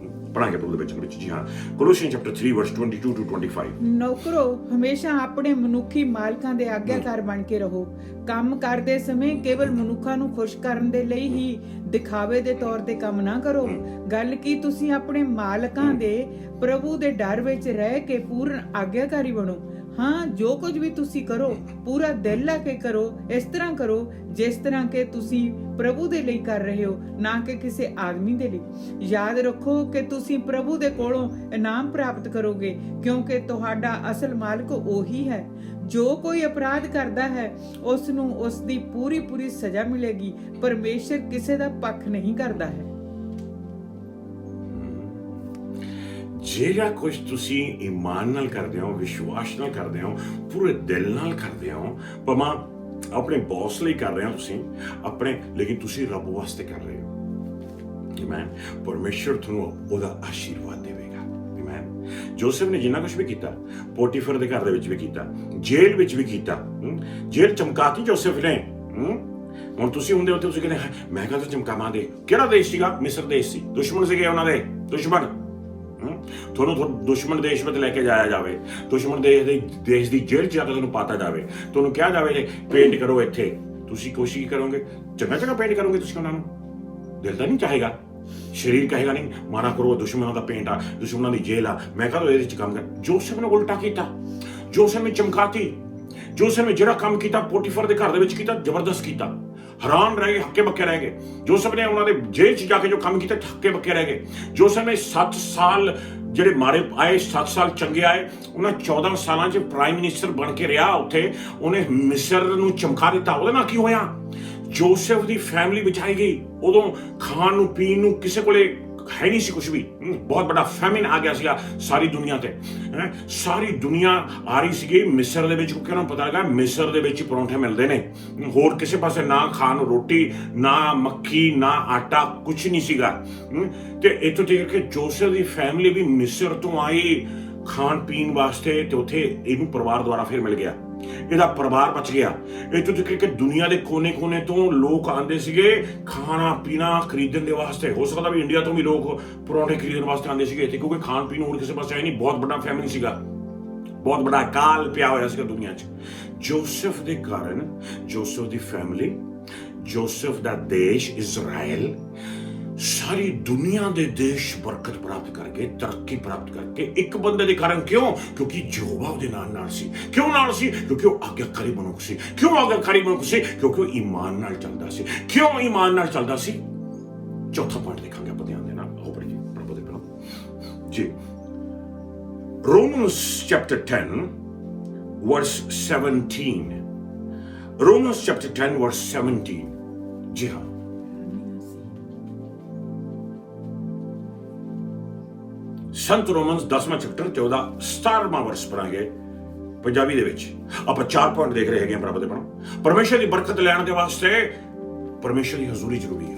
ਪੜਾਂਗੇ ਪ੍ਰਭੂ ਦੇ ਵਚਨ ਵਿੱਚ, ਜੀ ਹਾਂ, ਕੋਲੋਸੀਅਨ ਚੈਪਟਰ 3 ਵਰਸ 22 to 25। ਨੌਕਰੋ, ਹਮੇਸ਼ਾ ਆਪਣੇ ਮਨੁੱਖੀ ਮਾਲਕਾਂ ਦੇ ਆਗਿਆਕਾਰ ਬਣ ਕੇ ਰਹੋ। ਕੰਮ ਕਰਦੇ ਸਮੇਂ ਕੇਵਲ ਮਨੁੱਖਾਂ ਨੂੰ ਖੁਸ਼ ਕਰਨ ਦੇ ਲਈ ਹੀ ਦਿਖਾਵੇ ਦੇ ਤੌਰ ਤੇ ਕੰਮ ਨਾ ਕਰੋ। ਗੱਲ ਕੀ ਤੁਸੀਂ ਆਪਣੇ ਮਾਲਕਾਂ ਦੇ ਪ੍ਰਭੂ ਦੇ ਡਰ ਵਿੱਚ ਰਹਿ ਕੇ ਪੂਰਨ ਆਗਿਆਕਾਰੀ ਬਣੋ। ਹਾਂ, ਜੋ ਕੁਝ ਵੀ ਤੁਸੀਂ ਕਰੋ ਪੂਰਾ ਦਿਲ ਲਾ ਕੇ ਕਰੋ। ਇਸ ਤਰ੍ਹਾਂ ਕਰੋ ਜਿਸ ਤਰ੍ਹਾਂ ਕਿ ਤੁਸੀਂ ਪ੍ਰਭੂ ਦੇ ਲਈ ਕਰ ਰਹੇ ਹੋ, ਨਾ ਕਿ ਕਿਸੇ ਆਦਮੀ ਦੇ ਲਈ। ਯਾਦ ਰੱਖੋ ਕਿ ਤੁਸੀਂ ਪ੍ਰਭੂ ਦੇ ਕੋਲੋਂ ਇਨਾਮ ਪ੍ਰਾਪਤ ਕਰੋਗੇ, ਕਿਉਂਕਿ ਤੁਹਾਡਾ ਅਸਲ ਮਾਲਕ ਉਹੀ ਹੈ। ਜੋ ਕੋਈ ਅਪਰਾਧ ਕਰਦਾ ਹੈ ਉਸ ਨੂੰ ਉਸ ਦੀ ਪੂਰੀ ਸਜ਼ਾ ਮਿਲੇਗੀ। ਪਰਮੇਸ਼ਰ ਕਿਸੇ ਦਾ ਪੱਖ ਨਹੀਂ ਕਰਦਾ ਹੈ। ਜਿਹੜਾ ਕੁਝ ਤੁਸੀਂ ਈਮਾਨ ਨਾਲ ਕਰਦੇ ਹੋ, ਵਿਸ਼ਵਾਸ ਨਾਲ ਕਰਦੇ ਹੋ, ਪੂਰੇ ਦਿਲ ਨਾਲ ਕਰਦੇ ਹੋ, ਭਾਵੇਂ ਆਪਣੇ ਬੌਸ ਲਈ ਕਰ ਰਹੇ ਹੋ ਤੁਸੀਂ ਆਪਣੇ, ਲੇਕਿਨ ਤੁਸੀਂ ਰੱਬ ਵਾਸਤੇ ਕਰ ਰਹੇ ਹੋ, ਆਮੇਨ। ਪਰਮੇਸ਼ਰ ਤੁਹਾਨੂੰ ਉਹਦਾ ਆਸ਼ੀਰਵਾਦ ਦੇਵੇਗਾ, ਆਮੇਨ। ਜੋਸਫ ਨੇ ਜਿੰਨਾ ਕੁਝ ਵੀ ਕੀਤਾ, ਪੋਟੀਫਰ ਦੇ ਘਰ ਦੇ ਵਿੱਚ ਵੀ ਕੀਤਾ, ਜੇਲ੍ਹ ਵਿੱਚ ਵੀ ਕੀਤਾ, ਜੇਲ੍ਹ ਚਮਕਾਤੀ ਜੋਸਫ ਨੇ। ਹੁਣ ਤੁਸੀਂ ਹੁੰਦੇ ਉੱਥੇ ਤੁਸੀਂ ਕਹਿੰਦੇ ਮੈਂ ਕਹਾਂ ਤਾਂ ਚਮਕਾਵਾਂ ਦੇ। ਕਿਹੜਾ ਦੇਸ਼ ਸੀਗਾ? ਮਿਸਰ ਦੇਸ਼ ਸੀ। ਦੁਸ਼ਮਣ ਸੀਗੇ ਉਹਨਾਂ ਦੇ, ਦੁਸ਼ਮਣ। ਤੁਹਾਨੂੰ ਦੁਸ਼ਮਣ ਦੇਸ਼ ਵਿੱਚ ਲੈ ਕੇ ਜਾਇਆ ਜਾਵੇ, ਦੁਸ਼ਮਣ ਦੇਸ਼ ਦੀ ਜੇਲ੍ਹ 'ਚ ਜਾ ਕੇ ਤੁਹਾਨੂੰ ਪਾਤਾ ਜਾਵੇ, ਤੁਹਾਨੂੰ ਕਿਹਾ ਜਾਵੇ ਪੇਂਟ ਕਰੋ ਇੱਥੇ, ਤੁਸੀਂ ਕੋਸ਼ਿਸ਼ ਕਰੋਗੇ ਚੰਗਾ ਪੇਂਟ ਕਰੋਗੇ ਤੁਸੀਂ ਉਹਨਾਂ ਨੂੰ? ਦਿਲ ਤਾਂ ਨਹੀਂ ਚਾਹੇਗਾ, ਸਰੀਰ ਕਹੇਗਾ ਨਹੀਂ ਮਾਰਾ ਕਰੋ, ਦੁਸ਼ਮਣਾਂ ਦਾ ਪੇਂਟ ਆ, ਦੁਸ਼ਮਣਾਂ ਦੀ ਜੇਲ੍ਹ ਆ, ਮੈਂ ਕਹਾਂ ਇਹਦੇ 'ਚ ਕੰਮ ਕਰ। ਜੋਸਫ ਨੇ ਉਲਟਾ ਕੀਤਾ, ਜੋਸਫ ਨੇ ਚਮਕਾਤੀ, ਜੋਸਫ ਨੇ ਜਿਹੜਾ ਕੰਮ ਕੀਤਾ ਪੋਟੀਫਰ ਦੇ ਘਰ ਦੇ ਵਿੱਚ ਕੀਤਾ, ਜ਼ਬਰਦਸਤ ਕੀਤਾ। ਹੈਰਾਨ ਰਹਿ ਗਏ, ਹੱਕੇ ਬੱਕੇ ਰਹਿ ਗਏ। ਜੋਸਫ ਨੇ ਉਹਨਾਂ ਦੇ ਜੇਲ੍ਹ 'ਚ ਜਾ ਕੇ ਜੋ ਕੰਮ ਕੀਤਾ, ਹੱਕੇ ਬੱਕੇ ਰਹਿ ਗਏ। ਜੋਸਫ ਨੇ 7 ਸਾਲ ਜਿਹੜੇ ਮਾਰੇ ਆਏ, 7 ਸਾਲ ਚੰਗੇ ਆਏ, ਉਹਨਾਂ 14 ਸਾਲਾਂ 'ਚ ਪ੍ਰਾਈਮ ਮਿਨਿਸਟਰ ਬਣ ਕੇ ਰਿਹਾ ਉੱਥੇ। ਉਹਨੇ ਮਿਸਰ ਨੂੰ ਚਮਕਾ ਦਿੱਤਾ। ਉਹਦੇ ਨਾਲ ਕੀ ਹੋਇਆ? ਜੋਸਫ ਦੀ ਫੈਮਿਲੀ ਬਚਾਈ ਗਈ। ਉਦੋਂ ਖਾਣ ਨੂੰ ਪੀਣ ਨੂੰ ਕਿਸੇ ਕੋਲੇ ਹੈ ਨਹੀਂ ਸੀ ਕੁਝ ਵੀ। ਬਹੁਤ ਵੱਡਾ ਫੈਮਿਨ ਆ ਗਿਆ ਸੀਗਾ ਸਾਰੀ ਦੁਨੀਆ ਤੇ। ਸਾਰੀ ਦੁਨੀਆ ਆ ਰਹੀ ਸੀਗੀ ਮਿਸਰ ਦੇ ਵਿੱਚ, ਕਿਉਂਕਿ ਉਹਨਾਂ ਨੂੰ ਪਤਾ ਲੱਗਾ ਮਿਸਰ ਦੇ ਵਿੱਚ ਪਰੌਂਠੇ ਮਿਲਦੇ ਨੇ, ਹੋਰ ਕਿਸੇ ਪਾਸੇ ਨਾ ਖਾਣ ਨੂੰ ਰੋਟੀ, ਨਾ ਮੱਖੀ, ਨਾ ਆਟਾ, ਕੁਝ ਨਹੀਂ ਸੀਗਾ। ਤੇ ਇੱਥੋਂ ਤੱਕ ਕਿ ਜੋਸਫ ਦੀ ਫੈਮਿਲੀ ਵੀ ਮਿਸਰ ਤੋਂ ਆਈ ਖਾਣ ਪੀਣ ਵਾਸਤੇ, ਤੇ ਉੱਥੇ ਇਹਨੂੰ ਪਰਿਵਾਰ ਦੁਆਰਾ ਫਿਰ ਮਿਲ ਗਿਆ, ਇਹਦਾ ਪਰਿਵਾਰ ਬਚ ਗਿਆ। ਇੱਥੋਂ ਤੱਕ ਕਿ ਦੁਨੀਆ ਦੇ ਕੋਨੇ-ਕੋਨੇ ਤੋਂ ਲੋਕ ਆਉਂਦੇ ਸੀਗੇ ਖਾਣਾ ਪੀਣਾ ਖਰੀਦਣ ਦੇ ਵਾਸਤੇ। ਹੋ ਸਕਦਾ ਵੀ ਇੰਡੀਆ ਤੋਂ ਵੀ ਲੋਕ ਪਰੌਂਠੇ ਖਰੀਦਣ ਵਾਸਤੇ ਆਉਂਦੇ ਸੀਗੇ ਇੱਥੇ, ਕਿਉਂਕਿ ਖਾਣ ਪੀਣ ਹੋਰ ਕਿਸੇ ਪਾਸੇ ਆਈ ਨਹੀਂ। ਬਹੁਤ ਵੱਡਾ ਫੈਮਿਲੀ ਸੀਗਾ, ਬਹੁਤ ਵੱਡਾ ਅਕਾਲ ਪਿਆ ਹੋਇਆ ਸੀਗਾ ਦੁਨੀਆ 'ਚ। ਜੋਸਫ ਦੇ ਕਾਰਨ, ਜੋਸਫ ਦੀ ਫੈਮਿਲੀ, ਜੋਸਫ ਦਾ ਦੇਸ਼ ਇਜ਼ਰਾਈਲ, ਸਾਰੀ ਦੁਨੀਆ ਦੇ ਦੇਸ਼ ਬਰਕਤ ਪ੍ਰਾਪਤ ਕਰਕੇ, ਤਰੱਕੀ ਪ੍ਰਾਪਤ ਕਰਕੇ, ਇੱਕ ਬੰਦੇ ਦੇ ਕਾਰਨ। ਕਿਉਂ? ਕਿਉਂਕਿ ਯਹੋਵਾ ਉਹਦੇ ਨਾਲ ਸੀ। ਕਿਉਂ ਨਾਲ ਸੀ? ਕਿਉਂਕਿ ਉਹ ਆਗਿਆਕਾਰੀ ਮਨੁੱਖ ਸੀ। ਕਿਉਂ ਆਗਿਆਕਾਰੀ ਮਨੁੱਖ ਸੀ? ਕਿਉਂਕਿ ਉਹ ਈਮਾਨ ਨਾਲ ਚੱਲਦਾ ਸੀ। ਕਿਉਂ ਈਮਾਨ ਨਾਲ ਚੱਲਦਾ ਸੀ? ਚੌਥਾ ਪੁਆਇੰਟ ਦੇਖਾਂਗੇ ਆਪਾਂ ਧਿਆਨ ਦੇਣਾ। ਆਓ ਪੜ੍ਹੀਏ ਪ੍ਰਭੂ ਦੇ ਪਿਆਰੇ ਜੀ, Romans chapter 10 verse 17. Romans chapter 10 verse 17. जी हाँ, ਸੰਤ ਰੋਮਨਸ 10ਵਾਂ ਚੈਪਟਰ 14 17ਵਾਂ ਵਰਸ ਪੜਾਂਗੇ ਪੰਜਾਬੀ ਦੇ ਵਿੱਚ। ਆਪਾਂ 4 ਪੁਆਇੰਟ ਦੇਖ ਰਹੇ ਹੈਗੇ ਆ ਪ੍ਰਭੂ ਦੇ ਪੜੋ। ਪਰਮੇਸ਼ਰ ਦੀ ਬਰਕਤ ਲੈਣ ਦੇ ਵਾਸਤੇ ਪਰਮੇਸ਼ਰ ਦੀ ਹਜ਼ੂਰੀ ਜ਼ਰੂਰੀ ਆ।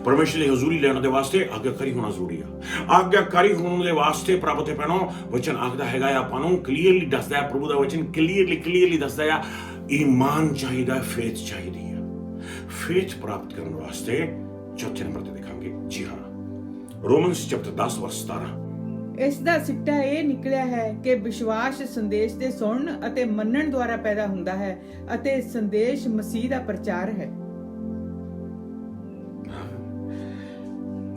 ਪਰਮੇਸ਼ਰ ਦੀ ਹਜ਼ੂਰੀ ਲੈਣ ਦੇ ਵਾਸਤੇ ਆਗਿਆਕਾਰੀ ਹੋਣਾ ਜ਼ਰੂਰੀ ਆ। ਆਗਿਆਕਾਰੀ ਹੋਣ ਦੇ ਵਾਸਤੇ ਪ੍ਰਭੂ ਤੇ ਪੈਣੋ ਵਚਨ ਆਖਦਾ ਹੈਗਾ ਆਪਾਂ ਨੂੰ, ਕਲੀਅਰਲੀ ਦੱਸਦਾ ਹੈ ਪ੍ਰਭੂ ਦਾ ਵਚਨ, ਕਲੀਅਰਲੀ ਦੱਸਦਾ ਆ ਈਮਾਨ ਚਾਹੀਦਾ, ਫੇਥ ਚਾਹੀਦੀ ਆ। ਫੇਥ ਪ੍ਰਾਪਤ ਕਰਨ ਵਾਸਤੇ ਚੌਥੇ ਨੰਬਰ ਤੇ ਦੇਖਾਂਗੇ ਜੀ ਹਾਂ, ਰੋਮਨਸ ਚੈਪਟਰ 10 ਵਰਸ 17। ਇਸ ਦਾ ਸਿੱਟਾ ਇਹ ਨਿਕਲਿਆ ਹੈ ਕਿ ਵਿਸ਼ਵਾਸ ਸੰਦੇਸ਼ ਦੇ ਸੁਣਨ ਅਤੇ ਮੰਨਣ ਦੁਆਰਾ ਪੈਦਾ ਹੁੰਦਾ ਹੈ ਅਤੇ ਸੰਦੇਸ਼ ਮਸੀਹ ਦਾ ਪ੍ਰਚਾਰ ਹੈ।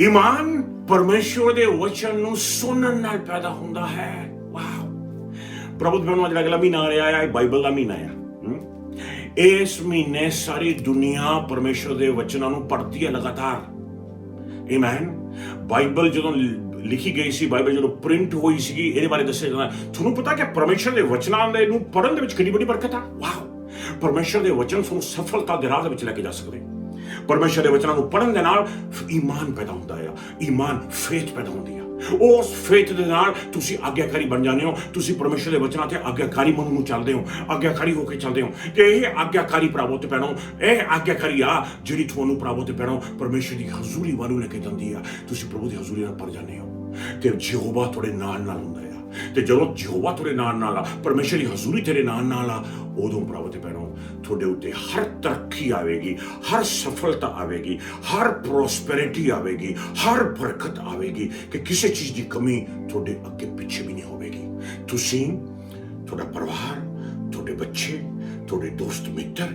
ਈਮਾਨ ਪਰਮੇਸ਼ਵਰ ਦੇ ਵਚਨ ਨੂੰ ਸੁਣਨ ਨਾਲ ਪੈਦਾ ਹੁੰਦਾ ਹੈ। ਵਾਓ, ਪ੍ਰਭੂ ਦੇ ਮੈਨੂੰ ਅਗਲਾ ਮਹੀਨਾ ਆ ਰਿਹਾ ਹੈ, ਬਾਈਬਲ ਦਾ ਮਹੀਨਾ ਆ। ਇਸ ਮਹੀਨੇ ਸਾਰੀ ਦੁਨੀਆ ਪਰਮੇਸ਼ਵਰ ਦੇ ਵਚਨਾਂ ਨੂੰ ਪੜ੍ਹਦੀ ਹੈ ਲਗਾਤਾਰ। ਆਮੇਨ। ਬਾਈਬਲ ਜਦੋਂ ਲਿਖੀ ਗਈ ਸੀ, ਬਾਈਬਲ ਜਦੋਂ ਪ੍ਰਿੰਟ ਹੋਈ ਸੀਗੀ, ਇਹਦੇ ਬਾਰੇ ਦੱਸਿਆ ਜਾਂਦਾ। ਤੁਹਾਨੂੰ ਪਤਾ ਕਿ ਪਰਮੇਸ਼ਰ ਦੇ ਵਚਨਾਂ ਦੇ ਨੂੰ ਪੜ੍ਹਨ ਦੇ ਵਿੱਚ ਕਿੰਨੀ ਵੱਡੀ ਬਰਕਤ ਆ। ਵਾਓ, ਪਰਮੇਸ਼ਰ ਦੇ ਵਚਨ ਤੁਹਾਨੂੰ ਸਫਲਤਾ ਦੇ ਰਾਹ ਦੇ ਵਿੱਚ ਲੈ ਕੇ ਜਾ ਸਕਦੇ। ਪਰਮੇਸ਼ਰ ਦੇ ਵਚਨਾਂ ਨੂੰ ਪੜ੍ਹਨ ਦੇ ਨਾਲ ਈਮਾਨ ਪੈਦਾ ਹੁੰਦਾ ਆ, ਈਮਾਨ ਫੇਥ ਪੈਦਾ ਹੁੰਦੀ ਆ। ਉਸ ਫੇਥ ਦੇ ਨਾਲ ਤੁਸੀਂ ਆਗਿਆਕਾਰੀ ਬਣ ਜਾਂਦੇ ਹੋ। ਤੁਸੀਂ ਪਰਮੇਸ਼ਰ ਦੇ ਵਚਨਾਂ ਤੇ ਆਗਿਆਕਾਰੀ ਮਨ ਨੂੰ ਚੱਲਦੇ ਹੋ, ਆਗਿਆਕਾਰੀ ਹੋ ਕੇ ਚੱਲਦੇ ਹੋ। ਤੇ ਇਹ ਆਗਿਆਕਾਰੀ ਪ੍ਰਭੂ ਤੇ ਪੈਣੋ, ਇਹ ਆਗਿਆਕਾਰੀ ਆ ਜਿਹੜੀ ਤੁਹਾਨੂੰ ਪ੍ਰਭੂ ਤੇ ਪੈਣੋ ਪਰਮੇਸ਼ਰ ਦੀ ਹਜ਼ੂਰੀ ਵੱਲ ਲੈ ਕੇ ਜਾਂਦੀ ਆ। ਤੁਸੀਂ ਪ੍ਰਭੂ ਦੀ ਹਜ਼ੂਰੀ ਨਾਲ ਭਰ ਜਾਂਦੇ ਹੋ ਤੇ ਯਹੋਵਾ ਤੁਹਾਡੇ ਨਾਲ ਹੁੰਦਾ ਆ। ਤੇ ਜਦੋਂ ਯਹੋਵਾ ਤੁਹਾਡੇ ਨਾਲ ਆ, ਪਰਮੇਸ਼ਰ ਦੀ ਹਜ਼ੂਰੀ ਤੇਰੇ ਨਾਲ ਆ, ਉਦੋਂ ਪ੍ਰਭੂ ਤੇ ਪੈਣੋ ਤੁਹਾਡੇ ਉੱਤੇ ਹਰ ਤਰੱਕੀ ਆਵੇਗੀ, ਹਰ ਸਫਲਤਾ ਆਵੇਗੀ, ਹਰ ਪ੍ਰੋਸਪੈਰਿਟੀ ਆਵੇਗੀ, ਹਰ ਬਰਕਤ ਆਵੇਗੀ ਕਿ ਕਿਸੇ ਚੀਜ਼ ਦੀ ਕਮੀ ਤੁਹਾਡੇ ਅੱਗੇ ਪਿੱਛੇ ਵੀ ਨਹੀਂ ਹੋਵੇਗੀ। ਤੁਸੀਂ, ਤੁਹਾਡਾ ਪਰਿਵਾਰ, ਤੁਹਾਡੇ ਬੱਚੇ, ਤੁਹਾਡੇ ਦੋਸਤ ਮਿੱਤਰ,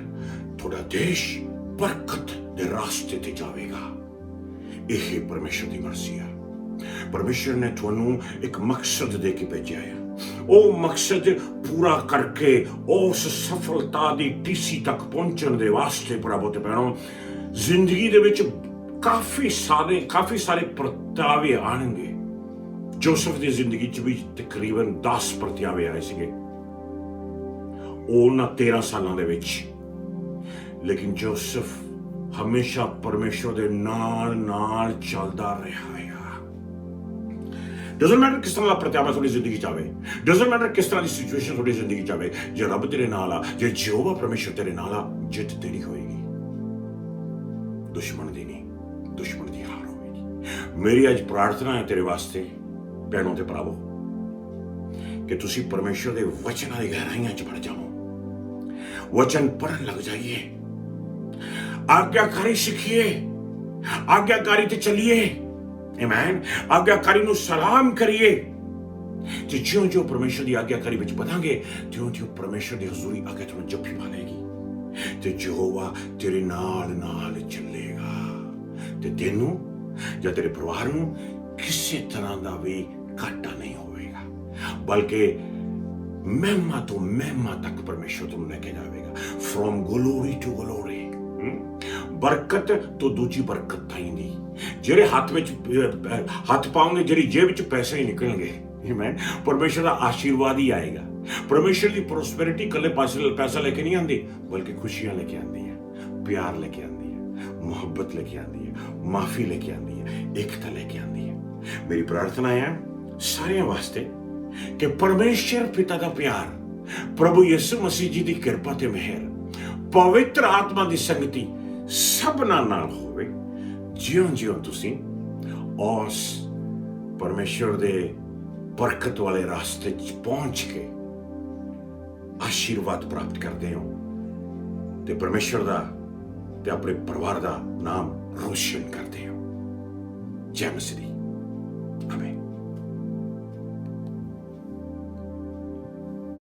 ਤੁਹਾਡਾ ਦੇਸ਼ ਬਰਕਤ ਦੇ ਰਾਸਤੇ ਤੇ ਜਾਵੇਗਾ। ਇਹ ਪਰਮੇਸ਼ਰ ਦੀ ਮਰਜ਼ੀ ਆ। ਪਰਮੇਸ਼ਰ ਨੇ ਤੁਹਾਨੂੰ ਇੱਕ ਮਕਸਦ ਦੇ ਕੇ ਭੇਜਿਆ ਹੈ। ਉਹ ਮਕਸਦ ਪੂਰਾ ਕਰਕੇ ਉਸ ਸਫਲਤਾ ਦੀ ਟੀਸੀ ਤੱਕ ਪਹੁੰਚਣ ਦੇ ਵਾਸਤੇ ਪ੍ਰਭੂ ਤੇ ਪੈਣੋ ਜ਼ਿੰਦਗੀ ਦੇ ਵਿੱਚ ਕਾਫੀ ਸਾਰੇ ਪ੍ਰਗਟਾਵੇ ਆਣਗੇ। ਜੋਸਫ ਦੀ ਜ਼ਿੰਦਗੀ 'ਚ ਵੀ ਤਕਰੀਬਨ 10 ਪ੍ਰਗਟਾਵੇ ਆਏ ਸੀਗੇ ਉਹਨਾਂ 13 ਸਾਲਾਂ ਦੇ ਵਿੱਚ। ਲੇਕਿਨ ਜੋਸਫ ਹਮੇਸ਼ਾ ਪਰਮੇਸ਼ਰ ਦੇ ਨਾਲ ਚੱਲਦਾ ਰਿਹਾ ਹੈ। ਡਜ਼ਨਟ ਮੈਟਰ ਕਿਸ ਤਰ੍ਹਾਂ ਦਾ ਪ੍ਰਤਿਆਵਾ ਤੁਹਾਡੀ ਜ਼ਿੰਦਗੀ 'ਚ ਆਵੇ, ਡਜ਼ਨਟ ਮੈਟਰ ਕਿਸ ਤਰ੍ਹਾਂ ਦੀ ਸਿਚੁਏਸ਼ਨ ਤੁਹਾਡੀ ਜ਼ਿੰਦਗੀ 'ਚ ਆਵੇ, ਜੇ ਰੱਬ ਤੇਰੇ ਨਾਲ ਆ, ਜੇ ਯਹੋਵਾ ਪਰਮੇਸ਼ਰ ਤੇਰੇ ਨਾਲ ਆ, ਜਿੱਤ ਤੇਰੀ ਹੋਏਗੀ। ਦੁਸ਼ਮਣ ਦੀ ਨਹੀਂ, ਦੁਸ਼ਮਣ ਦੀ ਹਾਰ ਹੋਵੇਗੀ। ਮੇਰੀ ਅੱਜ ਪ੍ਰਾਰਥਨਾ ਹੈ ਤੇਰੇ ਵਾਸਤੇ ਭੈਣੋ ਤੇ ਭਰਾਵੋ ਕਿ ਤੁਸੀਂ ਪਰਮੇਸ਼ਰ ਦੇ ਵਚਨਾਂ ਦੀ ਗਹਿਰਾਈਆਂ 'ਚ ਵੜ ਜਾਓ, ਵਚਨ ਪੜ੍ਹਨ ਲੱਗ ਜਾਈਏ, ਆਗਿਆਕਾਰੀ ਸਿੱਖੀਏ, ਆਗਿਆਕਾਰੀ ਤੇ ਚੱਲੀਏ। ਆਮੇਨ। ਆਗਿਆਕਾਰੀ ਨੂੰ ਸਲਾਮ ਕਰੀਏ ਤੇ ਜਿਉਂ ਪਰਮੇਸ਼ਰ ਦੀ ਆਗਿਆਕਾਰੀ ਵਿੱਚ ਵਧਾਂਗੇ, ਤਿਉਂ ਪਰਮੇਸ਼ਰ ਦੀ ਹਜ਼ੂਰੀ ਆ ਕੇ ਤੁਹਾਨੂੰ ਜੱਫੀ ਮਾਰੇਗੀ ਤੇ ਯਹੋਵਾ ਤੇਰੇ ਨਾਲ ਚੱਲੇਗਾ ਤੇ ਤੈਨੂੰ ਜਾਂ ਤੇਰੇ ਪਰਿਵਾਰ ਨੂੰ ਕਿਸੇ ਤਰ੍ਹਾਂ ਦਾ ਵੀ ਘਾਟਾ ਨਹੀਂ ਹੋਵੇਗਾ, ਬਲਕਿ ਮਹਿਮਾ ਤੋਂ ਮਹਿਮਾ ਤੱਕ ਪਰਮੇਸ਼ਰ ਤੁਹਾਨੂੰ ਲੈ ਕੇ ਜਾਵੇਗਾ। ਫਰੋਮ ਗਲੋਰੀ ਟੂ ਗਲੋਰੀ, ਬਰਕਤ ਤੋਂ ਦੂਜੀ ਬਰਕਤ ਆਏਗੀ। ਜਿਹੜੇ ਹੱਥ ਪਾਉਂਗੇ, ਜਿਹੜੀ ਜੇਬ ਵਿੱਚ ਪੈਸੇ ਹੀ ਨਿਕਲਣਗੇ। ਆਮੇਨ। ਪਰਮੇਸ਼ਰ ਦਾ ਆਸ਼ੀਰਵਾਦ ਹੀ ਆਏਗਾ। ਪਰਮੇਸ਼ਰ ਦੀ ਪ੍ਰੋਸਪੈਰਿਟੀ ਇਕੱਲੇ ਪੈਸਾ ਲੈ ਕੇ ਨਹੀਂ ਆਉਂਦੀ, ਬਲਕਿ ਖੁਸ਼ੀਆਂ ਲੈ ਕੇ ਆਉਂਦੀ ਹੈ, ਪਿਆਰ ਲੈ ਕੇ ਆਉਂਦੀ ਹੈ, ਮੁਹੱਬਤ ਲੈ ਕੇ ਆਉਂਦੀ ਹੈ, ਮਾਫੀ ਲੈ ਕੇ ਆਉਂਦੀ ਹੈ, ਏਕਤਾ ਲੈ ਕੇ ਆਉਂਦੀ ਹੈ। ਮੇਰੀ ਪ੍ਰਾਰਥਨਾ ਹੈ ਸਾਰਿਆਂ ਵਾਸਤੇ ਕਿ ਪਰਮੇਸ਼ਰ ਪਿਤਾ ਦਾ ਪਿਆਰ, ਪ੍ਰਭੂ ਯਿਸੂ ਮਸੀਹ ਜੀ ਦੀ ਕਿਰਪਾ ਤੇ ਮਿਹਰ, ਪਵਿੱਤਰ ਆਤਮਾ ਦੀ ਸੰਗਤੀ ਸਭਨਾਂ ਨਾਲ ਹੋਵੇ। ਜਿਉਂ ਤੁਸੀਂ ਉਸ ਪਰਮੇਸ਼ਰ ਦੇ ਬਰਕਤ ਵਾਲੇ ਰਾਸਤੇ 'ਚ ਪਹੁੰਚ ਕੇ ਆਸ਼ੀਰਵਾਦ ਪ੍ਰਾਪਤ ਕਰਦੇ ਹੋ ਤੇ ਪਰਮੇਸ਼ਰ ਦਾ ਤੇ ਆਪਣੇ ਪਰਿਵਾਰ ਦਾ ਨਾਮ ਰੋਸ਼ਨ ਕਰਦੇ ਹੋ। ਜੈ ਮਸੀਹ।